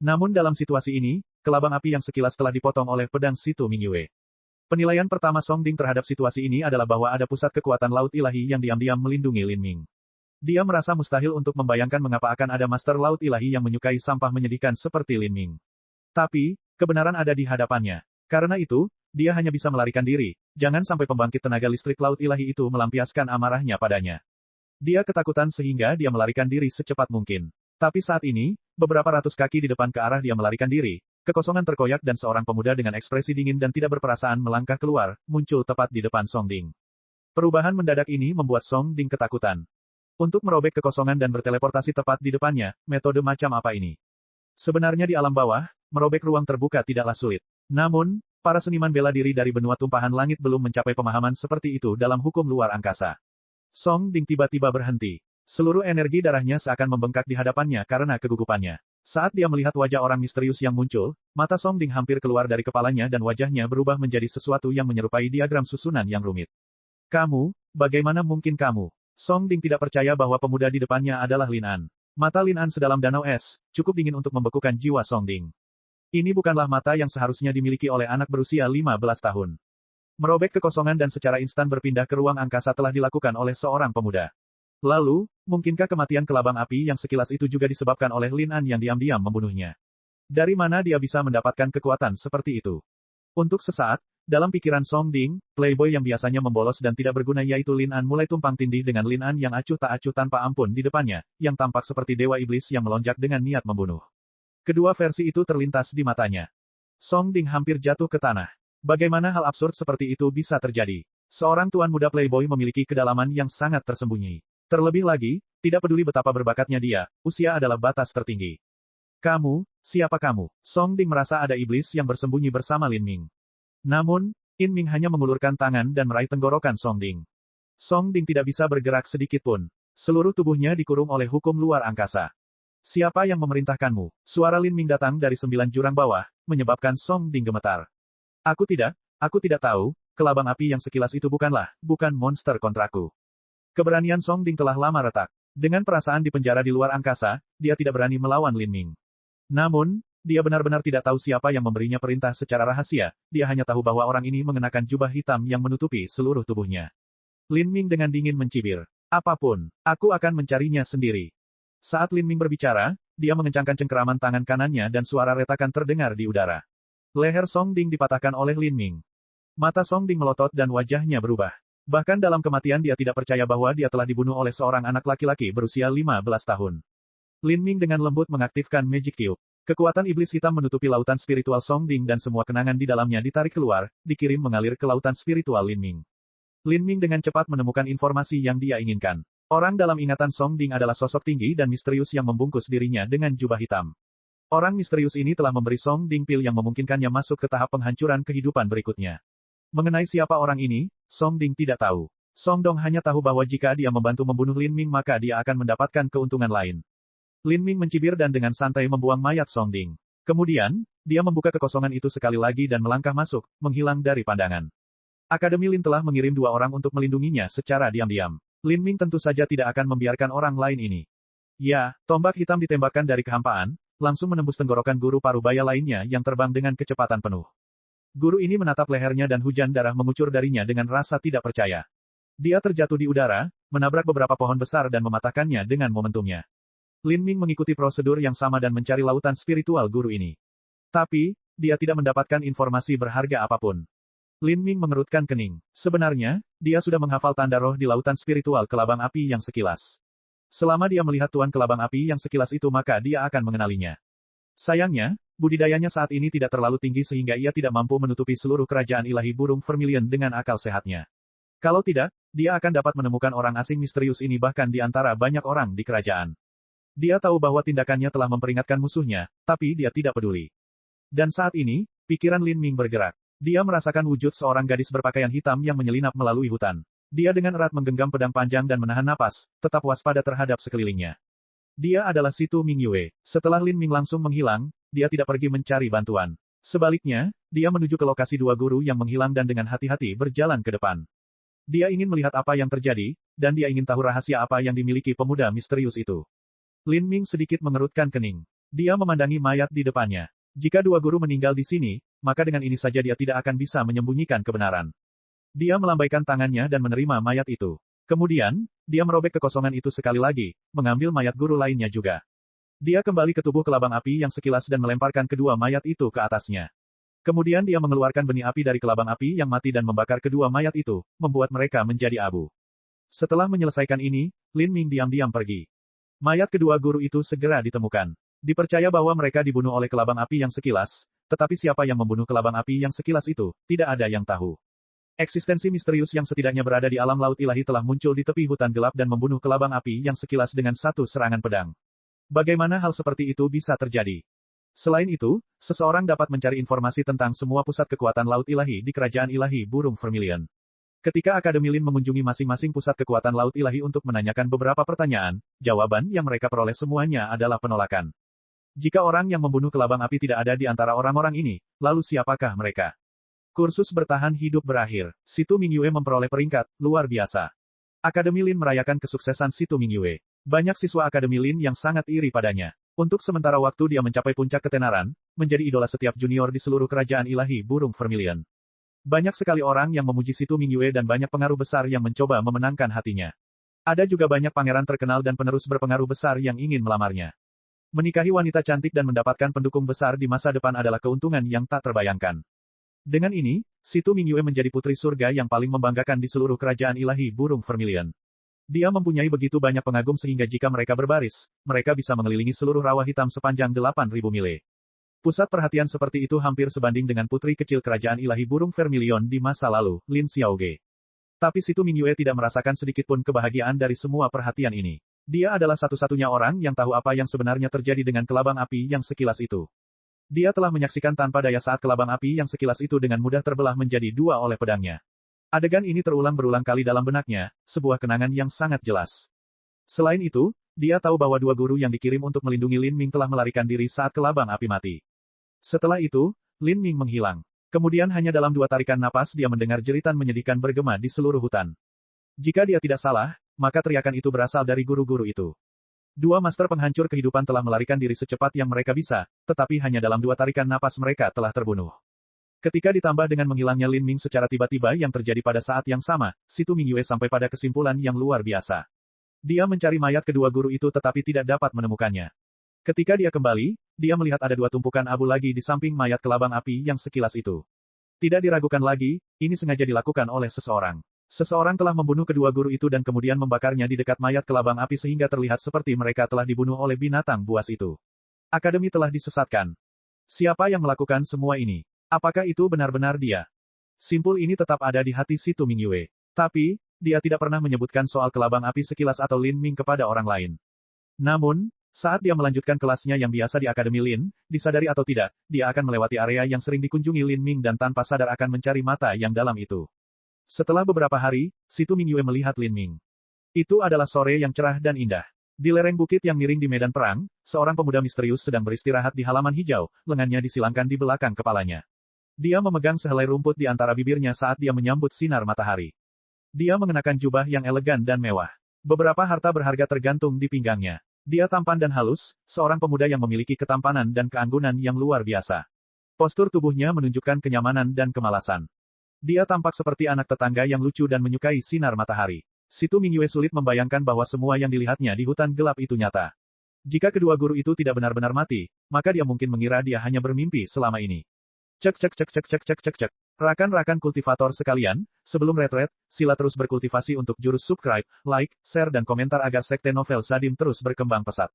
Namun dalam situasi ini, kelabang api yang sekilas telah dipotong oleh pedang si Tu Mingyue. Penilaian pertama Song Ding terhadap situasi ini adalah bahwa ada pusat kekuatan laut ilahi yang diam-diam melindungi Lin Ming. Dia merasa mustahil untuk membayangkan mengapa akan ada Master Laut Ilahi yang menyukai sampah menyedihkan seperti Lin Ming. Tapi, kebenaran ada di hadapannya. Karena itu, dia hanya bisa melarikan diri. Jangan sampai pembangkit tenaga listrik Laut Ilahi itu melampiaskan amarahnya padanya. Dia ketakutan sehingga dia melarikan diri secepat mungkin. Tapi saat ini, beberapa ratus kaki di depan ke arah dia melarikan diri, kekosongan terkoyak dan seorang pemuda dengan ekspresi dingin dan tidak berperasaan melangkah keluar, muncul tepat di depan Song Ding. Perubahan mendadak ini membuat Song Ding ketakutan. Untuk merobek kekosongan dan berteleportasi tepat di depannya, metode macam apa ini? Sebenarnya di alam bawah, merobek ruang terbuka tidaklah sulit. Namun, para seniman bela diri dari benua tumpahan langit belum mencapai pemahaman seperti itu dalam hukum luar angkasa. Song Ding tiba-tiba berhenti. Seluruh energi darahnya seakan membengkak di hadapannya karena kegugupannya. Saat dia melihat wajah orang misterius yang muncul, mata Song Ding hampir keluar dari kepalanya dan wajahnya berubah menjadi sesuatu yang menyerupai diagram susunan yang rumit. Kamu, bagaimana mungkin kamu? Song Ding tidak percaya bahwa pemuda di depannya adalah Lin An. Mata Lin An sedalam danau es, cukup dingin untuk membekukan jiwa Song Ding. Ini bukanlah mata yang seharusnya dimiliki oleh anak berusia 15 tahun. Merobek kekosongan dan secara instan berpindah ke ruang angkasa telah dilakukan oleh seorang pemuda. Lalu, mungkinkah kematian kelabang api yang sekilas itu juga disebabkan oleh Lin An yang diam-diam membunuhnya? Dari mana dia bisa mendapatkan kekuatan seperti itu? Untuk sesaat, dalam pikiran Song Ding, playboy yang biasanya membolos dan tidak berguna yaitu Lin An mulai tumpang tindih dengan Lin An yang acuh tak acuh tanpa ampun di depannya, yang tampak seperti dewa iblis yang melonjak dengan niat membunuh. Kedua versi itu terlintas di matanya. Song Ding hampir jatuh ke tanah. Bagaimana hal absurd seperti itu bisa terjadi? Seorang tuan muda playboy memiliki kedalaman yang sangat tersembunyi. Terlebih lagi, tidak peduli betapa berbakatnya dia, usia adalah batas tertinggi. Kamu, siapa kamu? Song Ding merasa ada iblis yang bersembunyi bersama Lin Ming. Namun, In Ming hanya mengulurkan tangan dan meraih tenggorokan Song Ding. Song Ding tidak bisa bergerak sedikit pun. Seluruh tubuhnya dikurung oleh hukum luar angkasa. Siapa yang memerintahkanmu? Suara Lin Ming datang dari 9 jurang bawah, menyebabkan Song Ding gemetar. Aku tidak tahu, kelabang api yang sekilas itu bukan monster kontraku. Keberanian Song Ding telah lama retak. Dengan perasaan di penjara di luar angkasa, dia tidak berani melawan Lin Ming. Namun, dia benar-benar tidak tahu siapa yang memberinya perintah secara rahasia, dia hanya tahu bahwa orang ini mengenakan jubah hitam yang menutupi seluruh tubuhnya. Lin Ming dengan dingin mencibir. Apapun, aku akan mencarinya sendiri. Saat Lin Ming berbicara, dia mengencangkan cengkeraman tangan kanannya dan suara retakan terdengar di udara. Leher Song Ding dipatahkan oleh Lin Ming. Mata Song Ding melotot dan wajahnya berubah. Bahkan dalam kematian dia tidak percaya bahwa dia telah dibunuh oleh seorang anak laki-laki berusia 15 tahun. Lin Ming dengan lembut mengaktifkan Magic Cube. Kekuatan iblis hitam menutupi lautan spiritual Song Ding dan semua kenangan di dalamnya ditarik keluar, dikirim mengalir ke lautan spiritual Lin Ming. Lin Ming dengan cepat menemukan informasi yang dia inginkan. Orang dalam ingatan Song Ding adalah sosok tinggi dan misterius yang membungkus dirinya dengan jubah hitam. Orang misterius ini telah memberi Song Ding pil yang memungkinkannya masuk ke tahap penghancuran kehidupan berikutnya. Mengenai siapa orang ini, Song Ding tidak tahu. Song Dong hanya tahu bahwa jika dia membantu membunuh Lin Ming maka dia akan mendapatkan keuntungan lain. Lin Ming mencibir dan dengan santai membuang mayat Song Ding. Kemudian, dia membuka kekosongan itu sekali lagi dan melangkah masuk, menghilang dari pandangan. Akademi Lin telah mengirim 2 orang untuk melindunginya secara diam-diam. Lin Ming tentu saja tidak akan membiarkan orang lain ini. Ya, tombak hitam ditembakkan dari kehampaan, langsung menembus tenggorokan guru parubaya lainnya yang terbang dengan kecepatan penuh. Guru ini menatap lehernya dan hujan darah mengucur darinya dengan rasa tidak percaya. Dia terjatuh di udara, menabrak beberapa pohon besar dan mematahkannya dengan momentumnya. Lin Ming mengikuti prosedur yang sama dan mencari lautan spiritual guru ini. Tapi, dia tidak mendapatkan informasi berharga apapun. Lin Ming mengerutkan kening. Sebenarnya, dia sudah menghafal tanda roh di lautan spiritual kelabang api yang sekilas. Selama dia melihat Tuan Kelabang Api yang sekilas itu maka dia akan mengenalinya. Sayangnya, budidayanya saat ini tidak terlalu tinggi sehingga ia tidak mampu menutupi seluruh kerajaan ilahi burung vermilion dengan akal sehatnya. Kalau tidak, dia akan dapat menemukan orang asing misterius ini bahkan di antara banyak orang di kerajaan. Dia tahu bahwa tindakannya telah memperingatkan musuhnya, tapi dia tidak peduli. Dan saat ini, pikiran Lin Ming bergerak. Dia merasakan wujud seorang gadis berpakaian hitam yang menyelinap melalui hutan. Dia dengan erat menggenggam pedang panjang dan menahan napas, tetap waspada terhadap sekelilingnya. Dia adalah Situ Ming Yue. Setelah Lin Ming langsung menghilang, dia tidak pergi mencari bantuan. Sebaliknya, dia menuju ke lokasi 2 guru yang menghilang dan dengan hati-hati berjalan ke depan. Dia ingin melihat apa yang terjadi, dan dia ingin tahu rahasia apa yang dimiliki pemuda misterius itu. Lin Ming sedikit mengerutkan kening. Dia memandangi mayat di depannya. Jika 2 guru meninggal di sini, maka dengan ini saja dia tidak akan bisa menyembunyikan kebenaran. Dia melambaikan tangannya dan menerima mayat itu. Kemudian, dia merobek kekosongan itu sekali lagi, mengambil mayat guru lainnya juga. Dia kembali ke tubuh kelabang api yang sekilas dan melemparkan kedua mayat itu ke atasnya. Kemudian dia mengeluarkan benih api dari kelabang api yang mati dan membakar kedua mayat itu, membuat mereka menjadi abu. Setelah menyelesaikan ini, Lin Ming diam-diam pergi. Mayat kedua guru itu segera ditemukan. Dipercaya bahwa mereka dibunuh oleh kelabang api yang sekilas, tetapi siapa yang membunuh kelabang api yang sekilas itu, tidak ada yang tahu. Eksistensi misterius yang setidaknya berada di alam laut ilahi telah muncul di tepi hutan gelap dan membunuh kelabang api yang sekilas dengan satu serangan pedang. Bagaimana hal seperti itu bisa terjadi? Selain itu, seseorang dapat mencari informasi tentang semua pusat kekuatan laut ilahi di kerajaan ilahi burung Vermilion. Ketika Akademi Lin mengunjungi masing-masing pusat kekuatan laut ilahi untuk menanyakan beberapa pertanyaan, jawaban yang mereka peroleh semuanya adalah penolakan. Jika orang yang membunuh kelabang api tidak ada di antara orang-orang ini, lalu siapakah mereka? Kursus bertahan hidup berakhir. Situ Mingyue memperoleh peringkat luar biasa. Akademi Lin merayakan kesuksesan Situ Mingyue. Banyak siswa Akademi Lin yang sangat iri padanya. Untuk sementara waktu dia mencapai puncak ketenaran, menjadi idola setiap junior di seluruh kerajaan ilahi burung Vermilion. Banyak sekali orang yang memuji Situ Mingyue dan banyak pengaruh besar yang mencoba memenangkan hatinya. Ada juga banyak pangeran terkenal dan penerus berpengaruh besar yang ingin melamarnya. Menikahi wanita cantik dan mendapatkan pendukung besar di masa depan adalah keuntungan yang tak terbayangkan. Dengan ini, Situ Mingyue menjadi putri surga yang paling membanggakan di seluruh kerajaan ilahi burung Vermilion. Dia mempunyai begitu banyak pengagum sehingga jika mereka berbaris, mereka bisa mengelilingi seluruh rawa hitam sepanjang 8.000 mile. Pusat perhatian seperti itu hampir sebanding dengan putri kecil kerajaan ilahi burung Vermilion di masa lalu, Lin Xiaoge. Tapi Situ Mingyue tidak merasakan sedikitpun kebahagiaan dari semua perhatian ini. Dia adalah satu-satunya orang yang tahu apa yang sebenarnya terjadi dengan kelabang api yang sekilas itu. Dia telah menyaksikan tanpa daya saat kelabang api yang sekilas itu dengan mudah terbelah menjadi dua oleh pedangnya. Adegan ini terulang berulang kali dalam benaknya, sebuah kenangan yang sangat jelas. Selain itu, dia tahu bahwa dua guru yang dikirim untuk melindungi Lin Ming telah melarikan diri saat kelabang api mati. Setelah itu, Lin Ming menghilang. Kemudian hanya dalam dua tarikan napas dia mendengar jeritan menyedihkan bergema di seluruh hutan. Jika dia tidak salah, maka teriakan itu berasal dari guru-guru itu. Dua master penghancur kehidupan telah melarikan diri secepat yang mereka bisa, tetapi hanya dalam dua tarikan napas mereka telah terbunuh. Ketika ditambah dengan menghilangnya Lin Ming secara tiba-tiba yang terjadi pada saat yang sama, Situ Mingyue sampai pada kesimpulan yang luar biasa. Dia mencari mayat kedua guru itu tetapi tidak dapat menemukannya. Ketika dia kembali, dia melihat ada dua tumpukan abu lagi di samping mayat kelabang api yang sekilas itu. Tidak diragukan lagi, ini sengaja dilakukan oleh seseorang. Seseorang telah membunuh kedua guru itu dan kemudian membakarnya di dekat mayat kelabang api sehingga terlihat seperti mereka telah dibunuh oleh binatang buas itu. Akademi telah disesatkan. Siapa yang melakukan semua ini? Apakah itu benar-benar dia? Simpul ini tetap ada di hati Situ Mingyue. Tapi, dia tidak pernah menyebutkan soal kelabang api sekilas atau Lin Ming kepada orang lain. Namun, saat dia melanjutkan kelasnya yang biasa di Akademi Lin, disadari atau tidak, dia akan melewati area yang sering dikunjungi Lin Ming dan tanpa sadar akan mencari mata yang dalam itu. Setelah beberapa hari, Situ Mingyue melihat Lin Ming. Itu adalah sore yang cerah dan indah. Di lereng bukit yang miring di medan perang, seorang pemuda misterius sedang beristirahat di halaman hijau, lengannya disilangkan di belakang kepalanya. Dia memegang sehelai rumput di antara bibirnya saat dia menyambut sinar matahari. Dia mengenakan jubah yang elegan dan mewah. Beberapa harta berharga tergantung di pinggangnya. Dia tampan dan halus, seorang pemuda yang memiliki ketampanan dan keanggunan yang luar biasa. Postur tubuhnya menunjukkan kenyamanan dan kemalasan. Dia tampak seperti anak tetangga yang lucu dan menyukai sinar matahari. Situ Mingyue sulit membayangkan bahwa semua yang dilihatnya di hutan gelap itu nyata. Jika kedua guru itu tidak benar-benar mati, maka dia mungkin mengira dia hanya bermimpi selama ini. Cek cek cek cek cek cek cek cek. Rakan-rakan kultivator sekalian, sebelum retret, sila terus berkultivasi untuk jurus subscribe, like, share dan komentar agar sekte novel Sadim terus berkembang pesat.